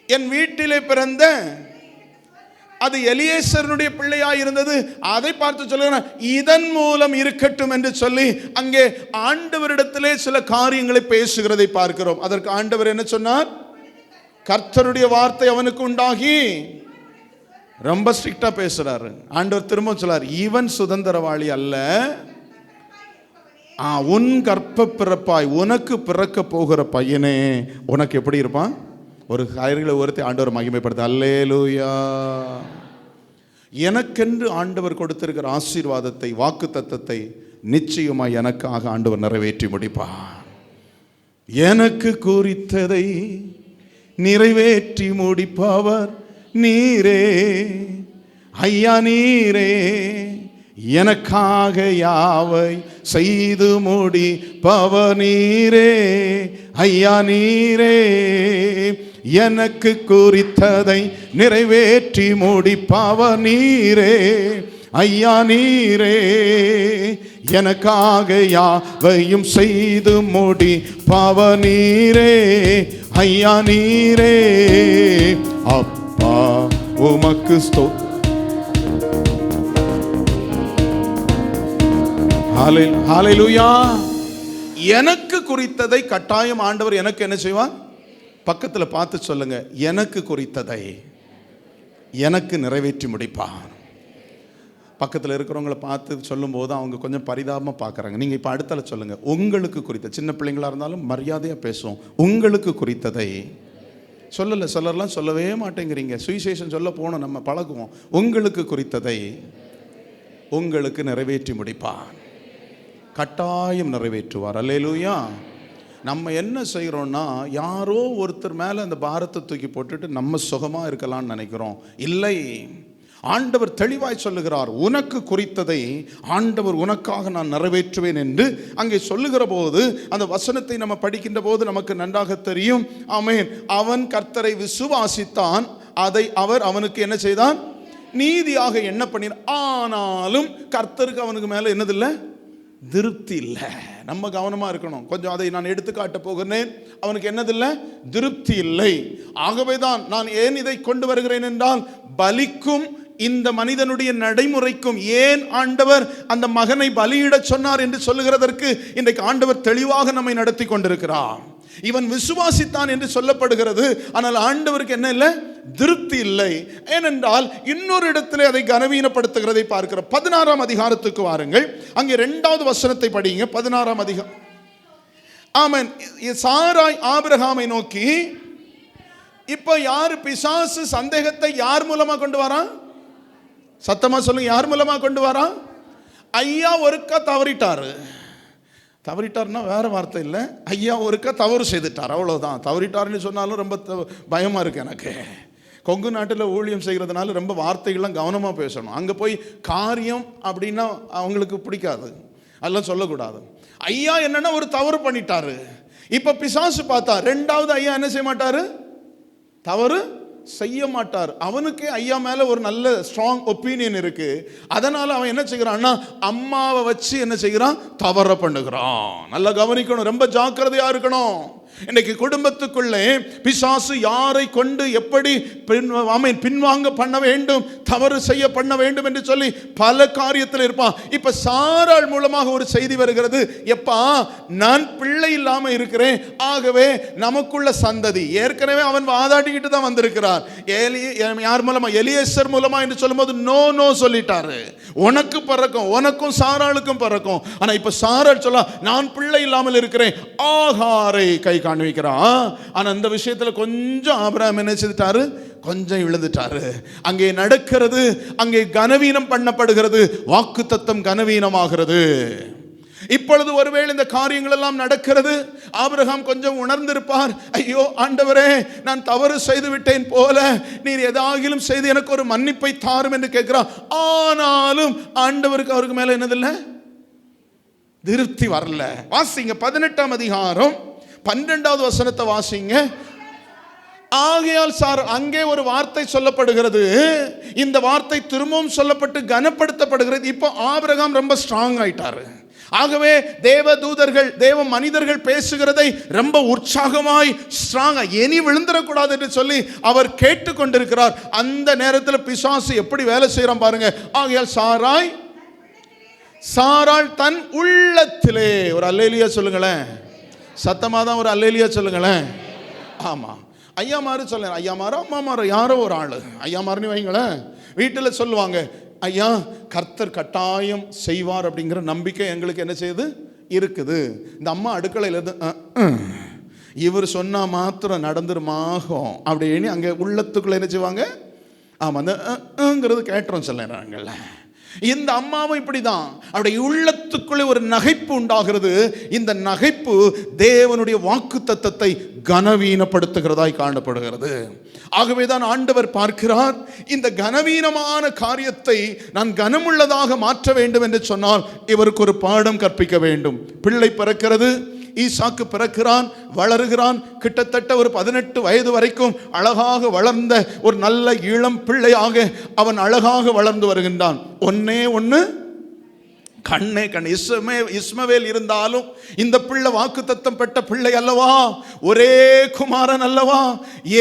என் வீட்டிலே பிறந்த, அது எலியேசருடைய பிள்ளையாய் இருந்தது, அதை பார்த்து சொல்லுகிறார், இதன் மூலம் இருக்கட்டும் என்று சொல்லி அங்கே ஆண்டவரிடத்திலே சில காரியங்களை பேசுகிறதை பார்க்கிறோம். அதற்கு ஆண்டவர் என்ன சொன்னார்? கர்த்தருடைய வார்த்தை அவனுக்கு உண்டாகி, ரொம்ப ஸ்ட்ரிக்டா பேசுறாரு ஆண்டவர். திரும்ப சொல்லார், இவன் சுதந்திரவாளி அல்ல, உன் கற்ப பிறப்பாய், உனக்கு பிறக்க போகிற பையனே உனக்கு எப்படி இருப்பான்? ஒரு காரியங்களை ஒருத்தி ஆண்டவர் மகிமைப்படுத்த. அல்லேலூயா. எனக்கென்று ஆண்டவர் கொடுத்திருக்கிற ஆசீர்வாதத்தை, வாக்கு தத்தத்தை நிச்சயமாய் எனக்காக ஆண்டவர் நிறைவேற்றி முடிப்பார். எனக்கு குறித்ததை நிறைவேற்றி முடிப்பவர் நீரே. ஐயா நீரே எனக்காக யாவை செய்து முடிப்பவர் நீரே. ஐயா நீரே எனக்கு குறித்ததை நிறைவேற்றி முடிப்பவர் நீரே. ஐயா நீரே எனக்காக யாவையும் செய்து முடிப்பவர் நீரே. ஐயா நீரே அப்பா உமக்கு ஹல்லேலூயா. எனக்கு குறித்ததை கட்டாயம் ஆண்டவர் எனக்கு என்ன செய்வார்? பக்கத்துல பார்த்து சொல்லுங்க, எனக்கு குறித்ததை எனக்கு நிறைவேற்றி முடிப்பார். பக்கத்தில் இருக்கிறவங்கள பார்த்து சொல்லும்போது அவங்க கொஞ்சம் பரிதாபமாக பார்க்குறாங்க. நீங்கள் இப்போ அடுத்தால சொல்லுங்க, உங்களுக்கு குறித்த, சின்ன பிள்ளைங்களாக இருந்தாலும் மரியாதையாக பேசுவோம். உங்களுக்கு குறித்ததை சொல்லலாம், சொல்லவே மாட்டேங்கிறீங்க. சுவிசேஷம் சொல்ல போனோம், நம்ம பழகுவோம். உங்களுக்கு குறித்ததை உங்களுக்கு நிறைவேற்றி முடிப்பார், கட்டாயம் நிறைவேற்றுவார். அல்லேலூயா. நம்ம என்ன செய்கிறோம்னா, யாரோ ஒருத்தர் மேலே அந்த பாரத்தை தூக்கி போட்டுட்டு நம்ம சுகமாக இருக்கலாம்னு நினைக்கிறோம். இல்லை, ஆண்டவர் தெளிவாய் சொல்லுகிறார், உனக்கு குறித்ததை ஆண்டவர் உனக்காக நான் நிறைவேற்றுவேன் என்று அங்கே சொல்லுகிற போது, அந்த வசனத்தை நம்ம படிக்கின்ற போது நமக்கு நன்றாக தெரியும். ஆமென். அவன் கர்த்தரை விசுவாசித்தான், அதை அவர் அவனுக்கு என்ன செய்தான்? நீதியாக எண்ண பண்ணினார். ஆனாலும் கர்த்தருக்கு அவனுக்கு மேலே என்னதில்லை? திருப்தி இல்லை. நம்ம கவனமா இருக்கணும் கொஞ்சம். அதை நான் எடுத்துக்காட்ட போகிறேன். அவனுக்கு என்னதில்லை? திருப்தி இல்லை. ஆகவேதான் நான் ஏன் இதை கொண்டு வருகிறேன் என்றால், பலிக்கும் இந்த மனிதனுடைய நடைமுறைக்கும் ஏன் ஆண்டவர் அந்த மகனை பலியிட சொன்னார் என்று சொல்லுகிறதற்கு இன்றைக்கு ஆண்டவர் தெளிவாக நம்மை நடத்தி கொண்டிருக்கிறார். இவன் விசுவாசித்தான் என்று சொல்லப்படுகிறது, ஆனால் ஆண்டவருக்கு என்ன இல்லை? திருப்தி இல்லை. ஏனென்றால் இன்னொரு இடத்திலே அதை கனவீனப்படுத்துகிறதை பார்க்கிறோம். 16ஆம் அதிகாரத்துக்கு வாருங்கள், அங்கே 2வது வசனத்தை படிங்க. 16ஆம் அதிகாரம். ஆமென். சாராய் ஆபிரகாமை நோக்கி, இப்ப யாரு பிசாசு சந்தேகத்தை யார் மூலமா கொண்டு வரான்? சத்தமா சொல்லுங்க, யார் மூலமா கொண்டு வரான்? ஐயா ஒருக்கா தவறிட்டாரு. தவறிட்டார்னா வேற வார்த்தை இல்லை, ஐயா ஒருக்கா தவறு செய்துட்டார், அவ்வளோதான். தவறிட்டார்னு சொன்னாலும் ரொம்ப பயமாக இருக்கு எனக்கு. கொங்கு நாட்டில் ஊழியம் செய்கிறதுனால ரொம்ப வார்த்தைகள்லாம் கவனமாக பேசணும். அங்கே போய் காரியம் அப்படின்னா அவங்களுக்கு பிடிக்காது, அதெல்லாம் சொல்லக்கூடாது. ஐயா என்னன்னா ஒரு தவறு பண்ணிட்டாரு. இப்போ பிசாசு பார்த்தா 2வது ஐயா என்ன செய்ய மாட்டாரு? தவறு செய்ய மாட்டார். அவனுக்கே ஐயா மேல ஒரு நல்ல ஸ்ட்ராங் ஒப்பீனியன் இருக்கு. அதனால அவன் என்ன செய்கிறான்னா, அம்மாவை வச்சு என்ன செய்கிறான்? தவற பண்ணுகிறான். நல்லா கவனிக்கணும், ரொம்ப ஜாக்கிரதையா இருக்கணும். இன்னைக்கு குடும்பத்துக்குள்ளே பிசாசு யாரை கொண்டு எப்படி பின்வாங்க பண்ண வேண்டும், தவறு செய்ய பண்ண வேண்டும் என்று சொல்லி பல காரியத்தில் இருப்பான். இப்ப சாராள் மூலமாக ஒரு செய்தி வருகிறது, எப்பா நான் பிள்ளை இல்லாம இருக்கிறேன், ஆகவே நமக்குள்ள சந்ததி. ஏற்கனவே அவன் வாதாடிக்கிட்டு தான் வந்திருக்கிறார். யார் மூலமா? எலியேசர் மூலமா என்று சொல்லும்போது நோ சொல்லிட்டாரு. உனக்கு பிறக்கும், உனக்கும் சாராளுக்கும் பிறக்கும். ஆனா இப்ப சாராள் சொல்ல, நான் பிள்ளை இல்லாமல் இருக்கிறேன், ஆகாரை கை காண்பிக்கிறான். ஆனா அந்த விஷயத்துல கொஞ்சம் ஆபிரகாம் என்ன செய்துட்டாரு? கொஞ்சம் இழந்துட்டாரு. அங்கே நடக்கிறது, அங்கே கனவீனம் பண்ணப்படுகிறது, வாக்குத்தத்தம் கனவீனமாகிறது. இப்பொழுது ஒருவேளை இந்த காரியங்கள் எல்லாம் நடக்கிறது, ஆபிரகாம் கொஞ்சம் உணர்ந்திருப்பார். ஐயோ ஆண்டவரே, நான் தவறு செய்து விட்டேன் போல, நீர் ஏதாகிலும் செய்து எனக்கு ஒரு மன்னிப்பை தாரும் என்று கேட்கிறார். ஆனாலும் ஆண்டவருக்கு அவருக்கு மேல என்னதில்லை? திருப்தி வரல. வாசிங்க 18ஆம் அதிகாரம் 12வது வசனத்தை வாசிங்க. ஆகையால் சார், அங்கே ஒரு வார்த்தை சொல்லப்படுகிறது, இந்த வார்த்தை திரும்பவும் சொல்லப்பட்டு கனப்படுத்தப்படுகிறது. இப்போ ஆபிரகாம் ரொம்ப ஸ்ட்ராங் ஆயிட்டாரு. ஆகவே தேவ தூதர்கள், தேவ மனிதர்கள் பேசுகிறதை ரொம்ப உற்சாகமாய் ஸ்ட்ராங்கா இனி விழுந்துடக்கூடாது என்று சொல்லி அவர் கேட்டுக்கொண்டிருக்கிறார். அந்த நேரத்தில் பிசாசு எப்படி வேலை செய்யறான் பாருங்க. ஆகையால் சாராள் தன் உள்ளத்திலே, ஒரு அல்லேலியா சொல்லுங்களேன், சத்தமாக தான் ஒரு அல்லேலியா சொல்லுங்களேன். ஆமா, ஐயாமாரு சொல்ல, ஐயாமாரோ அம்மாமாரோ யாரோ ஒரு ஆளு, ஐயாமாருன்னு வைங்களேன், வீட்டில் சொல்லுவாங்க, ஐயா கர்த்தர் கட்டாயம் செய்வார் அப்படிங்கிற நம்பிக்கை எங்களுக்கு என்ன செய்யுது? இருக்குது. இந்த அம்மா அடுக்கலையில் இவர் சொன்னா மாத்திரம் நடந்துருமாகும் அப்படின்னு அங்கே உள்ளத்துக்குள்ள என்ன செய்வாங்க? ஆமாம், அந்தங்கிறது கேட்டுறோம் சொல்ல நேரங்கள்ல. இந்த அம்மாவும் இப்படிதான், அவருடைய உள்ளத்துக்குள்ளே ஒரு நகைப்பு உண்டாகிறது. இந்த நகைப்பு தேவனுடைய வாக்குத்தத்தத்தை கனவீனப்படுத்துகிறதாய் காணப்படுகிறது. ஆகவேதான் ஆண்டவர் பார்க்கிறார், இந்த கனவீனமான காரியத்தை நான் கனமுள்ளதாக மாற்ற வேண்டும் என்று சொன்னால் இவருக்கு ஒரு பாடம் கற்பிக்க வேண்டும். பிள்ளை பிறக்கிறது, ஈசாக்கு பிறக்கிறான், வளருகிறான். கிட்டத்தட்ட ஒரு 18 வயது வரைக்கும் அழகாக வளர்ந்த ஒரு நல்ல இளம் பிள்ளையாக அவன் அழகாக வளர்ந்து வருகின்றான். ஒன்னே ஒன்று கண்ணே கண். இஸ்மவேல் இருந்தாலும் இந்த பிள்ளை வாக்குத்தத்தம் பெற்ற பிள்ளை அல்லவா, ஒரே குமாரன் அல்லவா,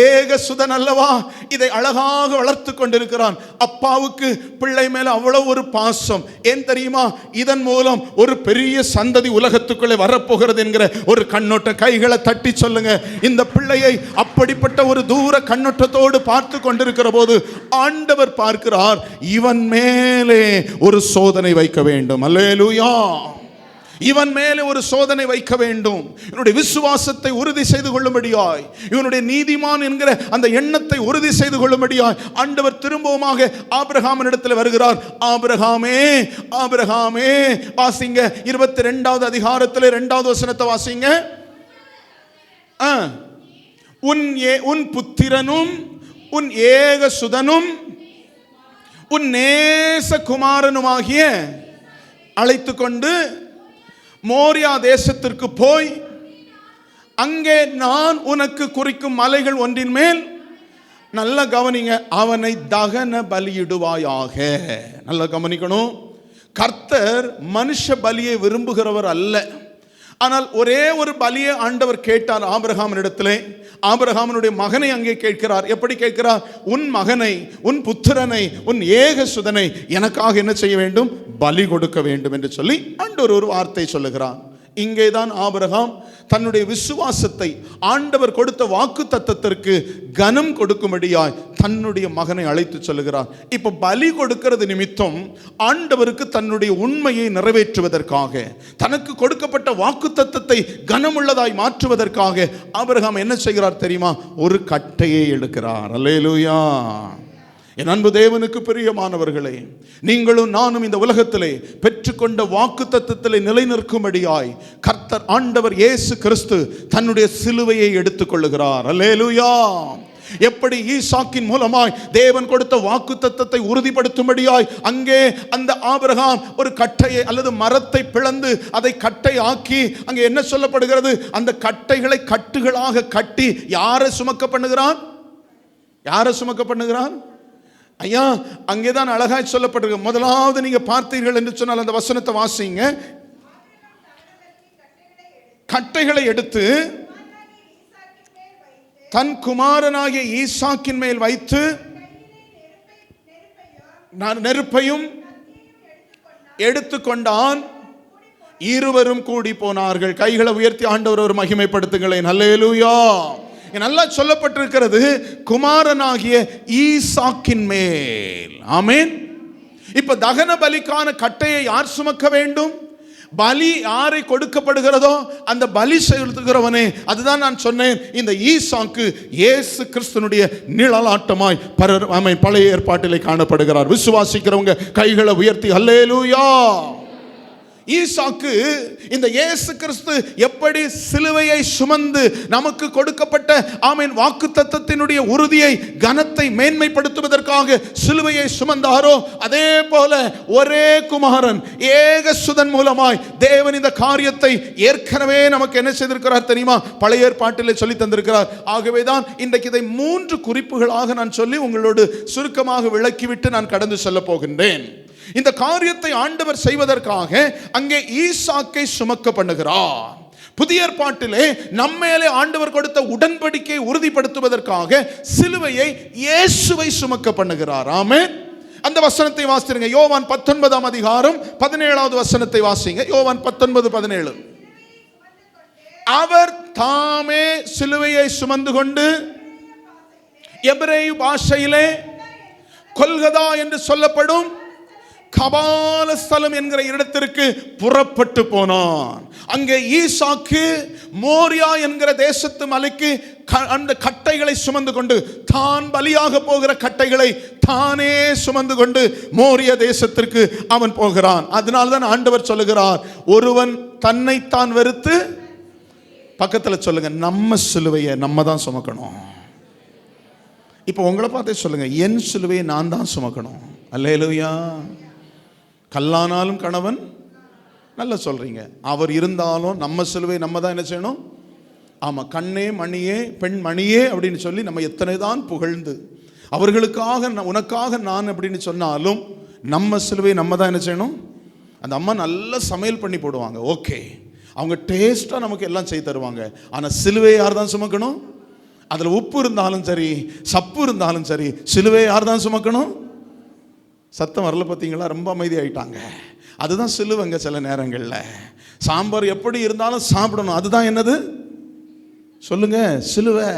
ஏக சுதன் அல்லவா, இதை அழகாக வளர்த்து கொண்டிருக்கிறான். அப்பாவுக்கு பிள்ளை மேல அவ்வளவு ஒரு பாசம். ஏன் தெரியுமா? இதன் மூலம் ஒரு பெரிய சந்ததி உலகத்துக்குள்ளே வரப்போகிறது என்கிற ஒரு கண்ணோட்டம். கைகளை தட்டி சொல்லுங்க. இந்த பிள்ளையை அப்படிப்பட்ட ஒரு தூர கண்ணோட்டத்தோடு பார்த்து கொண்டிருக்கிற போது ஆண்டவர் பார்க்கிறார், இவன் மேலே ஒரு சோதனை வைக்க வேண்டும். அல்லேலூயா. இவன் மேலே ஒரு சோதனை வைக்க வேண்டும். இவனுடைய விசுவாசத்தை உறுதி செய்து கொள்ளும்படியாய், இவனுடைய நீதிமான் என்கிற அந்த எண்ணத்தை உறுதி செய்து கொள்ளும்படியாய் ஆண்டவர் திரும்பவுமாக ஆபிரகாமினிடத்தில் வருகிறார். ஆபிரகாமே, ஆபிரகாமே. வாசிங்க 22வது அதிகாரத்தில் 2வது வசனத்தை வாசிங்க. உன் புத்திரனும் உன் ஏக சுதனும் உன் நேச குமாரனுமாகிய அழைத்து கொண்டு மோரியா தேசத்திற்கு போய் அங்கே நான் உனக்கு குறிக்கும் மலைகள் ஒன்றின் மேல், நல்ல கவனிங்க, அவனை தகன பலியிடுவாயாக. நல்ல கவனிக்கணும். கர்த்தர் மனுஷ பலியை விரும்புகிறவர் அல்ல. ஆனால் ஒரே ஒரு பலியை ஆண்டவர் கேட்டார் ஆபிரகாமினிடத்திலே. ஆபிரகாமினுடைய மகனை அங்கே கேட்கிறார். எப்படி கேட்கிறார்? உன் மகனை, உன் புத்திரனை, உன் ஏக சுதனை எனக்காக என்ன செய்ய வேண்டும்? பலி கொடுக்க வேண்டும் என்று சொல்லி ஆண்டவர் ஒரு வார்த்தை சொல்லுகிறார். இங்கேதான் ஆபிரகாம் தன்னுடைய விசுவாசத்தை ஆண்டவர் கொடுத்த வாக்கு தத்தத்திற்கு கனம் கொடுக்கும்படியாய் தன்னுடைய மகனை அழைத்து சொல்லுகிறார். இப்ப பலி கொடுக்கிறது நிமித்தம் ஆண்டவருக்கு தன்னுடைய உண்மையை நிறைவேற்றுவதற்காக, தனக்கு கொடுக்கப்பட்ட வாக்கு தத்தத்தை கனமுள்ளதாய் மாற்றுவதற்காக ஆபிரகாம் என்ன செய்கிறார் தெரியுமா? ஒரு கட்டையை எடுக்கிறார். அல்லேலூயா. என் அன்பு தேவனுக்கு பிரியமானவர்களே, நீங்களும் நானும் இந்த உலகத்திலே பெற்றுக்கொண்ட வாக்கு தத்தத்திலே நிலை நிற்கும்படியாய் கர்த்தர் ஆண்டவர் இயேசு கிறிஸ்து தன்னுடைய சிலுவையை எடுத்துக் கொள்ளுகிறார். அல்லேலூயா. எப்படி ஈசாக்கின் மூலமாய் தேவன் கொடுத்த வாக்கு தத்தத்தை உறுதிப்படுத்தும்படியாய் அங்கே அந்த ஆபிரகாம் ஒரு கட்டையை அல்லது மரத்தை பிளந்து அதை கட்டை ஆக்கி, அங்கே என்ன சொல்லப்படுகிறது? அந்த கட்டைகளை கட்டுகளாக கட்டி யாரை சுமக்க பண்ணுகிறான்? யாரை சுமக்க பண்ணுகிறான்? ஐயா, அங்கேதான் அழகாய் சொல்லப்பட்டிருக்கு. முதலாவது நீங்க பார்த்தீர்கள் என்று சொன்னால் அந்த வசனத்தை வாசிங்க. கட்டைகளை எடுத்து தன் குமாரனாகிய ஈசாக்கின் மேல் வைத்து நெருப்பையும் எடுத்துக்கொண்டான். இருவரும் கூடி போனார்கள். கைகளை உயர்த்தி ஆண்டவர் ஒரு மகிமைப்படுத்துங்களேன். அல்லேலூயா. நல்லா சொல்லப்பட்டிருக்கிறது, குமாரனாகிய ஈசாக்கின் மேல். ஆமென். இப்ப தகன பலிக்கான கட்டையை யார் சுமக்க வேண்டும்? பலி யாரை கொடுக்கப்படுகிறதோ அந்த பலி செலுத்துகிறவனே. அதுதான் நான் சொன்னேன், இந்த ஈசாக்கு இயேசு கிறிஸ்துனுடைய நிழலாட்டமாய் பழைய ஏற்பாட்டிலே காணப்படுகிறார். விசுவாசிக்கிறவங்க கைகளை உயர்த்தி அல்லேலூயா. ஈசாக்கு இந்த இயேசு கிறிஸ்து எப்படி சிலுவையை சுமந்து நமக்கு கொடுக்கப்பட்ட ஆமென் வாக்கு தத்தத்தினுடைய உறுதியை கனத்தை மேன்மைப்படுத்துவதற்காக சிலுவையை சுமந்தாரோ, அதே போல ஒரே குமாரன் ஏக சுதன் மூலமாய் தேவன் இந்த காரியத்தை ஏற்கனவே நமக்கு என்ன செய்திருக்கிறார் தெரியுமா? பழைய ஏற்பாட்டிலே சொல்லி தந்திருக்கிறார். ஆகவேதான் இன்றைக்கு இதை 3 குறிப்புகளாக நான் சொல்லி உங்களோடு சுருக்கமாக விளக்கிவிட்டு நான் கடந்து செல்ல போகின்றேன். இந்த காரியத்தை ஆண்டவர் செய்வதற்காக அங்கே ஈசாக்கை சுமக்க பண்ணுகிறார். புதிய ஏற்பாட்டிலே நம்மேலே ஆண்டவர் கொடுத்த உடன்படிக்கை உறுதிப்படுத்துவதற்காக சிலுவையை இயேசுவை சுமக்க பண்ணுகிறார். ஆமென். அந்த வசனத்தை வாசிங்க. யோவான் 19ஆம் அதிகாரம் 17வது வசனத்தை வாசிங்க. யோவான் 19:17. அவர் தாமே சிலுவையை சுமந்து கொண்டு எபிரேய பாஷையிலே கொல்கதா என்று சொல்லப்படும் கபால ஸ்தலம் என்கிற இடத்திற்கு புறப்பட்டு போனான். அங்கே ஈசாக்கு மோரியா என்கிற தேசத்து மலைக்கு அந்த கட்டைகளை சுமந்து கொண்டு, தான் பலியாக போகிற கட்டைகளை தானே சுமந்து கொண்டு மோரியா தேசத்திற்கு அவன் போகிறான். அதனால்தான் ஆண்டவர் சொல்லுகிறார், ஒருவன் தன்னைத்தான் வெறுத்து, பக்கத்தில் சொல்லுங்க, நம்ம சிலுவையை நம்ம தான் சுமக்கணும். இப்போ உங்களை பார்த்தே சொல்லுங்க, என் சிலுவையை நான் தான் சுமக்கணும். அல்லேலூயா. கல்லானாலும் கணவன், நல்லா சொல்றீங்க, அவர் இருந்தாலும் நம்ம சிலுவை நம்ம தான் என்ன செய்யணும். ஆமா, கண்ணே மணியே பெண் மணியே அப்படின்னு சொல்லி நம்ம எத்தனை தான் புகழ்ந்து அவர்களுக்காக உனக்காக நான் அப்படின்னு சொன்னாலும் நம்ம சிலுவை நம்ம தான் என்ன செய்யணும். அந்த அம்மா நல்ல சமையல் பண்ணி போடுவாங்க, ஓகே, அவங்க டேஸ்டா நமக்கு எல்லாம் செய்து தருவாங்க. ஆனா சிலுவை யார் தான் சுமக்கணும். அதுல உப்பு இருந்தாலும் சரி, சப்பு இருந்தாலும் சரி, சிலுவை யார் தான் சுமக்கணும். சத்தம் வரல பார்த்தீங்களா, ரொம்ப அமைதி ஆயிட்டாங்க. அதுதான் சிலுவைங்க. சில நேரங்களில் சாம்பார் எப்படி இருந்தாலும் சாப்பிடணும், அதுதான் என்னது சொல்லுங்க, சிலுவை.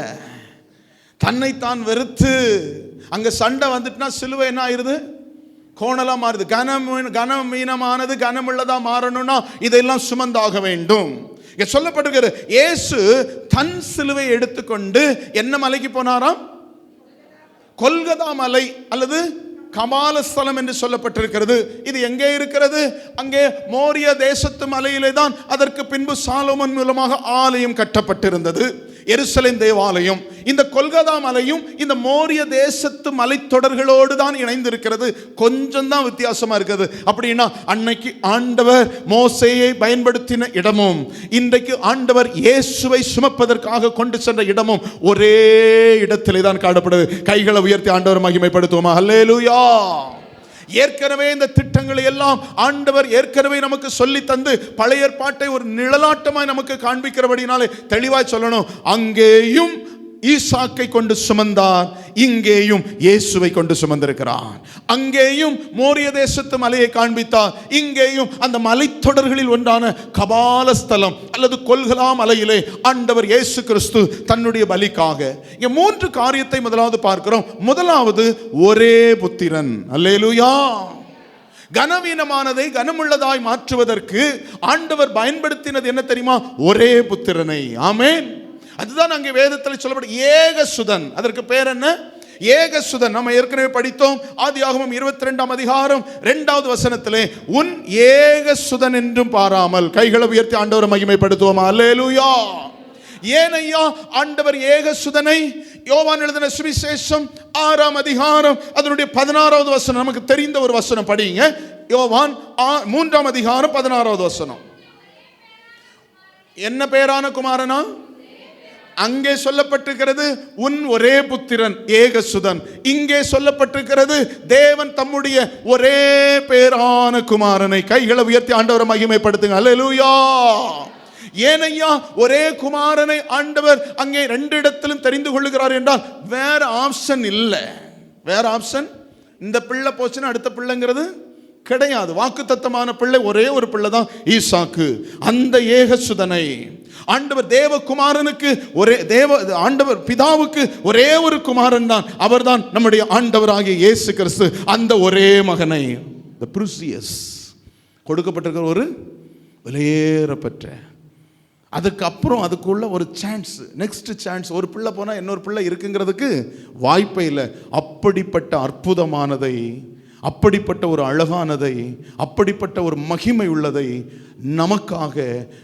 தன்னைத்தான் வெறுத்து அங்க சண்டை வந்துட்டுனா சிலுவை என்ன ஆயிருது, கோணலா மாறுது. கனமீனமானது கனமுள்ளதா மாறணும்னா இதெல்லாம் சுமந்தாக வேண்டும். இங்க சொல்லப்பட்டிருக்கிற இயேசு தன் சிலுவை எடுத்துக்கொண்டு என்ன மலைக்கு போனாராம், கொல்கதா மலை அல்லது கபால ஸ்தலம் என்று சொல்லப்பட்டிருக்கிறது. இது எங்கே இருக்கிறது, அங்கே மோரிய தேசத்து மலையிலே தான் அதற்கு பின்பு சாலோமன் மூலமாக ஆலயம் கட்டப்பட்டிருந்தது, எருசலேம் தேவாலயம். இந்த கொல்கதா மலையும் இந்த மோரிய தேசத்து மலைத்தொடர்களோடு தான் இணைந்திருக்கிறது. கொஞ்சம் தான் வித்தியாசமா இருக்கிறது. அப்படின்னா அன்னைக்கு ஆண்டவர் மோசேயை பயன்படுத்தின இடமும் இன்றைக்கு ஆண்டவர் இயேசுவை சுமப்பதற்காக கொண்டு சென்ற இடமும் ஒரே இடத்திலே தான் காணப்படுது. கைகளை உயர்த்தி ஆண்டவர் மகிமைப்படுத்துவோமா. அல்லேலூயா. ஏற்கனவே இந்த திட்டங்களை எல்லாம் ஆண்டவர் ஏற்கனவே நமக்கு சொல்லி தந்து பழைய ஏற்பாட்டை ஒரு நிழலாட்டமாய் நமக்கு காண்பிக்கிறபடினாலே தெளிவாய் சொல்லணும், அங்கேயும் ஈசாக்கை கொண்டு சுமந்தார், இங்கேயும் இயேசுவை கொண்டு சுமந்திருக்கிறார். அங்கேயும் மோரிய தேசத்து மலையை காண்பித்தார், இங்கேயும் அந்த மலைத்தொடர்களில் ஒன்றான கபால ஸ்தலம் அல்லது கொல்கலா மலையிலே ஆண்டவர் இயேசு கிறிஸ்து தன்னுடைய பலிக்காக இங்கே 3 காரியத்தை முதலாவது பார்க்கிறோம். முதலாவது ஒரே புத்திரன். அல்லேலூயா. கனவீனமானதை கனமுள்ளதாய் மாற்றுவதற்கு ஆண்டவர் பயன்படுத்தினது என்ன தெரியுமா, ஒரே புத்திரனை. ஆமென். அதுதான் அங்கே வேதத்தில் சொல்லப்படும் ஏகசுதன். அதற்கு பேர் என்ன, ஏகசுதன். நம்ம ஏற்கனவே படித்தோம், ஆதியாகமம் 22ஆம் அதிகாரம் 2வது வசனத்திலே, உன் ஏகசுதன் என்றும் பாராமல். கைகளை உயர்த்தி ஆண்டவரை மகிமைப்படுத்துவோமா. அல்லேலூயா. ஏனையா ஆண்டவர் ஏகசுதனை, யோவான் எழுதின சுவிசேஷம் 6ஆம் அதிகாரம் அதனுடைய 16வது வசனம், நமக்கு தெரிந்த ஒரு வசனம் படிங்க. யோவான் 3ஆம் அதிகாரம் 16வது வசனம். என்ன பேரான குமாரனா, அங்கே சொல்லப்பட்டிருக்கிறது உன் ஒரே புத்திரன் ஏகசுதன். இங்கே சொல்லப்பட்டிருக்கிறது தேவன் தம்முடைய ஒரே பேரான குமாரனை. கைகளை உயர்த்தி ஆண்டவரை மகிமைப்படுத்துங்க. அல்லேலூயா. ஏனையா ஒரே குமாரனை ஆண்டவர் அங்கே 2 இடத்திலும் தெரிந்து கொள்ளுகிறார் என்றால் வேற ஆப்ஷன் இல்லை. வேற ஆப்ஷன், இந்த பிள்ளை போச்சுன்னா அடுத்த பிள்ளைங்கிறது கிடையாது. வாக்குத்தத்தமான பிள்ளை ஒரே ஒரு பிள்ளை தான், ஈசாக்கு. அந்த ஏகசுதனை ஆண்டவர் தேவகுமாரனுக்கு ஒரே ஆண்டவர் பிதாவுக்கு ஒரே ஒரு குமாரன் தான், அவர்தான் நம்முடைய ஆண்டவராகிய இயேசு கிறிஸ்து. அந்த ஒரே மகனை, the precious, கொடுக்கப்பட்டிருக்கிற ஒரு விலையேறப்பட்ட, அதுக்கு அப்புறம் அதுக்குள்ள ஒரு சான்ஸ், நெக்ஸ்ட் சான்ஸ். ஒரு பிள்ளை போனால் இன்னொரு பிள்ளை இருக்குங்கிறதுக்கு வாய்ப்பே இல்லை. அப்படிப்பட்ட அற்புதமானதை, அப்படிப்பட்ட ஒரு அழகானதை, அப்படிப்பட்ட ஒரு மகிமை உள்ளதை நமக்காக,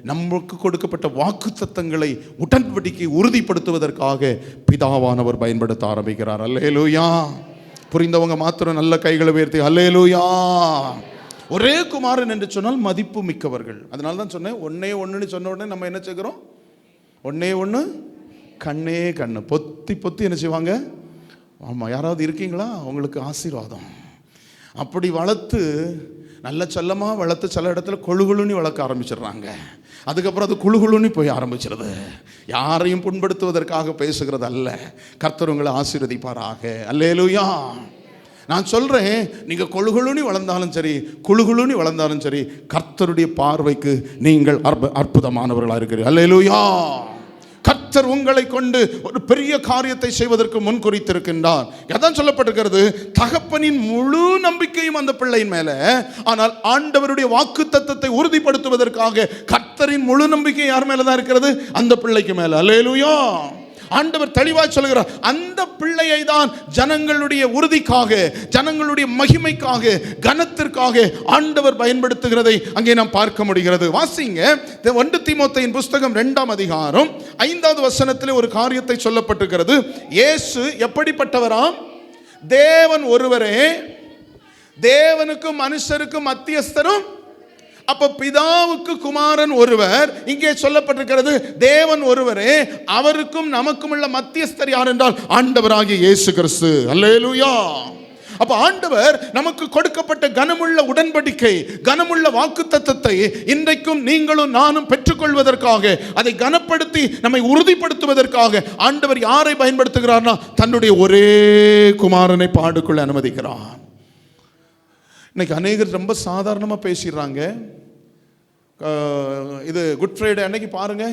நமக்கு கொடுக்கப்பட்ட வாக்குத்தத்தங்களை உடன்படிக்கை உறுதிப்படுத்துவதற்காக பிதாவானவர் பயன்படுத்த ஆரம்பிக்கிறார். அல்லேலூயா. புரிந்தவங்க மாத்திரம் நல்ல கைகளை உயர்த்தி அல்லேலூயா. ஒரே குமாரன் என்று சொன்னால் மதிப்பு மிக்கவர்கள். அதனால தான் சொன்னேன், ஒன்னே ஒன்றுன்னு சொன்ன உடனே நம்ம என்ன செய்கிறோம், ஒன்னே ஒன்று கண்ணே கண்ணு பொத்தி பொத்தி என்ன செய்வாங்க. ஆமாம், யாராவது இருக்கீங்களா, உங்களுக்கு ஆசீர்வாதம். அப்படி வளர்த்து நல்ல செல்லமாக வளர்த்து சில இடத்துல கொழுகுழுன்னு வளர்க்க ஆரம்பிச்சிடுறாங்க. அதுக்கப்புறம் அது குழுகுழுன்னு போய் ஆரம்பிச்சிருது. யாரையும் புண்படுத்துவதற்காக பேசுகிறது அல்ல. கர்த்தர் உங்களை ஆசீர்வதிப்பாராக. அல்லேலூயா. நான் சொல்கிறேன், நீங்கள் கொழுகுழுன்னு வளர்ந்தாலும் சரி, குழுகுழுன்னு வளர்ந்தாலும் சரி, கர்த்தருடைய பார்வைக்கு நீங்கள் அற்புதமானவர்களாக இருக்கிறீர்கள். அல்லேலூயா. கர்த்தர் உங்களை கொண்டு ஒரு பெரிய காரியத்தை செய்வதற்கு முன் குறித்திருக்கின்றார். அதான் சொல்லப்பட்டிருக்கிறது, தகப்பனின் முழு நம்பிக்கையும் அந்த பிள்ளையின் மேல. ஆனால் ஆண்டவருடைய வாக்குத்தத்தத்தை உறுதிப்படுத்துவதற்காக கர்த்தரின் முழு நம்பிக்கை யார் மேலதான் இருக்கிறது? அந்த பிள்ளைக்கு மேல. அல்லேலூயா. ஆண்டவர் தெளிவாய் சொல்கிறார், அந்த பிள்ளையை தான் ஜனங்களுடைய உறுதிக்காக, ஜனங்களுடைய மகிமைக்காக, கனத்திற்காக ஆண்டவர் பயன்படுத்துகிறதை அங்கே நாம் பார்க்க முடிகிறது. வாசிங்க 1 தீமோத்தேயுவின் புஸ்தகம் 2ஆம் அதிகாரம் 5வது வசனத்திலே ஒரு காரியத்தை சொல்லப்பட்டிருக்கிறது. இயேசு எப்படிப்பட்டவராம்? தேவன் ஒருவரே, தேவனுக்கும் மனுஷருக்கும் மத்தியஸ்தரும். அப்ப பிதாவுக்கு குமாரன் ஒருவர். இங்கே சொல்லப்பட்டிருக்கிறது தேவன் ஒருவரே, அவருக்கும் நமக்கும் உள்ள மத்தியஸ்தர் யார் என்றால் ஆண்டவராகிய இயேசு கிறிஸ்து. அல்லேலூயா. அப்ப ஆண்டவர் நமக்கு கொடுக்கப்பட்ட கனமுள்ள உடன்படிக்கை, கனமுள்ள வாக்குத்தத்தத்தை இன்றைக்கும் நீங்களும் நானும் பெற்றுக்கொள்வதற்காக, அதை கனப்படுத்தி நம்மை உறுதிப்படுத்துவதற்காக ஆண்டவர் யாரை பயன்படுத்துகிறார்னா தன்னுடைய ஒரே குமாரனை பாடுக்குள்ள அனுமதிக்கிறார். இன்னைக்கு அநேகர் ரொம்ப சாதாரணமாக பேசிடுறாங்க. இது குட் ஃப்ரைடே அன்னைக்கு பாருங்க,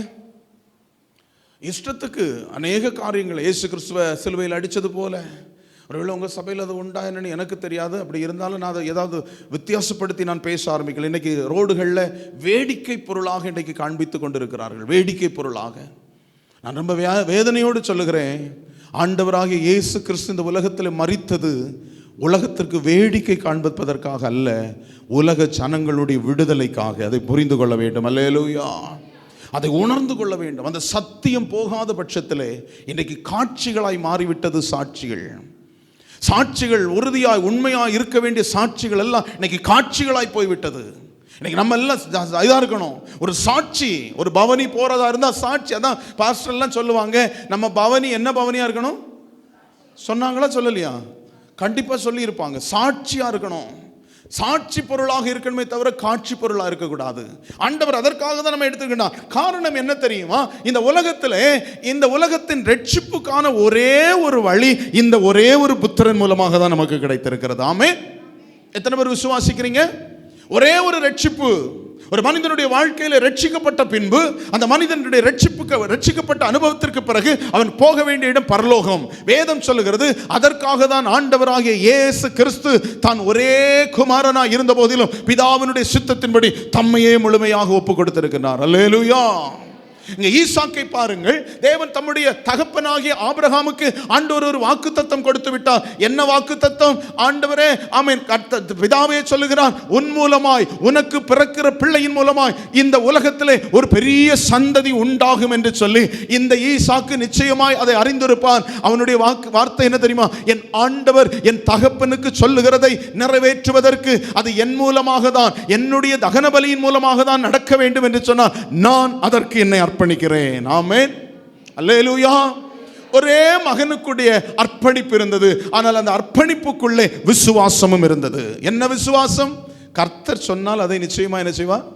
இஷ்டத்துக்கு அநேக காரியங்கள் இயேசு கிறிஸ்துவ சிலுவையில் அடித்தது போல. ஒருவேளை உங்கள் சபையில் அது உண்டா என்னன்னு எனக்கு தெரியாது. அப்படி இருந்தாலும் நான் அதை ஏதாவது வித்தியாசப்படுத்தி நான் பேச ஆரம்பிக்கல. இன்றைக்கி ரோடுகளில் வேடிக்கை பொருளாக இன்றைக்கு காண்பித்து கொண்டிருக்கிறார்கள். வேடிக்கை பொருளாக நான் ரொம்ப வேதனையோடு சொல்லுகிறேன், ஆண்டவராகிய இயேசு கிறிஸ்து இந்த உலகத்தில் மரித்தது உலகத்திற்கு வேடிக்கை காண்பிப்பதற்காக அல்ல, உலக ஜனங்களுடைய விடுதலைக்காக. அதை புரிந்து கொள்ள வேண்டும். அல்லேலூயா. அதை உணர்ந்து கொள்ள வேண்டும். அந்த சத்தியம் போகாத பட்சத்தில் இன்றைக்கு காட்சிகளாய் மாறிவிட்டது. சாட்சிகள் உறுதியாய் உண்மையாய் இருக்க வேண்டிய சாட்சிகள் எல்லாம் இன்னைக்கு காட்சிகளாய் போய்விட்டது. இன்னைக்கு நம்ம எல்லாம் இதாக இருக்கணும். ஒரு சாட்சி, ஒரு பவனி போறதா இருந்தால் சாட்சி. அதான் பாஸ்டர் எல்லாம் சொல்லுவாங்க, நம்ம பவனி என்ன பவனியா இருக்கணும் சொன்னாங்களா சொல்லலையா? கண்டிப்பாக சொல்லியிருப்பாங்க. சாட்சியாக இருக்கணும், சாட்சி பொருளாக இருக்கணுமே தவிர காட்சி பொருளாக இருக்கக்கூடாது. ஆண்டவர் அதற்காக தான் நம்ம எடுத்துக்கிட்டோம். காரணம் என்ன தெரியுமா? இந்த உலகத்தில், இந்த உலகத்தின் ரட்சிப்புக்கான ஒரே ஒரு வழி இந்த ஒரே ஒரு புத்திரன் மூலமாக தான் நமக்கு கிடைத்திருக்கிறது. ஆமென். எத்தனை பேர் விசுவாசிக்கிறீங்க? ஒரே ஒரு ரட்சிப்பு. ஒரு மனிதனுடைய வாழ்க்கையில் ரட்சிக்கப்பட்ட பின்பு அந்த மனிதனுடைய ரட்சிக்கப்பட்ட அனுபவத்திற்கு பிறகு அவன் போக வேண்டிய இடம் பரலோகம். வேதம் சொல்லுகிறது, அதற்காக தான் ஆண்டவராகிய இயேசு கிறிஸ்து தான் ஒரே குமாரனாய் இருந்த போதிலும் பிதாவினுடைய சித்தத்தின்படி தம்மையே முழுமையாக ஒப்பு கொடுத்திருக்கிறார். அல்லேலூயா. இங்க ஈசாக்கை பாருங்கள். தேவன் தம்முடைய தகப்பனாகிய ஆபிரகாமுக்கு ஆண்டவர் ஒரு வாக்குத்தத்தம் கொடுத்து விட்டார். என்ன வாக்குத்தத்தம்? ஆண்டவரே, ஆமென், பிதாவே சொல்லுகிறார், உன் மூலமாய், உனக்கு பிறக்கிற பிள்ளையின் மூலமாய் இந்த உலகத்திலே ஒரு பெரிய சந்ததி உண்டாகும் என்று சொல்லி, இந்த ஈசாக்கு நிச்சயமாய் அதை அறிந்திருப்பான். அவனுடைய வார்த்தை என்ன தெரியுமா? என் ஆண்டவர் என் தகப்பனுக்கு சொல்லுகிறதை நிறைவேற்றுவதற்கு அது என் மூலமாக தான், என்னுடைய தகன பலியின் மூலமாக தான் நடக்க வேண்டும் என்று சொன்னார். நான் அதற்கு என்னை அர்ப்பணிக்கிறேன். ஆமென். அல்லேலூயா. ஒரே மகனுக்குடைய அர்ப்பணிப்பு இருந்தது. ஆனால் அந்த அர்ப்பணிப்புக்குள்ளே விசுவாசமும் இருந்தது. என்ன விசுவாசம்? கர்த்தர் சொன்னால் அதை நிச்சயமா என்ன செய்வார்?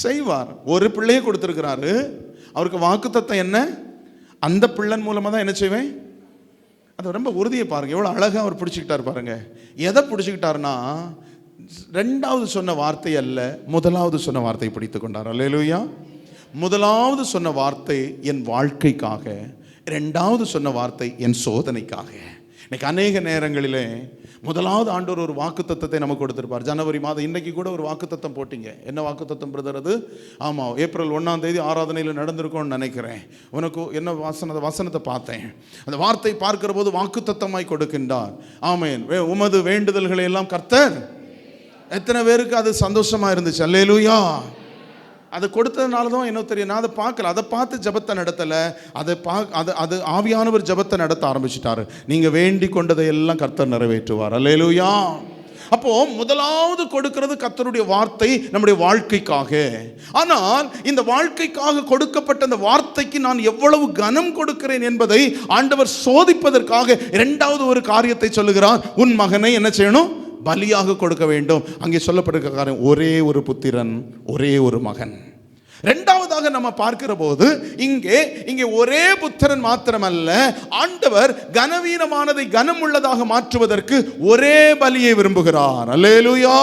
செய்வார். ஒரு பிள்ளையை கொடுத்திருக்கிறாரு. அவருக்கு வாக்குத்தத்தம் என்ன? அந்த பிள்ளை மூலமா தான் என்ன செய்வேன். அது ரொம்ப உறுதியை பாருங்க, எவ்வளவு அழகா அவர் பிடிச்சுக்கிட்டார் பாருங்க. எதை பிடிச்சுக்கிட்டாருன்னா, ரெண்டாவது சொன்ன வார்த்தை அல்ல, முதலாவது சொன்ன வார்த்தையை பிடித்து கொண்டார். அல்லேலூயா. முதலாவது சொன்ன வார்த்தை என் வாழ்க்கைக்காக, இரண்டாவது சொன்ன வார்த்தை என் சோதனைக்காக. இன்னைக்கு அநேக நேரங்களிலே முதலாவது ஆண்டவர் ஒரு வாக்குத்தத்தத்தை நமக்கு கொடுத்திருப்பார். ஜனவரி மாதம் இன்னைக்கு கூட ஒரு வாக்குத்தத்தம் போட்டீங்க. என்ன வாக்குத்தத்தம் பிரதர் அது? ஆமாம், ஏப்ரல் 1ஆம் தேதி ஆராதனையில் நடந்திருக்கும்னு நினைக்கிறேன். உனக்கு என்ன வசனத்தை பார்த்தேன். அந்த வார்த்தை பார்க்கிற போது வாக்குத்தத்தமாய் கொடுக்கின்றார். ஆமென். உமது வேண்டுதல்களை எல்லாம் கர்த்தர். எத்தனை பேருக்கு அது சந்தோஷமா இருந்துச்சு? அல்லேலூயா. அதை கொடுத்ததுனால தான் என்ன தெரியும், நான் அதை பார்க்கல, அதை பார்த்து ஜபத்தை நடத்தலை, அது ஆவியானவர் ஜபத்தை நடத்த ஆரம்பிச்சிட்டாரு. நீங்கள் வேண்டி கொண்டதை எல்லாம் கர்த்தர் நிறைவேற்றுவார். அல்லேலூயா. அப்போ முதலாவது கொடுக்கிறது கர்த்தருடைய வார்த்தை நம்முடைய வாழ்க்கைக்காக. ஆனால் இந்த வாழ்க்கைக்காக கொடுக்கப்பட்ட அந்த வார்த்தைக்கு நான் எவ்வளவு கனம் கொடுக்கிறேன் என்பதை ஆண்டவர் சோதிப்பதற்காக இரண்டாவது ஒரு காரியத்தை சொல்லுகிறார். உன் மகனை என்ன செய்யணும்? பலியாக கொடுக்க வேண்டும். அங்கே சொல்லப்பட்டிருக்கிற ஒரே ஒரு புத்திரன், ஒரே ஒரு மகன். இரண்டாவதாக நம்ம பார்க்கிற போது இங்கே ஒரே புத்திரன் மாத்திரமல்ல, ஆண்டவர் கனவீனமானதை கனம் உள்ளதாக மாற்றுவதற்கு ஒரே பலியை விரும்புகிறார். அல்லேலூயா.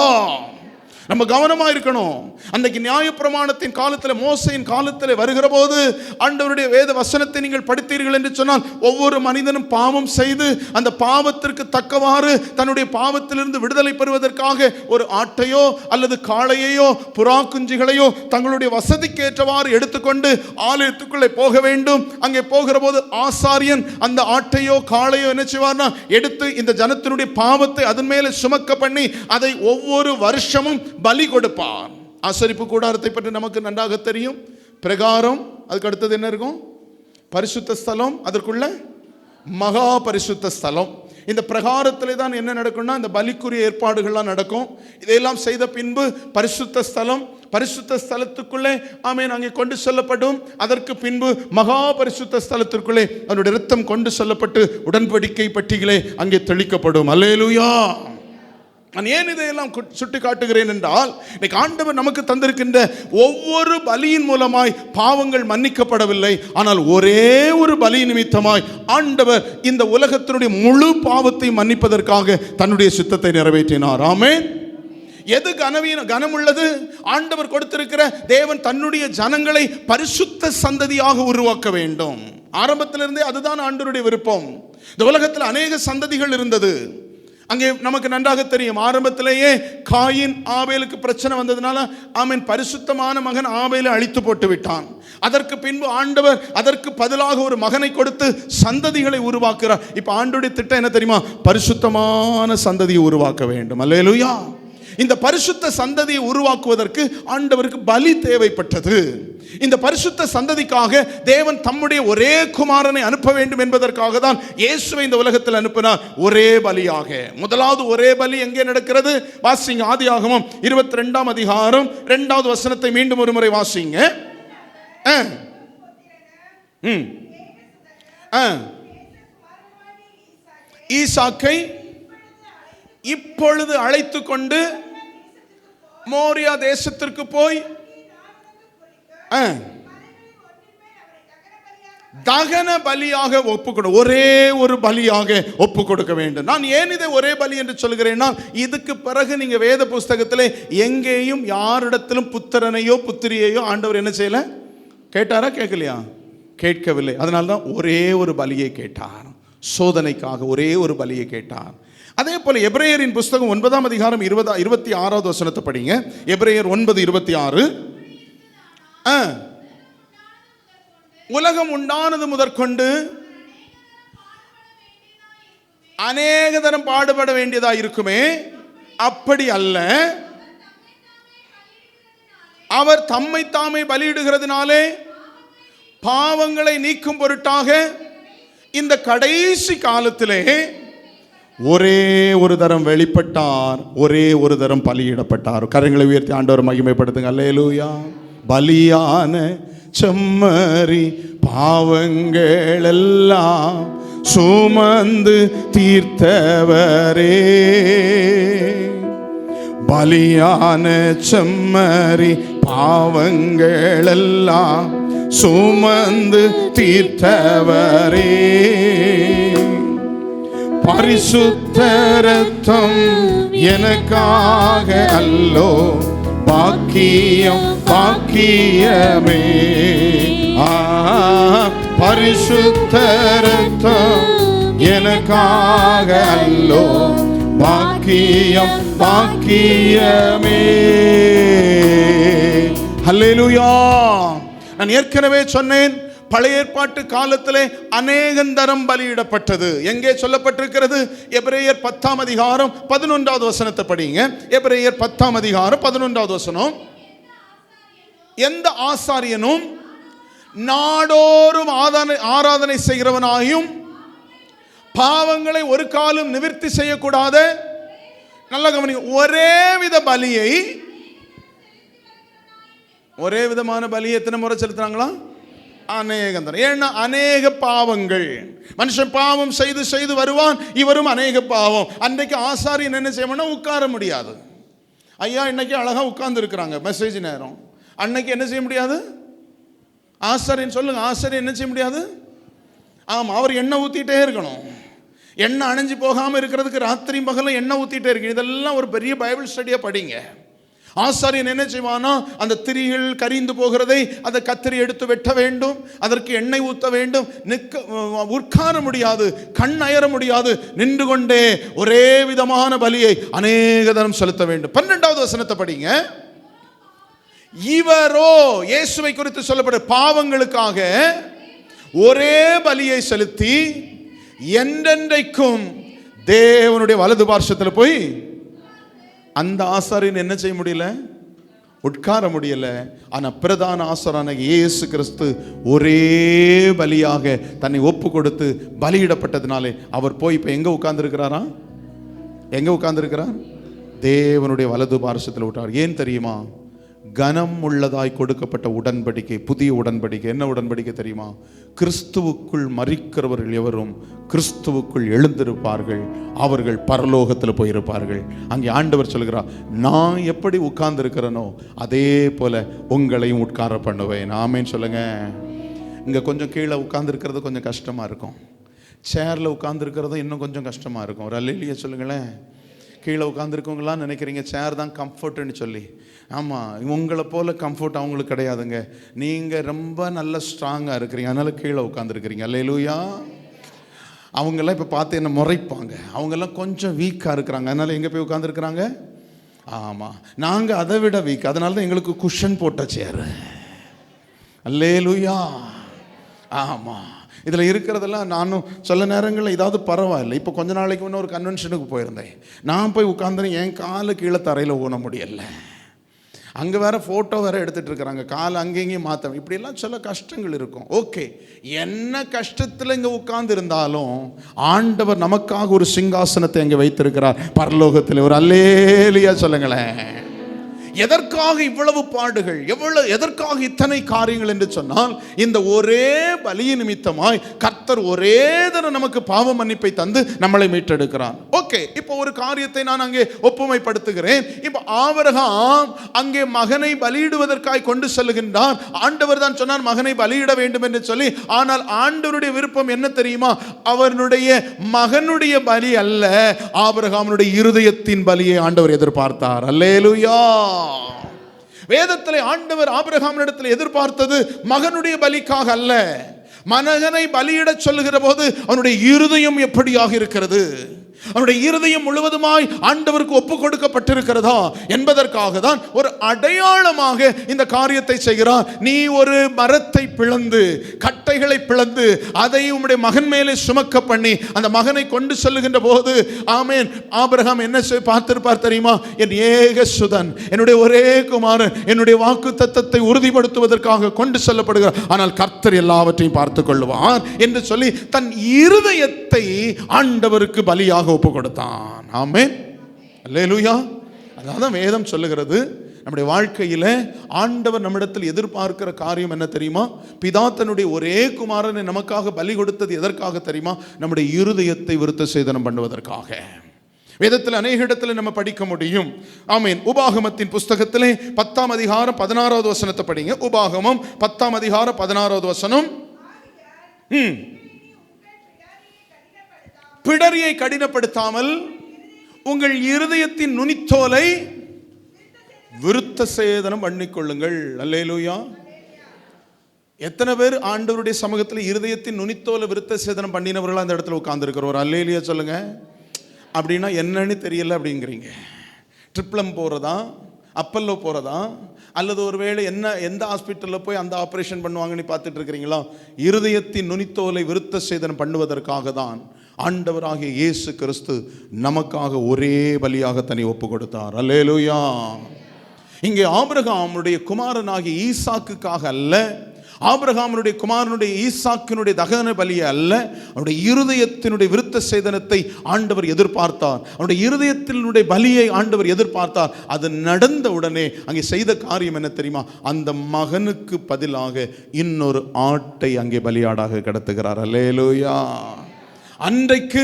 நம்ம கவனமா இருக்கணும். அன்னைக்கு நியாயப்பிரமாணத்தின் காலத்தில், மோசையின் காலத்தில் வருகிற போது ஆண்டவருடைய வேத வசனத்தை நீங்கள் படித்தீர்கள் என்று சொன்னால், ஒவ்வொரு மனிதனும் பாவம் செய்து அந்த பாவத்திற்கு தக்கவாறு தன்னுடைய பாவத்திலிருந்து விடுதலை பெறுவதற்காக ஒரு ஆட்டையோ அல்லது காளையையோ புறா குஞ்சுகளையோ தங்களுடைய வசதிக்கு ஏற்றவாறு எடுத்துக்கொண்டு ஆலயத்துக்குள்ளே போக வேண்டும். அங்கே போகிற போது ஆசாரியன் அந்த ஆட்டையோ காளையோ என்ன செய்வார்னா எடுத்து இந்த ஜனத்தினுடைய பாவத்தை அதன் மேலே சுமக்க பண்ணி அதை ஒவ்வொரு வருஷமும் பலி கொடுப்பார். ஆசரிப்பு கூடாரத்தை பற்றி நமக்கு நன்றாக தெரியும். பிரகாரம், அதுக்கு அடுத்தது என்ன இருக்கும்? பரிசுத்த ஸ்தலம், அதற்குள்ள மகா பரிசுத்த ஸ்தலம். இந்த பிரகாரத்திலே தான் என்ன நடக்கும்னா இந்த பலிக்குரிய ஏற்பாடுகள்லாம் நடக்கும். இதையெல்லாம் செய்த பின்பு பரிசுத்த ஸ்தலம், பரிசுத்த ஸ்தலத்துக்குள்ளே ஆமென் அங்கே கொண்டு செல்லப்படும். அதற்கு பின்பு மகா பரிசுத்த ஸ்தலத்திற்குள்ளே அவருடைய இரத்தம் கொண்டு செல்லப்பட்டு உடன்படிக்கை பட்டிகளே அங்கே தெளிக்கப்படும். அல்லேலூயா. நான் ஏன் இதையெல்லாம் சுட்டி காட்டுகிறேன் என்றால், இன்னைக்கு ஆண்டவர் நமக்கு தந்திருக்கின்ற ஒவ்வொரு பலியின் மூலமாய் பாவங்கள் மன்னிக்கப்படவில்லை. ஆனால் ஒரே ஒரு பலி நிமித்தமாய் ஆண்டவர் இந்த உலகத்தினுடைய முழு பாவத்தை மன்னிப்பதற்காக தன்னுடைய சித்தத்தை நிறைவேற்றினார். ஆமென். எது கனமுள்ளது? ஆண்டவர் கொடுத்திருக்கிற தேவன் தன்னுடைய ஜனங்களை பரிசுத்த சந்ததியாக உருவாக்க வேண்டும். ஆரம்பத்திலிருந்தே அதுதான் ஆண்டவருடைய விருப்பம். இந்த உலகத்தில் அநேக சந்ததிகள் இருந்தது. அங்கே நமக்கு நன்றாக தெரியும், ஆரம்பத்திலேயே காயின் ஆபேலுக்கு பிரச்சனை வந்ததுனால ஆமென் பரிசுத்தமான மகன் ஆபேலை அழித்து போட்டு விட்டான். அதற்கு பின்பு ஆண்டவர் அதற்கு பதிலாக ஒரு மகனை கொடுத்து சந்ததிகளை உருவாக்குறார். இப்ப ஆண்டவருடைய திட்டம் என்ன தெரியுமா? பரிசுத்தமான சந்ததியை உருவாக்க வேண்டும். அல்லேலூயா. இந்த பரிசுத்த சந்ததியை உருவாக்குவதற்கு ஆண்டவருக்கு பலி தேவைப்பட்டது. இந்த பரிசுத்த சந்ததிக்காக தேவன் தம்முடைய ஒரே குமாரனை அனுப்ப வேண்டும் என்பதற்காக தான் இயேசுவை இந்த உலகத்தில் அனுப்பினார், ஒரே பலியாக. முதலாவது ஒரே பலி எங்கே நடக்கிறது? வாசிங்க, ஆதியாகமம் 22ஆம் அதிகாரம் 2வது வசனத்தை மீண்டும் ஒரு முறை வாசிங்க. ஈசாக்கை இப்பொழுது அழைத்து கொண்டு மோரியா தேசத்திற்கு போய் தகன பலியாக ஒப்புக்கொடு, ஒரே ஒரு பலியாக ஒப்பு கொடுக்க வேண்டும். நான் ஏன் இதை ஒரே பலி என்று சொல்கிறேன்னா, இதுக்கு பிறகு நீங்க வேத புஸ்தகத்திலே எங்கேயும் யாரிடத்திலும் புத்திரனையோ புத்திரியையோ ஆண்டவர் என்ன செய்யல? கேட்டாரா? கேட்கலையா? கேட்கவில்லை. அதனால்தான் ஒரே ஒரு பலியை கேட்டார். சோதனைக்காக ஒரே ஒரு பலியை கேட்டார். அதே போல எபிரேயரின் புஸ்தகம் 9ஆம் அதிகாரம் 26வது வசனத்தை படிங்க. எபிரேயர் 9:26. உலகம் உண்டானது முதற்கொண்டு அநேக தரம் பாடுபட வேண்டியதா இருக்குமே, அப்படி அல்ல, அவர் தம்மை தாமே பலியிடுகிறதுனாலே பாவங்களை நீக்கும் பொருட்டாக இந்த கடைசி காலத்திலே ஒரே ஒரு தரம் வெளிப்பட்டார், ஒரே ஒரு தரம் பலியிடப்பட்டார். கரங்களை உயர்த்தி ஆண்டவர் மகிமைப்படுத்துங்க. அல்லேலூயா. பலியான செம்மறி பாவங்கள் எல்லாம் சுமந்து தீர்த்தவரே, பலியான செம்மறி பாவங்கள் எல்லாம் சுமந்து தீர்த்தவரே, பரிசுத்த ரத்தம் எனக்காக அல்லோ, பாக்கியம் பாக்கியமே. பரிசுத்த ரத்தம் எனக்காக அல்லோ, பாக்கியம் பாக்கியமே. அல்லேலூயா. நான் ஏற்கனவே சொன்னேன், பழைய ஏற்பாட்டு காலத்திலே அநேகந்தரம் பலியிடப்பட்டது. எங்கே சொல்லப்பட்டிருக்கிறது? எபிரேயர் 10ஆம் அதிகாரம் 11வது வசனத்தை படிங்க. எபிரேயர் 10ஆம் அதிகாரம் 11வது வசனம். எந்த ஆசாரியனும் நாடோறும் ஆராதனை செய்கிறவனாயும் பாவங்களை ஒரு காலம் நிவர்த்தி செய்யக்கூடாத, நல்ல கவனிங்க, ஒரே வித பலியை, ஒரே விதமான பலியை எத்தனை முறை செலுத்துறாங்களா? அநேகந்தரம். ஏன்னா அநேக பாவங்கள், மனுஷன் பாவம் செய்து செய்து வருவான். இவரும் அநேக பாவம். அன்றைக்கு ஆசாரியன் என்ன செய்யணும்னா உட்கார முடியாது. ஐயா இன்னைக்கு அழகா உட்கார்ந்து இருக்கிறாங்க மெசேஜ் நேரம். அன்னைக்கு என்ன செய்ய முடியாது? ஆசாரியன் சொல்லுங்க, ஆசாரியன் என்ன செய்ய முடியாது? ஆமாம், அவர் எண்ணெய் ஊற்றிட்டே இருக்கணும். எண்ணெய் அணைஞ்சு போகாமல் இருக்கிறதுக்கு ராத்திரி பகலும் எண்ணெய் ஊற்றிட்டே இருக்கு. இதெல்லாம் ஒரு பெரிய பைபிள் ஸ்டடியாக படிங்க. ஆசாரியன் என்ன செய்வானா, அந்த திரிகள் கரிந்து போகிறதை அதை கத்திரி எடுத்து வெட்ட வேண்டும், அதற்கு எண்ணெய் ஊற்ற வேண்டும். உட்கார முடியாது, கண் அயர முடியாது, நின்று கொண்டே ஒரே விதமான பலியை அநேக தரம் செலுத்த வேண்டும். 12வது வசனத்தை படிங்க. இவரோ, இயேசுவை குறித்து சொல்லப்பட்ட பாவங்களுக்காக ஒரே பலியை செலுத்தி என்றென்றைக்கும் தேவனுடைய வலது பார்சத்தில் போய், அந்த ஆசாரியன் என்ன செய்ய முடியல, உட்கார முடியல. ஆனா பிரதான ஆசாரியனான இயேசு கிறிஸ்து ஒரே பலியாக தன்னை ஒப்பு கொடுத்து பலியிடப்பட்டதினாலே அவர் போய் இப்ப எங்க உட்கார்ந்திருக்கிறாரா? எங்க உட்கார்ந்திருக்கிறார்? தேவனுடைய வலது பார்சத்தில் விட்டார். ஏன் தெரியுமா? கனம் உள்ளதாய் கொடுக்கப்பட்ட உடன்படிக்கை, புதிய உடன்படிக்கை. என்ன உடன்படிக்கை தெரியுமா? கிறிஸ்துவுக்குள் மரிக்கிறவர்கள் எவரும் கிறிஸ்துவுக்குள் எழுந்திருப்பார்கள், அவர்கள் பரலோகத்தில் போயிருப்பார்கள். அங்கே ஆண்டவர் சொல்கிறார், நான் எப்படி உட்கார்ந்து இருக்கிறேனோ அதே போல உங்களையும் உட்கார பண்ணுவேன். ஆமேன்னு சொல்லுங்க. இங்க கொஞ்சம் கீழே உட்கார்ந்து இருக்கிறது கொஞ்சம் கஷ்டமா இருக்கும், சேர்ல உட்கார்ந்து இருக்கிறது இன்னும் கொஞ்சம் கஷ்டமா இருக்கும். ஒரு அல்லேலூயா சொல்லுங்களேன். கீழே உட்காந்துருக்கவங்களாம் நினைக்கிறீங்க சேர் தான் கம்ஃபர்ட்னு சொல்லி. ஆமாம், உங்களை போல் கம்ஃபர்ட் அவங்களுக்கு கிடையாதுங்க. நீங்கள் ரொம்ப நல்ல ஸ்ட்ராங்காக இருக்கிறீங்க, அதனால கீழே உட்காந்துருக்கிறீங்க. அல்லேலூயா. அவங்கெல்லாம் இப்போ பார்த்து என்ன முறைப்பாங்க, அவங்கெல்லாம் கொஞ்சம் வீக்காக இருக்கிறாங்க, அதனால எங்கே போய் உட்காந்துருக்குறாங்க? ஆமாம், நாங்கள் அதை விட வீக், அதனால தான் எங்களுக்கு குஷன் போட்ட சேர். அல்லேலூயா. ஆமாம், இதில் இருக்கிறதெல்லாம் நானும் சில நேரங்களில் ஏதாவது பரவாயில்லை. இப்போ கொஞ்ச நாளைக்கு முன்னே ஒரு கன்வென்ஷனுக்கு போயிருந்தேன். நான் போய் உட்காந்துன்னு என் காலு கீழே தரையில் ஊன முடியலை. அங்கே வேற ஃபோட்டோ வேற எடுத்துகிட்டு இருக்கிறாங்க, காலை அங்கேயும் மாற்ற. இப்படியெல்லாம் சில கஷ்டங்கள் இருக்கும். ஓகே, என்ன கஷ்டத்தில் இங்கே உட்கார்ந்து இருந்தாலும் ஆண்டவர் நமக்காக ஒரு சிங்காசனத்தை அங்கே வைத்திருக்கிறார் பரலோகத்தில். ஒரு அல்லேலூயா சொல்லுங்களேன். எதற்காக இவ்வளவு பாடுகள், எதற்காக இத்தனை காரியங்கள் என்று சொன்னால், இந்த ஒரே பலியின் நிமித்தமாய் கர்த்தர் ஒரே தரம் நமக்கு பாவ மன்னிப்பை தந்து நம்மளை மீட்டெடுக்கிறார். ஓகே, இப்போ ஒரு காரியத்தை நான் அங்கே ஒப்புமைப்படுத்துகிறேன். இப்போ ஆபிரகாம் அங்கே மகனை பலியிடுவதற்காய் கொண்டு செல்லுகின்றார். ஆண்டவர் தான் சொன்னார் மகனை பலியிட வேண்டும் என்று சொல்லி. ஆனால் ஆண்டவருடைய விருப்பம் என்ன தெரியுமா? அவனுடைய மகனுடைய பலி அல்ல, ஆபிரகாமுடைய இருதயத்தின் பலியை ஆண்டவர் எதிர்பார்த்தார். அல்லேலூயா. வேதத்திலே ஆண்டவர் ஆபிரகாமிடத்தில் எதிர்பார்த்தது மகனுடைய பலிக்காக அல்ல. மகனை பலியிட சொல்லுகிற போது அவனுடைய இருதயம் எப்படியாக இருக்கிறது, அவனுடைய இருதயம் முழுவதுமாய் ஆண்டவருக்கு ஒப்பு கொடுக்கப்பட்டிருக்கிறதா என்பதற்காக தான் ஒரு அடையாளமாக இந்த காரியத்தை செய்கிறார். நீ ஒரு மரத்தை பிளந்து, கட்டைகளை பிளந்து, அதை உம்முடைய மகன் மேலே சுமக்க பண்ணி அந்த மகனை கொண்டு செல்லுகின்ற போது, ஆமேன், ஆபிரகாம் என்ன பார்த்திருப்பார் தெரியுமா? என் ஏக சுதன், என்னுடைய ஒரே குமாரன், என்னுடைய வாக்கு தத்தத்தை உறுதிப்படுத்துவதற்காக கொண்டு செல்லப்படுகிறார். ஆனால் கர்த்தர் எல்லாவற்றையும் பார்த்துக் கொள்வார் என்று சொல்லி தன் இருதயத்தை ஆண்டவருக்கு பலியாக ஒப்பு கொடுத்தான். ஆமென், அல்லேலூயா. அதான் வேதம் சொல்லுகிறது, நம்முடைய வாழ்க்கையில ஆண்டவர் நம்மிடத்தில் எதிர்பார்க்கிற காரியம் என்ன தெரியுமா? பிதா தன்னுடைய ஒரே குமாரனை நமக்காக பலி கொடுத்தது எதற்காக தெரியுமா? நம்முடைய இருதயத்தை விருத்த சேதனம் பண்ணுவதற்காக. வேதத்தில் அநேக இடத்துல நம்ம படிக்க முடியும். ஆமீன். உபாகமத்தின் புஸ்தகத்திலே 10ஆம் அதிகாரம் 16வது வசனத்தை படிங்க. உபாகமம் 10ஆம் அதிகாரம் 16வது வசனம். பிடரியை கடினப்படுத்தாமல் உங்கள் இருதயத்தின் நுனித்தோலை விருத்த சேதனம் பண்ணிக்கொள்ளுங்கள். அல்லேலூயா. எத்தனை பேர் ஆண்டவருடைய சமூகத்தில் இருதயத்தின் நுனித்தோலை விருத்த சேதனம் பண்ணினவர்களா அந்த இடத்துல உட்கார்ந்து இருக்கிறோம்? அல்லேலூயா சொல்லுங்க. அப்படின்னா என்னன்னு தெரியல அப்படிங்கிறீங்க. ட்ரிப்ளம் போகிறதா, அப்பல்லோ போகிறதா, அல்லது ஒருவேளை எந்த ஹாஸ்பிட்டலில் போய் அந்த ஆப்ரேஷன் பண்ணுவாங்கன்னு பார்த்துட்டு இருக்கிறீங்களா? இருதயத்தின் நுனித்தோலை விருத்த சேதனம் பண்ணுவதற்காக தான் ஆண்டவராகிய இயேசு கிறிஸ்து நமக்காக ஒரே பலியாக தன்னை ஒப்பு கொடுத்தார். அல்லேலூயா. இங்கே ஆபிரகாமுடைய குமாரனாகிய ஈசாக்குக்காக அல்ல, ஆபிரகாமுடைய குமாரனுடைய ஈசாக்கினுடைய தகன பலியை அல்ல, அவருடைய இருதயத்தினுடைய விருத்த சேதனத்தை ஆண்டவர் எதிர்பார்த்தார். அவருடைய இருதயத்தினுடைய பலியை ஆண்டவர் எதிர்பார்த்தார். அது நடந்த உடனே அங்கே செய்த காரியம் என்ன தெரியுமா? அந்த மகனுக்கு பதிலாக இன்னொரு ஆட்டை அங்கே பலியாடாக கடத்துகிறார். அல்லேலூயா. அன்றைக்கு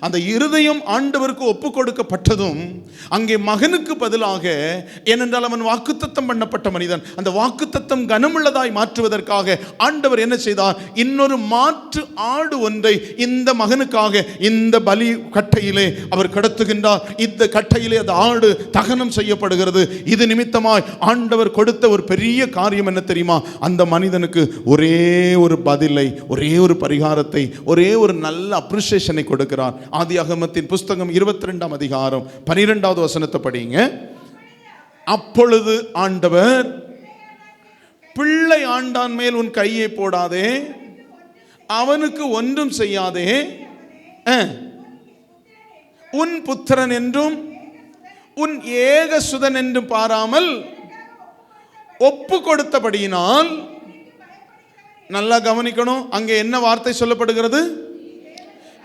அந்த இருதயம் ஆண்டவருக்கு ஒப்பு கொடுக்கப்பட்டதும் அங்கே மகனுக்கு பதிலாக, ஏனென்றால் அவன் வாக்குத்தத்தம் பண்ணப்பட்ட மனிதன், அந்த வாக்குத்தத்தம் கனமுள்ளதாய் மாற்றுவதற்காக ஆண்டவர் என்ன செய்தார்? இன்னொரு மாற்று ஆடு ஒன்றை இந்த மகனுக்காக இந்த பலி கட்டையிலே அவர் கடத்துகின்றார். இந்த கட்டையிலே அந்த ஆடு தகனம் செய்யப்படுகிறது. இது நிமித்தமாய் ஆண்டவர் கொடுத்த ஒரு பெரிய காரியம் என்ன தெரியுமா? அந்த மனிதனுக்கு ஒரே ஒரு பதிலை, ஒரே ஒரு பரிகாரத்தை, ஒரே ஒரு நல்ல அப்ரிசியேஷனை கொடுக்கிறார். ஆதியாகமத்தின் புஸ்தகம் 22ஆம் அதிகாரம் 12வது வசனத்தை படிங்க. அப்பொழுது ஆண்டவர், பிள்ளை ஆண்டான் மேல் உன் கையை போடாதே, அவனுக்கு ஒன்றும் செய்யாதே, உன் புத்திரன் என்றும் உன் ஏகசுதன் என்றும் பாராமல் ஒப்பு கொடுத்தபடியினால். நல்லா கவனிக்கணும், அங்கே என்ன வார்த்தை சொல்லப்படுகிறது?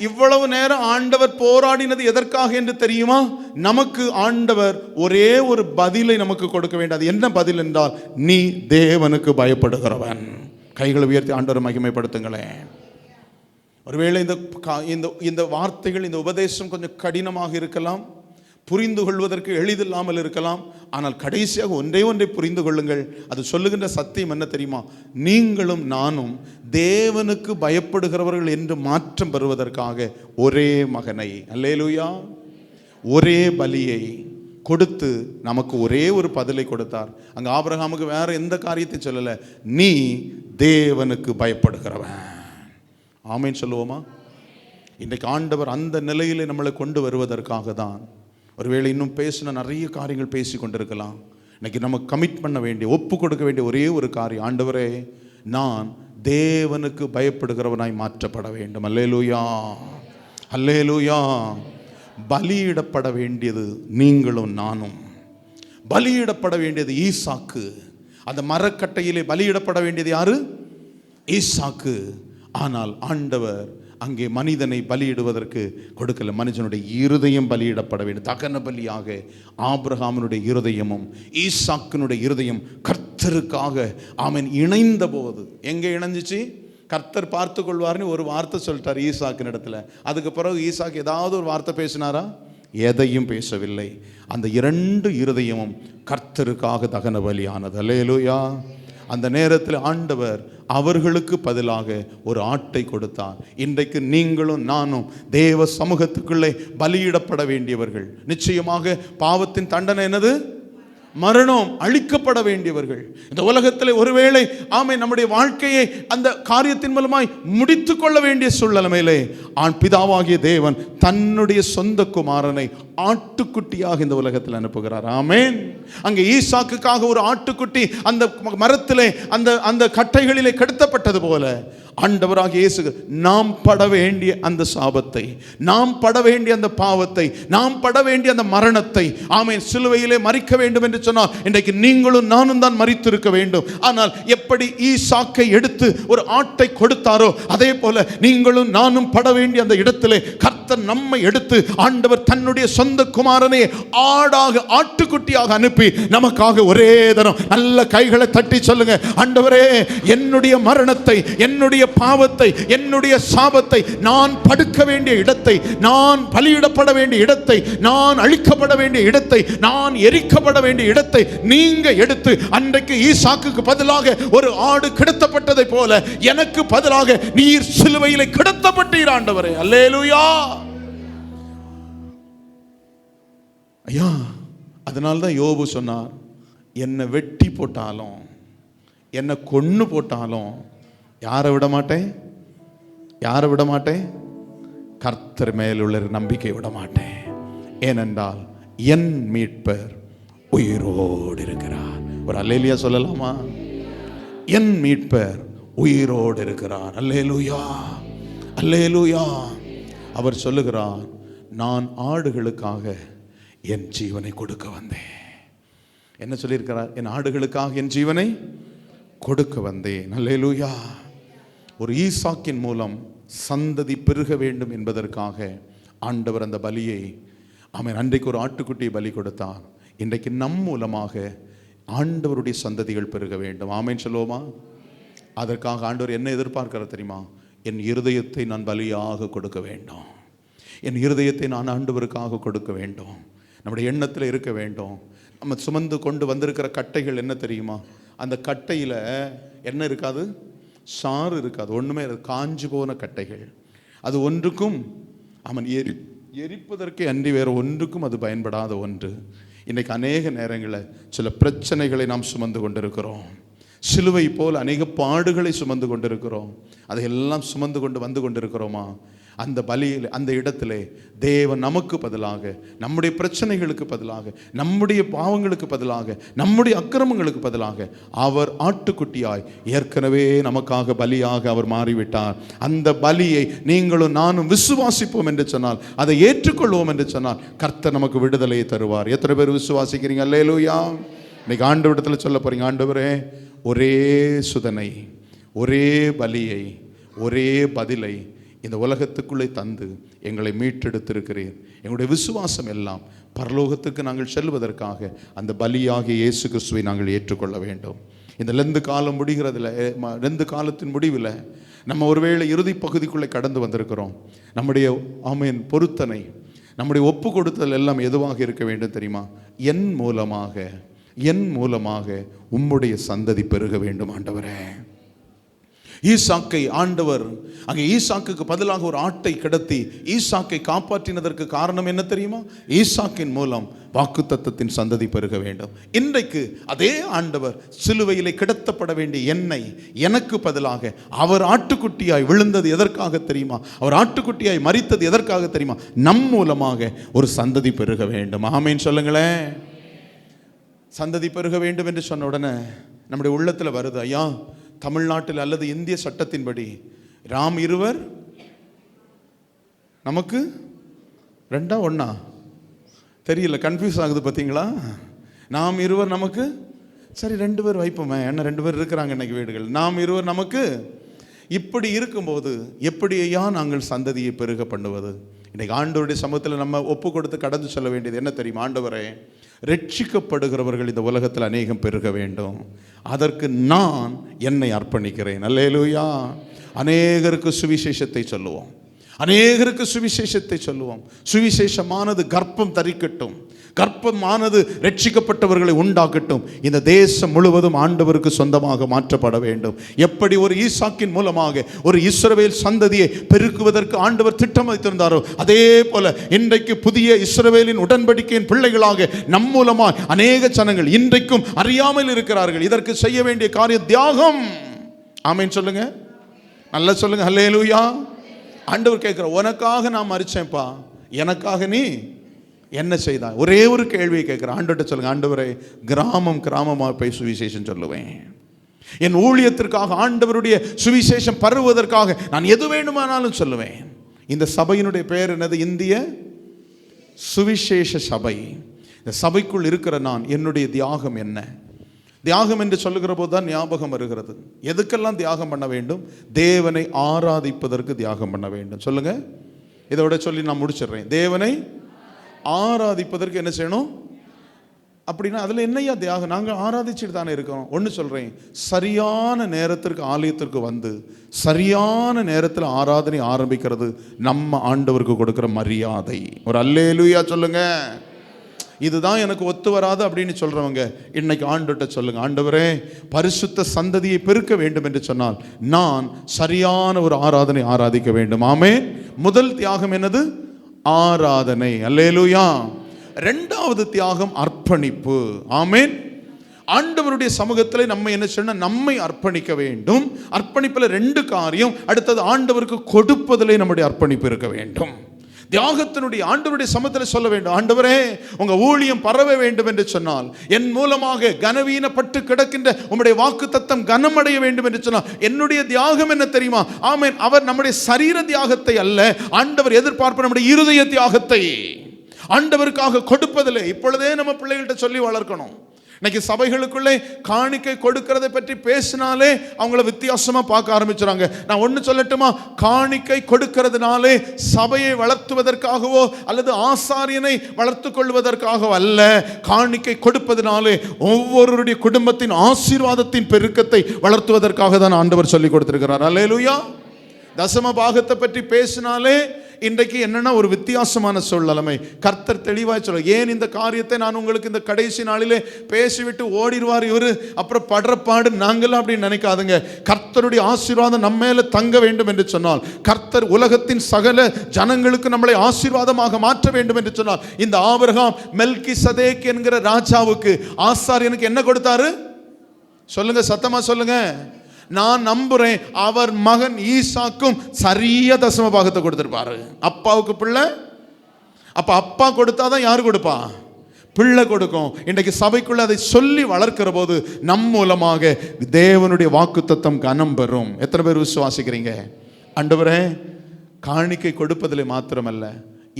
இவ்வளவு நேரம் ஆண்டவர் போராடினது எதற்காக என்று தெரியுமா? நமக்கு ஆண்டவர் ஒரே ஒரு பதிலை நமக்கு கொடுக்க வேண்டாது. என்ன பதில் என்றால், நீ தேவனுக்கு பயப்படுகிறவன். கைகளை உயர்த்தி ஆண்டவரை மகிமைப்படுத்துங்களேன். ஒருவேளை இந்த வார்த்தைகள், இந்த உபதேசம் கொஞ்சம் கடினமாக இருக்கலாம், புரிந்து கொள்வதற்கு எளிதில்லாமல் இருக்கலாம். ஆனால் கடைசியாக ஒன்றை புரிந்து கொள்ளுங்கள். அது சொல்லுகின்ற சத்தியம் என்ன தெரியுமா? நீங்களும் நானும் தேவனுக்கு பயப்படுகிறவர்கள் என்று மாற்றம் பெறுவதற்காக ஒரே மகனை, அல்லேலூயா, ஒரே பலியை கொடுத்து நமக்கு ஒரே ஒரு பதிலை கொடுத்தார். அங்கே ஆபிரகாமுக்கு வேற எந்த காரியத்தையும் சொல்லலை, நீ தேவனுக்கு பயப்படுகிறவன். ஆமேன் சொல்லுவோமா? இன்றைக்கு ஆண்டவர் அந்த நிலையிலே நம்மளை கொண்டு வருவதற்காக தான். ஒருவேளை இன்னும் பேசின நிறைய காரியங்கள் பேசி கொண்டிருக்கலாம். இன்னைக்கு நம்ம கமிட் பண்ண வேண்டிய, ஒப்பு கொடுக்க வேண்டிய ஒரே ஒரு காரியம், ஆண்டவரே, நான் தேவனுக்கு பயப்படுகிறவனாய் மாற்றப்பட வேண்டும். அல்லேலூயா, அல்லேலூயா. பலியிடப்பட வேண்டியது நீங்களும் நானும். பலியிடப்பட வேண்டியது ஈசாக்கு. அந்த மரக்கட்டையிலே பலியிடப்பட வேண்டியது யாரு? ஈசாக்கு. ஆனால் ஆண்டவர் அங்கே மனிதனை பலியிடுவதற்கு கொடுக்கல. மனிதனுடைய இருதயம் பலியிடப்பட வேண்டும். தகன பலியாக ஆபிரகாமினுடைய இருதயமும் ஈசாக்கினுடைய இருதயம் கர்த்தருக்காக ஆமென் இணைந்த போது, எங்கே இணைஞ்சிச்சு? கர்த்தர் பார்த்து கொள்வார்னு ஒரு வார்த்தை சொல்லிட்டார் ஈசாக்கின் இடத்துல. அதுக்கு பிறகு ஈசாக்கு ஏதாவது ஒரு வார்த்தை பேசினாரா? எதையும் பேசவில்லை. அந்த இரண்டு இருதயமும் கர்த்தருக்காக தகன பலியானது. அல்லேலூயா. அந்த நேரத்தில் ஆண்டவர் அவர்களுக்கு பதிலாக ஒரு ஆட்டை கொடுத்தார். இன்றைக்கு நீங்களும் நானும் தேவ சமூகத்துக்குள்ளே பலியிடப்பட வேண்டியவர்கள். நிச்சயமாக பாவத்தின் தண்டனை என்னது? மரணம். அழிக்கப்பட வேண்டியவர்கள். இந்த உலகத்தில் ஒருவேளை நம்முடைய வாழ்க்கையை அந்த காரியத்தின் மூலமாய் முடித்து கொள்ள வேண்டிய சூழ்நிலையிலே பிதாவாகிய தேவன் தன்னுடைய சொந்த குமாரனை ஆட்டுக்குட்டியாக இந்த உலகத்தில் அனுப்புகிறார். ஆமென். அங்கே ஈசாக்குக்காக ஒரு ஆட்டுக்குட்டி அந்த மரத்திலே அந்த கட்டைகளிலே கெடுத்தப்பட்டது போல ஆண்டவராகிய இயேசு நாம் பட வேண்டிய அந்த சாபத்தை, நாம் பட வேண்டிய அந்த பாவத்தை, நாம் பட வேண்டிய அந்த மரணத்தை ஆமென் சிலுவையிலே மரிக்க வேண்டும் என்று சொன்னால் இன்றைக்கு நீங்களும் நானும் தான் மரித்திருக்க வேண்டும். ஆனால் எப்படி ஈசாக்கை எடுத்து ஒரு ஆட்டை கொடுத்தாரோ அதே போல நீங்களும் நானும் பட வேண்டிய அந்த இடத்திலே கர்த்தர் நம்மை எடுத்து ஆண்டவர் தன்னுடைய சொந்த குமாரனை ஆடாக, ஆட்டுக்குட்டியாக அனுப்பி நமக்காக ஒரே தரம் நல்ல கைகளை தட்டி சொல்லுங்க, ஆண்டவரே, என்னுடைய மரணத்தை, என்னுடைய பாவத்தை, என்னுடைய சாபத்தை, நான் படுக்க வேண்டிய இடத்தை, நான் பலியிடப்பட வேண்டிய இடத்தை, நான் அழிக்கப்பட வேண்டிய இடத்தை, நான் எரிக்கப்பட வேண்டிய இடத்தை நீங்க எடுத்து அன்றைக்கு ஈசாக்குக்கு பதிலாக ஒரு ஆடு கிடத்தப்பட்டதை போல எனக்கு பதிலாக நீர் சிலுவையிலே கிடத்தப்பட்டீர் ஆண்டவரே. அல்லேலூயா. ஐயா, அதனால்தான் யோபு சொன்னார், என்னை வெட்டி போட்டாலும், என்னை கொன்னு போட்டாலும் யாரை விட மாட்டேன்? யாரை விட மாட்டேன்? கர்த்தர் மேலுள்ள நம்பிக்கை விட மாட்டேன். ஏனென்றால் என் மீட்பர் உயிரோடு இருக்கிறார். ஒரு அல்லேலூயா சொல்லலாமா? என் மீட்பர் உயிரோடு இருக்கிறார். அல்லேலூயா, அல்லேலூயா. அவர் சொல்லுகிறார், நான் ஆடுகளுக்காக என் ஜீவனை கொடுக்க வந்தேன். என்ன சொல்லியிருக்கிறார்? என் ஆடுகளுக்காக என் ஜீவனை கொடுக்க வந்தேன். அல்லேலூயா. ஒரு ஈசாக்கின் மூலம் சந்ததி பெருக வேண்டும் என்பதற்காக ஆண்டவர் அந்த பலியை அன்றைக்கு ஒரு ஆட்டுக்குட்டியை பலி கொடுத்தார். இன்றைக்கு நம் மூலமாக ஆண்டவருடைய சந்ததிகள் பெருக வேண்டும். ஆமென் சொல்லுவோமா? அதற்காக ஆண்டவர் என்ன எதிர்பார்க்கிறார் தெரியுமா? என் இருதயத்தை நான் பலியாக கொடுக்க வேண்டும். என் இருதயத்தை நான் ஆண்டவருக்காக கொடுக்க வேண்டும். நம்முடைய எண்ணத்தில் இருக்க வேண்டும். நம்ம சுமந்து கொண்டு வந்திருக்கிற கட்டைகள் என்ன தெரியுமா? அந்த கட்டையில் என்ன இருக்காது? சாறு இருக்காது, ஒன்றுமே காஞ்சு போன கட்டைகள். அது ஒன்றுக்கும் அவன் எரிப்பதற்கே அன்றி வேறு ஒன்றுக்கும் அது பயன்படாத ஒன்று. இன்றைக்கு அநேக நேரங்களில் சில பிரச்சனைகளை நாம் சுமந்து கொண்டிருக்கிறோம். சிலுவை போல் அநேக பாடுகளை சுமந்து கொண்டிருக்கிறோம். அதையெல்லாம் சுமந்து கொண்டு வந்து கொண்டிருக்கிறோமா? அந்த பலியில், அந்த இடத்திலே தேவன் நமக்கு பதிலாக, நம்முடைய பிரச்சனைகளுக்கு பதிலாக, நம்முடைய பாவங்களுக்கு பதிலாக, நம்முடைய அக்கிரமங்களுக்கு பதிலாக அவர் ஆட்டுக்குட்டியாய் ஏற்கனவே நமக்காக பலியாக அவர் மாறிவிட்டார். அந்த பலியை நீங்களும் நானும் விசுவாசிப்போம் என்று சொன்னால், அதை ஏற்றுக்கொள்வோம் என்று சொன்னால், கர்த்தர் நமக்கு விடுதலையை தருவார். எத்தனை பேர் விசுவாசிக்கிறீங்க? அல்லேலூயா. இன்னைக்கு ஆண்டவரிடத்தில் சொல்ல போறீங்க, ஆண்டவரே, ஒரே சுதனை, ஒரே பலியை, ஒரே பதிலை இந்த உலகத்துக்குள்ளே தந்து எங்களை மீட்டெடுத்திருக்கிறீர். எங்களுடைய விசுவாசம் எல்லாம் பரலோகத்துக்கு நாங்கள் செல்வதற்காக அந்த பலியாகிய இயேசு கிறிஸ்துவை நாங்கள் ஏற்றுக்கொள்ள வேண்டும். இந்த லெந்து காலம் முடிகிறதுல, லெந்து காலத்தின் முடிவில் நம்ம ஒருவேளை இறுதி பகுதிக்குள்ளே கடந்து வந்திருக்கிறோம். நம்முடைய ஆமென் பொருத்தனை, நம்முடைய ஒப்பு கொடுத்தல் எல்லாம் எதுவாக இருக்க வேண்டும் தெரியுமா? என் மூலமாக உம்முடைய சந்ததி பெருக வேண்டும் ஆண்டவரே. ஈசாக்கை ஆண்டவர் அங்கே ஈசாக்குக்கு பதிலாக ஒரு ஆட்டை கிடத்தி ஈசாக்கை காப்பாற்றினதற்கு காரணம் என்ன தெரியுமா? ஈசாக்கின் மூலம் வாக்குத்தத்தத்தின் சந்ததி பெருக வேண்டும். இன்றைக்கு அதே ஆண்டவர் சிலுவையிலே கிடத்தப்பட வேண்டிய என்னை எனக்கு பதிலாக அவர் ஆட்டுக்குட்டியாய் விழுந்தது எதற்காக தெரியுமா? அவர் ஆட்டுக்குட்டியாய் மரித்தது எதற்காக தெரியுமா? நம் மூலமாக ஒரு சந்ததி பெருக வேண்டும். ஆமேன் சொல்லுங்களேன். சந்ததி பெருக வேண்டும் என்று சொன்ன உடனே நம்முடைய உள்ளத்தில் வருது, ஐயா, தமிழ்நாட்டில் அல்லது இந்திய சட்டத்தின்படி ராம் இருவர் நமக்கு ரெண்டா ஒண்ணா தெரியல, கன்ஃபியூஸ் ஆகுது பார்த்தீங்களா? நாம் இருவர் நமக்கு, சரி 2 பேர் வைப்போமே, என்ன 2 பேர் இருக்கிறாங்க இன்னைக்கு வீடுகள், நாம் இருவர் நமக்கு. இப்படி இருக்கும்போது எப்படி ஐயா நாங்கள் சந்ததியை பெருக பண்ணுவது? இன்னைக்கு ஆண்டவருடைய சமூகத்தில் நம்ம ஒப்பு கொடுத்து கடந்து சொல்ல வேண்டியது என்ன தெரியுமா? ஆண்டவரே, ரட்சிக்கப்படுகிறவர்கள் இந்த உலகத்தில் அநேகம் பெருக வேண்டும். அதற்கு நான் என்னை அர்ப்பணிக்கிறேன். அல்லேலூயா. அநேகருக்கு சுவிசேஷத்தை சொல்லுவோம், அநேகருக்கு சுவிசேஷத்தை சொல்லுவோம். சுவிசேஷமானது கர்ப்பம் தரிக்கட்டும், கர்ப்பமானது ரட்சிக்கப்பட்டவர்களை உண்டாக்கட்டும். இந்த தேசம் முழுவதும் ஆண்டவருக்கு சொந்தமாக மாற்றப்பட வேண்டும். எப்படி ஒரு ஈசாக்கின் மூலமாக ஒரு இஸ்ரவேல் சந்ததியை பெருக்குவதற்கு ஆண்டவர் திட்டம் வைத்திருந்தாரோ, அதே போல இன்றைக்கு புதிய இஸ்ரவேலின் உடன்படிக்கையின் பிள்ளைகளாக நம் மூலமாக அநேக ஜனங்கள் இன்றைக்கும் அறியாமல் இருக்கிறார்கள். இதற்கு செய்ய வேண்டிய காரியம் தியாகம். ஆமென் சொல்லுங்க, நல்லா சொல்லுங்க. அல்லேலூயா. ஆண்டவர் கேட்கிற, உனக்காக நான் மரிச்சேன்ப்பா, எனக்காக நீ என்ன செய்தாய்? ஒரே ஒரு கேள்வியை கேட்குற ஆண்டவர்கிட்ட சொல்லுங்க, ஆண்டவரே, கிராமமாக போய் சுவிசேஷம் சொல்லுவேன். என் ஊழியத்திற்காக, ஆண்டவருடைய சுவிசேஷம் பரவுவதற்காக நான் எது வேண்டுமானாலும் சொல்லுவேன். இந்த சபையினுடைய பெயர் என்னது? இந்திய சுவிசேஷ சபை. இந்த சபைக்குள் இருக்கிற நான், என்னுடைய தியாகம் என்ன? தியாகம் என்று சொல்லுகிற போது தான் ஞாபகம் வருகிறது. எதுக்கெல்லாம் தியாகம் பண்ண வேண்டும்? தேவனை ஆராதிப்பதற்கு தியாகம் பண்ண வேண்டும். சொல்லுங்க, இதோட சொல்லி நான் முடிச்சிடுறேன். தேவனை ஆராதிப்பதற்கு என்ன செய்யணும்? அப்படின்னா அதில் என்னையா தியாகம்? நாங்கள் ஆராதிச்சுட்டு தானே இருக்கோம். ஒன்று சொல்கிறேன், சரியான நேரத்திற்கு ஆலயத்திற்கு வந்து சரியான நேரத்தில் ஆராதனை ஆரம்பிக்கிறது நம்ம ஆண்டவருக்கு கொடுக்குற மரியாதை. ஒரு அல்லேலூயா சொல்லுங்க. இதுதான் எனக்கு ஒத்து வராது அப்படின்னு சொல்றவங்க இன்னைக்கு ஆண்டவர்கிட்ட சொல்லுங்க, ஆண்டவரே, பரிசுத்த சந்ததியை பெருக்க வேண்டும் என்று சொன்னால் நான் சரியான ஒரு ஆராதனை ஆராதிக்க வேண்டும். ஆமென். முதல் தியாகம் என்னது? ஆராதனை. அல்லேலூயா. 2வது தியாகம் அர்ப்பணிப்பு. ஆமென். ஆண்டவருடைய சமூகத்தில் நம்ம என்ன செய்யணும்? நம்மை அர்ப்பணிக்க வேண்டும். அர்ப்பணிப்பில் 2 காரியம். அடுத்தது ஆண்டவருக்கு கொடுப்பதிலே நம்முடைய அர்ப்பணிப்பு இருக்க வேண்டும். தியாகத்தினுடைய ஆண்டவருடைய சமூகத்தில் சொல்ல வேண்டும், ஆண்டவரே, உங்க ஊழியம் பரவ வேண்டும் என்று சொன்னால், என் மூலமாக கனவீனப்பட்டு கிடக்கின்ற உம்முடைய வாக்குத்தத்தம் கனமடைய வேண்டும் என்று சொன்னால் என்னுடைய தியாகம் என்ன தெரியுமா? ஆமென். அவர் நம்முடைய சரீர தியாகத்தை அல்ல ஆண்டவர் எதிர்பார்ப்பு, நம்முடைய இருதய தியாகத்தை ஆண்டவருக்காக கொடுப்பதில்லை. இப்பொழுதே நம்ம பிள்ளைகள்கிட்ட சொல்லி வளர்க்கணும். இன்னைக்கு சபைகளுக்குள்ளே காணிக்கை கொடுக்கறதை பற்றி பேசினாலே அவங்கள வித்தியாசமா பார்க்க ஆரம்பிச்சுறாங்க. நான் ஒன்று சொல்லட்டுமா? காணிக்கை கொடுக்கிறதுனாலே சபையை வளர்த்துவதற்காகவோ அல்லது ஆசாரியனை வளர்த்து கொள்வதற்காகவோ அல்ல. காணிக்கை கொடுப்பதனாலே ஒவ்வொருடைய குடும்பத்தின் ஆசீர்வாதத்தின் பெருக்கத்தை வளர்த்துவதற்காக தான் ஆண்டவர் சொல்லி கொடுத்திருக்கிறார். அல்லேலூயா. தசம பாகத்தை பற்றி பேசினாலே இன்றைக்கு என்னன்னா ஒரு வித்தியாசமான சூழ்நிலைமை. கர்த்தர் தெளிவாய் சொல்ல, ஏன் இந்த காரியத்தை நான் உங்களுக்கு இந்த கடைசி நாளிலே பேசிவிட்டு ஓடிடுவார் இவரு, அப்புறம் படுறப்பாடு நாங்களாம் அப்படின்னு நினைக்காதுங்க. கர்த்தருடைய ஆசீர்வாதம் நம்ம மேல தங்க வேண்டும் என்று சொன்னால், கர்த்தர் உலகத்தின் சகல ஜனங்களுக்கு நம்மளை ஆசீர்வாதமாக மாற்ற வேண்டும் என்று சொன்னால், இந்த ஆபிரகாம் மெல்கிசதேக் என்கிற ராஜாவுக்கு ஆசாரியனுக்கு என்ன கொடுத்தாரு சொல்லுங்க, சத்தமா சொல்லுங்க. நான் நம்புறேன் அவர் மகன் ஈசாக்கும் சரியா தசம பாகத்தை கொடுத்திருப்பாரு. அப்பாவுக்கு பிள்ளை, அப்ப அப்பா கொடுத்தாதான் யாரு கொடுப்பா? பிள்ளை கொடுக்கும். இன்றைக்கு சபைக்குள்ள அதை சொல்லி வளர்க்கிற போது நம் மூலமாக தேவனுடைய வாக்குத்தத்தம் கனம் பெறும். எத்தனை பேர் விசுவாசிக்கிறீங்க? ஆண்டவரே, காணிக்கை கொடுப்பதிலே மாத்திரமல்ல,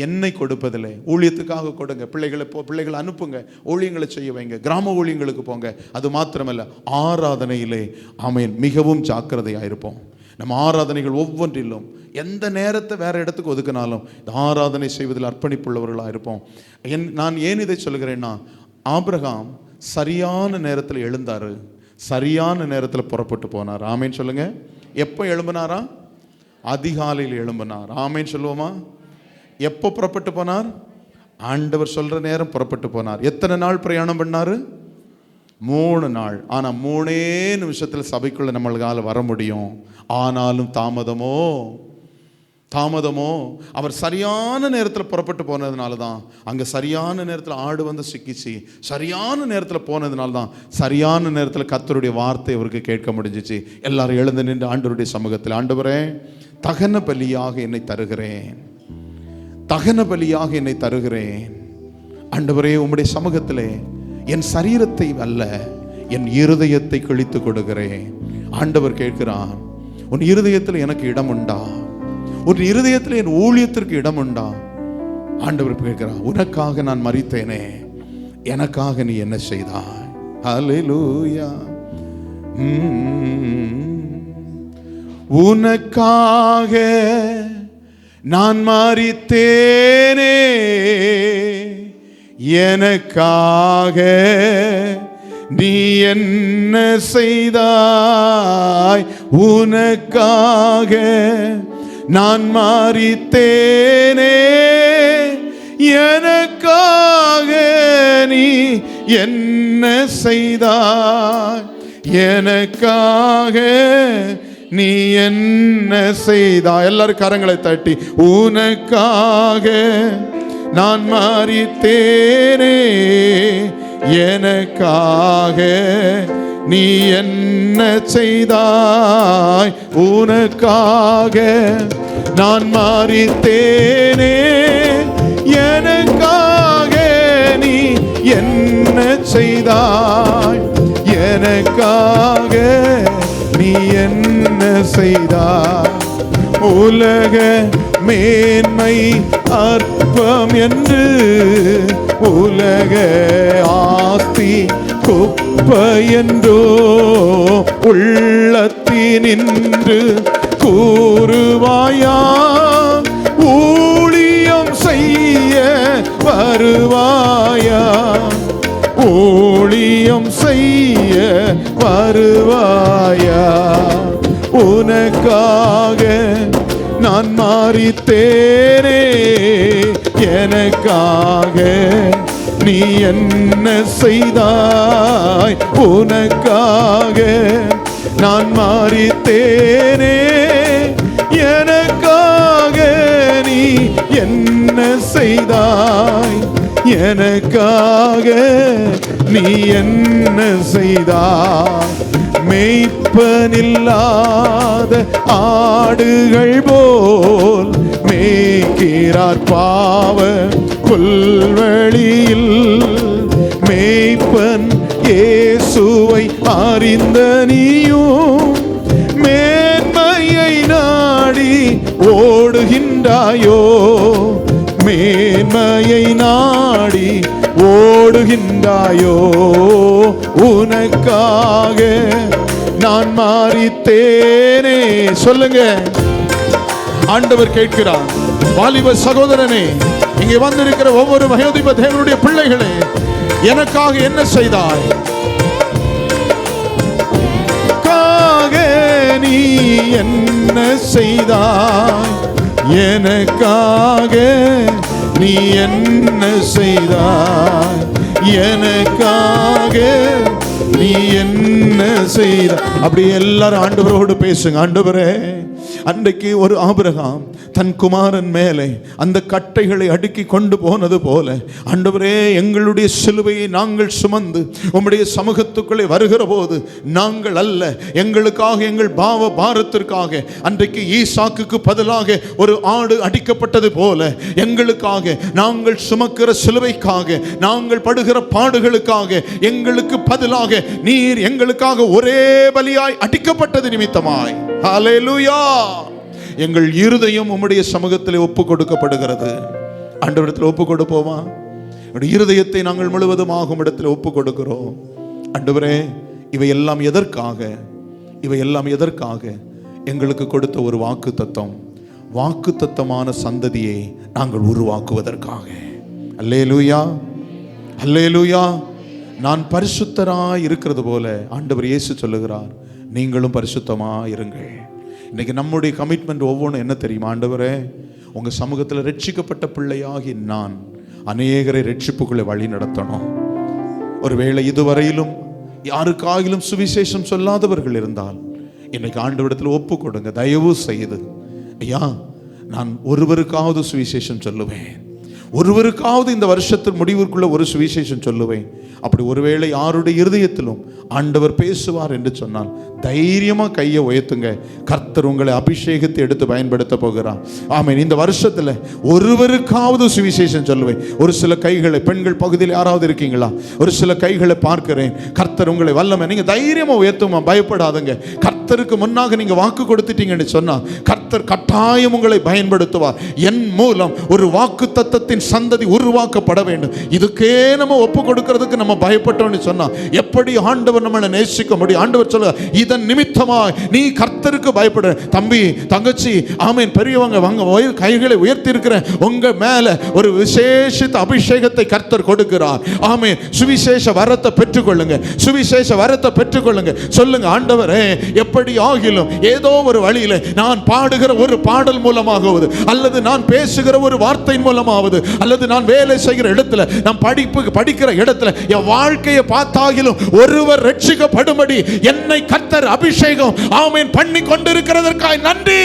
என்னை கொடுப்பதில்லை, ஊழியத்துக்காக கொடுங்க. பிள்ளைகளை அனுப்புங்க, ஊழியங்களை செய்ய வைங்க, கிராம ஊழியங்களுக்கு போங்க. அது மாத்திரமல்ல, ஆராதனையிலே ஆமென் மிகவும் ஜாக்கிரதையாயிருப்போம். நம்ம ஆராதனைகள் ஒவ்வொன்றிலும் எந்த நேரத்தை வேற இடத்துக்கு ஒதுக்கினாலும் இந்த ஆராதனை செய்வதில் அர்ப்பணிப்புள்ளவர்களாக இருப்போம். நான் ஏன் இதை சொல்கிறேன்னா, ஆபிரகாம் சரியான நேரத்தில் எழுந்தாரு, சரியான நேரத்தில் புறப்பட்டு போனார். ஆமேன் சொல்லுங்க. எப்போ எழும்பினாரா? அதிகாலையில் எழும்பினார். ஆமேன் சொல்லுவோமா? எப்போ புறப்பட்டு போனார்? ஆண்டவர் சொல்ற நேரம் புறப்பட்டு போனார். எத்தனை நாள் பிரயாணம் பண்ணாரு? 3 நாள். ஆனா 3 நிமிஷத்துல சபைக்குள்ள நம்மளால வர முடியும். ஆனாலும் தாமதமோ அவர் சரியான நேரத்தில் புறப்பட்டு போனதுனால தான், அங்கே சரியான நேரத்தில் ஆடு வந்து சிக்கிச்சு. சரியான நேரத்தில் போனதுனால தான் சரியான நேரத்தில் கர்த்தருடைய வார்த்தை அவருக்கு கேட்க முடிஞ்சிச்சு. எல்லாரும் எழுந்து நின்று ஆண்டவருடைய சமூகத்தில், ஆண்டவரே, தகன பலியாக என்னை தருகிறேன், தகன பலியாக என்னை தருகிறேன். ஆண்டவரே, உம்முடைய சமூகத்திலே என் சரீரத்தை அல்ல, என் இருதயத்தை கிழித்து கொடுக்கிறேன். ஆண்டவர் கேட்கிறான், உன் இருதயத்தில் எனக்கு இடம் உண்டா? உன் இருதயத்தில் என் ஊழியத்திற்கு இடம் உண்டா? ஆண்டவர் கேட்கிறான், உனக்காக நான் மரித்தேனே, எனக்காக நீ என்ன செய்தாய்? ஹல்லேலூயா. உனக்காக நான் மரித்தேனே, எனக்காக நீ என்ன செய்தாய்? உனக்காக நான் மரித்தேனே, எனக்காக நீ என்ன செய்தாய்? எனக்காக நீ என்ன செய்தாய்? எல்லாரும் கரங்களை தட்டி, உனக்காக நான் மரித்தேனே, எனக்காக நீ என்ன செய்தாய்? உனக்காக நான் மரித்தேனே, எனக்காக நீ என்ன செய்தாய்? எனக்காக நீ என்ன செய்தாய்? உலக மேன்மை அற்பம் என்று, உலக ஆஸ்தி குப்பை என்றோ உள்ளத்தினின்று கூறுவாயா? ஊழியம் செய்ய வருவாயா? ஊழியம் செய்ய வருவாயா? உனக்காக நான் மரித்தேனே, எனக்காக நீ என்ன செய்தாய்? உனக்காக நான் மரித்தேனே, எனக்காக நீ என்ன செய்தாய்? எனக்காக நீ என்ன செய்தாய்? மேய்ப்பனில்லாத ஆடுகள் போல் மேய்க்கிறார் பாவ புல்வெளியில். மேய்ப்பன் இயேசுவை அறிந்த நீயும் மேன்மையை நாடி ஓடுகின்றாயோ? மேன்மையை நாடி ஓடுகின்றாயோ? உனக்காக நான் மரித்தேனே. சொல்லுங்க. ஆண்டவர் கேட்கிறார், வாலிப சகோதரனே, இங்கே வந்திருக்கிற ஒவ்வொரு மகோதிப தேவனுடைய பிள்ளைகளே, எனக்காக என்ன செய்தாய்? நீ என்ன என்ன செய்தாய் எனக்காக, நீ என்ன செய்தாய் எனக்காக, நீ என்ன செய்த. அப்படி எல்லாரும் ஆண்டவரோடு பேசுங்க. ஆண்டவரே, அன்றைக்கு ஒரு ஆபிரகாம் தன் குமாரன் மேலே அந்த கட்டைகளை அடுக்கி கொண்டு போனது போல, ஆண்டவரே, எங்களுடைய சிலுவையை நாங்கள் சுமந்து உம்முடைய சமூகத்துக்குள்ளே வருகிற போது நாங்கள் அல்ல, எங்களுக்காக எங்கள் பாவ பாரத்திற்காக அன்றைக்கு ஈசாக்குக்கு பதிலாக ஒரு ஆடு அடிக்கப்பட்டது போல, எங்களுக்காக நாங்கள் சுமக்கிற சிலுவைக்காக, நாங்கள் படுகிற பாடுகளுக்காக எங்களுக்கு பதிலாக நீர் எங்களுக்காக ஒரே பலியாய் அடிக்கப்பட்டது நிமித்தமாய், ஹல்லேலூயா, எங்கள் இருதயம் உம்முடைய சமூகத்தில் ஒப்பு கொடுக்கப்படுகிறது. ஆண்டவரிடத்தில் ஒப்பு கொடுப்போமா? இருதயத்தை நாங்கள் முழுவதுமாக உம்மிடத்தில் ஒப்பு கொடுக்கிறோம். ஆண்டவரே, இவையெல்லாம் எதற்காக? இவையெல்லாம் எதற்காக? எங்களுக்கு கொடுத்த ஒரு வாக்குத்தத்தம், வாக்குத்தத்தமான சந்ததியை நாங்கள் உருவாக்குவதற்காக. அல்லேலூயா, அல்லேலூயா. நான் பரிசுத்தராய் இருக்கிறது போல ஆண்டவர் இயேசு சொல்லுகிறார், நீங்களும் பரிசுத்தமாய் இருங்கள். இன்னைக்கு நம்முடைய கமிட்மெண்ட் ஒவ்வொன்றும் என்ன தெரியுமா? ஆண்டவரே, உங்க சமூகத்தில் ரட்சிக்கப்பட்ட பிள்ளையாகி நான் அநேகரை ரட்சிப்புக்குள்ளே வழி நடத்தணும். ஒருவேளை இதுவரையிலும் யாருக்காகிலும் சுவிசேஷம் சொல்லாதவர்கள் இருந்தால் இன்னைக்கு ஆண்டவரிடத்தில் ஒப்பு கொடுங்க. தயவு செய்து, ஐயா, நான் ஒருவருக்காவது சுவிசேஷம் சொல்லுவேன், ஒருவருக்காவது இந்த வருஷத்தின் முடிவிற்குள்ள ஒரு சுவிசேஷம் சொல்லுவேன். அப்படி ஒருவேளை யாருடைய இருதயத்திலும் ஆண்டவர் பேசுவார் என்று சொன்னால் தைரியமா கையை உயர்த்துங்க. கர்த்தர் உங்களை அபிஷேகத்தை எடுத்து பயன்படுத்த போகிறார். ஆமென். இந்த வருஷத்துல ஒருவருக்காவது சுவிசேஷம் சொல்லுவேன். ஒரு சில கைகளை, பெண்கள் பகுதியில் யாராவது இருக்கீங்களா? ஒரு சில கைகளை பார்க்கிறேன். கர்த்தர் உங்களை வல்லமை, நீங்க தைரியமா உயர்த்துமா, பயப்படாதுங்க. கர்த்தருக்கு முன்னாக நீங்க வாக்கு கொடுத்துட்டீங்கன்னு சொன்னா கர்த்தர் கட்டாயம் உங்களை பயன்படுத்துவார். என் மூலம் ஒரு வாக்கு தத்தத்தின் சந்ததி உருவாக்கப்பட வேண்டும். இதுக்கே நம்ம ஒப்பு கொடுக்கிறதுக்கு நம்ம பயப்பட்டோம்னு சொன்னா எப்படி ஆண்டவர் நம்மளை நேசிக்க முடியும்? ஆண்டவர் சொல்ல, இதன் நிமித்தமாய் நீ கர்த்தருக்கு பயப்பட. தம்பி, தங்கச்சி, ஆமென், பெரியவங்க வாங்க, கைகளை உயர்த்தி இருக்கிற உங்க மேல ஒரு விசேஷித்த அபிஷேகத்தை கர்த்தர் கொடுக்கிறார். ஆமென். சுவிசேஷ வரத்தை பெற்றுக்கொள்ளுங்க, சுவிசேஷ வரத்தை பெற்றுக்கொள்ளுங்க. சொல்லுங்க, ஆண்டவரே, எப்படி ஆகிலும் ஏதோ ஒரு வழியில நான் பாடுகிற ஒரு பாடல் மூலமாகவது, அல்லது நான் பேசுகிற ஒரு வார்த்தை மூலமாவது, அல்லது நான் வேலை செய்கிற இடத்துல, நான் படிக்கிற இடத்துல என் வாழ்க்கையை பார்த்தாகிலும் ஒருவர் ரட்சிக்கப்படும்படி என்னை கர்த்தர் அபிஷேகம், ஆமென், பண்ணி கொண்டிருக்கிறதற்காக நன்றி.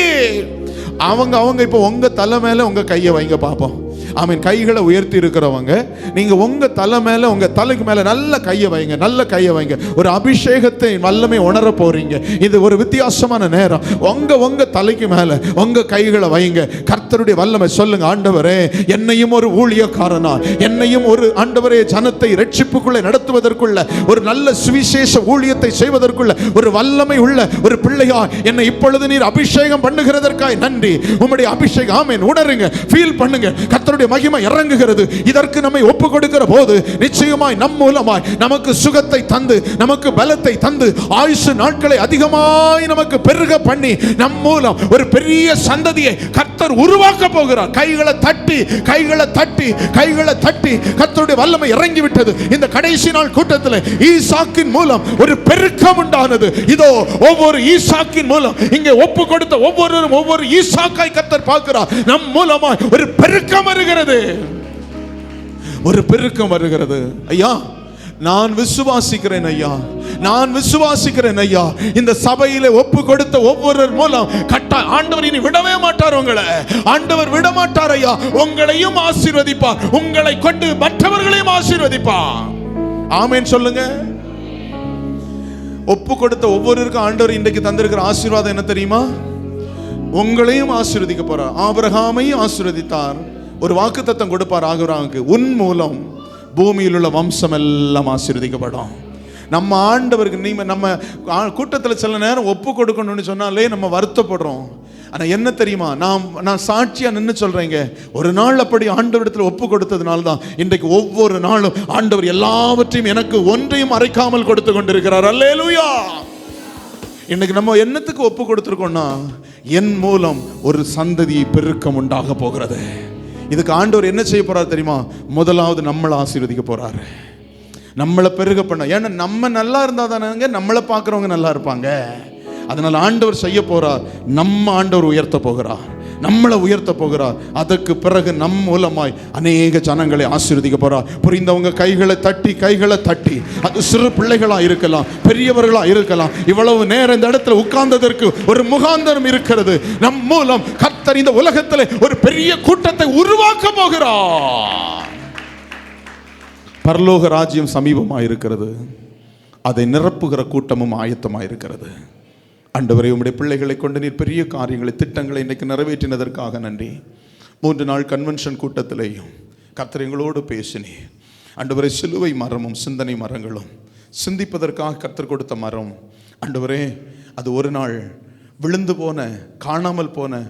அவங்க இப்போ உங்க தலை மேல உங்க கையை வைங்க பாப்போம். ஆமென். கைகளை உயர்த்தி இருக்கிறவங்க, நீங்க உங்க தலை மேல, உங்க தலைக்கு மேல நல்ல கையை வைங்க, நல்ல கையை வைங்க. ஒரு அபிஷேகத்தை வல்லமை உணர போறீங்க. இது ஒரு வித்தியாசமான நேரம். உங்க தலைக்கு மேல உங்க கைகளை வைங்க. கர்த்தருடைய வல்லமை. சொல்லுங்க, ஆண்டவரே, என்னையும் ஒரு ஊழியக்காரனா, என்னையும் ஒரு, ஆண்டவரே, ஜனத்தை ரட்சிப்புக்குள்ளே நடத்துவதற்குள்ள, ஒரு நல்ல சுவிசேஷ ஊழியத்தை செய்வதற்குள்ள ஒரு வல்லமை உள்ள ஒரு பிள்ளையா என்னை இப்பொழுது நீர் அபிஷேகம் பண்ணுகிறதற்காக நன்றி. உம்முடைய அபிஷேகம், ஆமென், உணருங்க, ஃபீல் பண்ணுங்க. கர்த்தருடைய மகிமை இறங்குகிறது. இதற்கு நம்மை ஒப்பு கொடுக்கிற போது நிச்சயமாய் நம் மூலமாய் நமக்கு சுகத்தை தந்து, நமக்கு பலத்தை தந்து, ஆயுசு நாட்களை அதிகமாய் நமக்கு பெருக பண்ணி, நம் மூலம் ஒரு பெரிய சந்ததியை கர்த்தர் உருவாக்க போகிறார். கைகளை தட்டி, கைகளை தட்டி, கைகளை தட்டி. கர்த்தருடைய வல்லமை இறங்கி விட்டது. இந்த கடைசி நாள் கூட்டத்தில் ஈசாக்கின் மூலம் ஒரு பெருக்கம் உண்டானது. இதோ ஒவ்வொரு ஈசாக்கின் மூலம் இங்கே ஒப்பு கொடுத்த ஒவ்வொருவரும் ஒவ்வொரு ஈசாக்காய் கர்த்தர் பார்க்கிறார். நம் மூலமாய் ஒரு பெருக்கம் வருகிறது, ஒரு பெருக்கம் வருகிறது. ஐயா, நான் விசுவாசிக்கிறேன் ஐயா, நான் விசுவாசிக்கிறேன் ஐயா. இந்த சபையிலே ஒப்பு கொடுத்த ஒவ்வொரு மூலம் ஆண்டவர் இனி விடவே மாட்டார். உங்களை ஆண்டவர் விட மாட்டார் ஐயா. உங்களையும் ஆசீர்வதிப்பார், உங்களை கொண்டு மற்றவர்களையும் ஆசீர்வதிப்பார். ஆமென் சொல்லுங்க. ஒப்பு கொடுத்த ஒவ்வொருவருக்கும் ஆண்டவர் இன்றைக்கு தந்திருக்கிற ஆசீர்வாதம் என்ன தெரியுமா? உங்களையும் ஆசீர்வதிக்க போறார். ஆபிரகாமையும் ஆசீர்வதித்தார். ஒரு வாக்குத்தத்தம் கொடுப்பார் ஆபிரகாமுக்கு, உன் மூலம் பூமியில் உள்ள வம்சம் எல்லாம் ஆசீர்வதிக்கப்படும். நம்ம ஆண்டவருக்கு நம்ம கூட்டத்தில் சில நேரம் ஒப்பு கொடுக்கணும்னு சொன்னாலே நம்ம வருத்தப்படுறோம். ஆனால் என்ன தெரியுமா, நான் சாட்சியாக நின்று சொல்கிறேங்க, ஒரு நாள் அப்படி ஆண்டவரிடத்தில் ஒப்பு கொடுத்ததுனால தான் இன்றைக்கு ஒவ்வொரு நாளும் ஆண்டவர் எல்லாவற்றையும் எனக்கு ஒன்றையும் மறைக்காமல் கொடுத்து கொண்டிருக்கிறார். அல்லேலூயா. இன்னைக்கு நம்ம என்னத்துக்கு ஒப்பு கொடுத்துருக்கோம்னா, என் மூலம் ஒரு சந்ததி பெருக்கம் உண்டாக போகிறது. இதுக்கு ஆண்டவர் என்ன செய்ய போறார் தெரியுமா? முதலாவது நம்மளை ஆசீர்வதிக்க போறாரு, நம்மளை பெருக பண்ண. ஏன்னா நம்ம நல்லா இருந்தா தானே நம்மளை பார்க்குறவங்க நல்லா இருப்பாங்க. அதனால் ஆண்டவர் செய்ய போறார். நம்ம ஆண்டவர் உயர்த்த போகிறார், நம்மளை உயர்த்த போகிறார். அதற்கு பிறகு நம் மூலமாய் அநேக ஜனங்களை ஆசீர்வதிக்க போறார். புரிந்தவங்க கைகளை தட்டி, அது சிறு பிள்ளைகளா இருக்கலாம், பெரியவர்களா இருக்கலாம். இவ்வளவு நேரம் இந்த இடத்துல உட்கார்ந்ததற்கு ஒரு முகாந்தரம் இருக்கிறது. நம் மூலம் கர்த்தர் இந்த உலகத்தில் ஒரு பெரிய கூட்டத்தை உருவாக்க போகிறார். பரலோக ராஜ்யம் சமீபமாக இருக்கிறது. அதை நிரப்புகிற கூட்டமும் ஆயத்தமாக இருக்கிறது. ஆண்டவரே, உம்முடைய பிள்ளைகளை கொண்டு நீர் பெரிய காரியங்களை, திட்டங்களை இன்றைக்கு நிறைவேற்றினதற்காக நன்றி. 3 நாள் கன்வென்ஷன் கூட்டத்திலேயும் கர்த்தர் எங்களோடு பேசினீர். ஆண்டவரே, சிலுவை மரமும் சிந்தனை மரங்களும் சிந்திப்பதற்காக கர்த்தர் கொடுத்த மரம் ஆண்டவரே, அது ஒரு நாள் விழுந்து போன, காணாமல் போன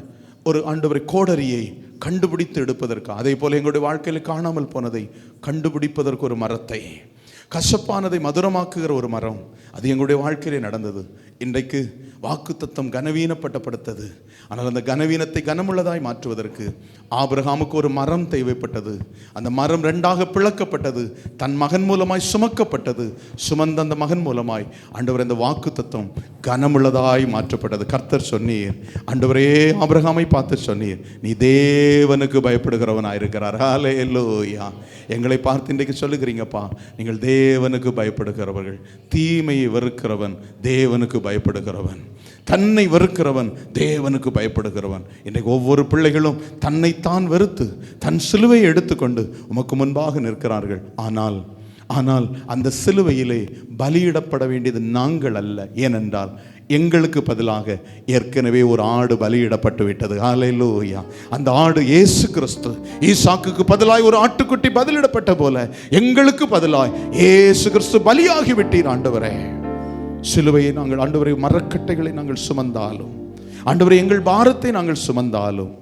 ஒரு ஆண்டவரை கோடரியை கண்டுபிடித்து எடுப்பதற்கு, அதே போல எங்களுடைய வாழ்க்கையில் காணாமல் போனதை கண்டுபிடிப்பதற்கு ஒரு மரத்தை, கசப்பானதை மதுரமாக்குகிற ஒரு மரம், அது எங்களுடைய வாழ்க்கையிலே நடந்தது. இன்றைக்கு வாக்குத்தத்தம் கனவீனப்படுத்தப்பட்டது. ஆனால் அந்த கனவீனத்தை கனமுள்ளதாய் மாற்றுவதற்கு ஆபிரகாமுக்கு ஒரு மரம் தேவைப்பட்டது. அந்த மரம் 2ஆக பிளக்கப்பட்டது, தன் மகன் மூலமாய் சுமக்கப்பட்டது. சுமந்த அந்த மகன் மூலமாய் ஆண்டவர் இந்த வாக்குத்தத்தம் கனமுள்ளதாய் மாற்றப்பட்டது. கர்த்தர் சொன்னீர், ஆண்டவரே ஆபிரகாமை பார்த்து சொன்னீர், நீ தேவனுக்கு பயப்படுகிறவனாயிருக்கிறார். ஹல்லேலூயா. எங்களை பார்த்து இன்றைக்கு சொல்லுகிறீங்கப்பா, நீங்கள் தேவனுக்கு பயப்படுகிறவர்கள். தீமையை வெறுக்கிறவன் தேவனுக்கு பயப்படுகிறவன், தன்னை வெறுக்கிறவன் தேவனுக்கு பயப்படுகிறவன். இன்றைக்கு ஒவ்வொரு பிள்ளைகளும் தன்னைத்தான் வெறுத்து தன் சிலுவையை எடுத்துக்கொண்டு உமக்கு முன்பாக நிற்கிறார்கள். ஆனால் அந்த சிலுவையிலே பலியிடப்பட வேண்டியது நாங்கள் அல்ல. ஏனென்றால் எங்களுக்கு பதிலாக ஏற்கனவே ஒரு ஆடு பலியிடப்பட்டு விட்டது. ஹல்லேலூயா. அந்த ஆடு இயேசு கிறிஸ்து. ஈசாக்குக்கு பதிலாய் ஒரு ஆட்டுக்குட்டி பலியிடப்பட்ட போல எங்களுக்கு பதிலாய் இயேசு கிறிஸ்து பலியாகி விட்டீர். ஆண்டவரே, சிலுவையை நாங்கள், ஆண்டவரே, மரக்கட்டைகளை நாங்கள் சுமந்தாலும், ஆண்டவரே, எங்கள் பாரத்தை நாங்கள் சுமந்தாலும்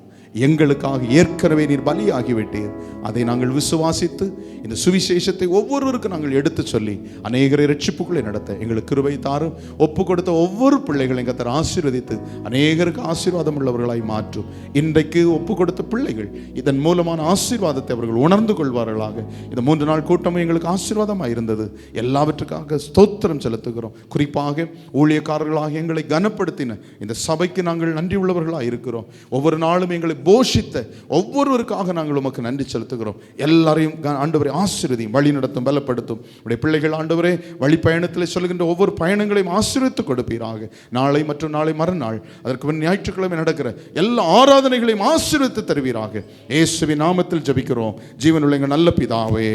எங்களுக்காக ஏற்கனவே நீர் பலியாகிவிட்டீர். அதை நாங்கள் விசுவாசித்து இந்த சுவிசேஷத்தை ஒவ்வொருவருக்கும் நாங்கள் எடுத்து சொல்லி அநேகரை ரட்சிப்புக்குள்ளே நடத்த எங்களுக்கு கிருபை தாரும். ஒப்பு கொடுத்த ஒவ்வொரு பிள்ளைகளையும் கர்த்தர் ஆசீர்வதித்து அநேகருக்கு ஆசீர்வாதம் உள்ளவர்களாய் மாற்றும். இன்றைக்கு ஒப்பு கொடுத்த பிள்ளைகள் இதன் மூலமான ஆசீர்வாதத்தை அவர்கள் உணர்ந்து கொள்வார்களாக. இந்த 3 நாள் கூட்டமும் எங்களுக்கு ஆசீர்வாதமாக இருந்தது. எல்லாவற்றுக்காக ஸ்தோத்திரம் செலுத்துகிறோம். குறிப்பாக ஊழியக்காரர்களாக எங்களை கனப்படுத்தின இந்த சபைக்கு நாங்கள் நன்றி உள்ளவர்களாக இருக்கிறோம். ஒவ்வொரு நாளும் எங்களை போஷித்த ஒவ்வொருவருக்காக நாங்கள் உமக்கு நன்றி செலுத்துகிறோம். எல்லாரையும் ஆண்டவரை ஆசீர்வதியும், வழி நடத்தும், பலப்படுத்தும். உடைய பிள்ளைகள் ஆண்டவரே வழி பயணத்தில் சொல்கின்ற ஒவ்வொரு பயணங்களையும் ஆசீர்வதித்து கொடுப்பீராக. நாளை மற்றும் நாளை மறுநாள், அதற்கு முன் ஞாயிற்றுக்கிழமை நடக்கிற எல்லா ஆராதனைகளையும் ஆசீர்வதித்து தருவீராக. இயேசுவின் நாமத்தில் ஜெபிக்கிறோம் ஜீவனுள்ள எங்கள் நல்ல பிதாவே.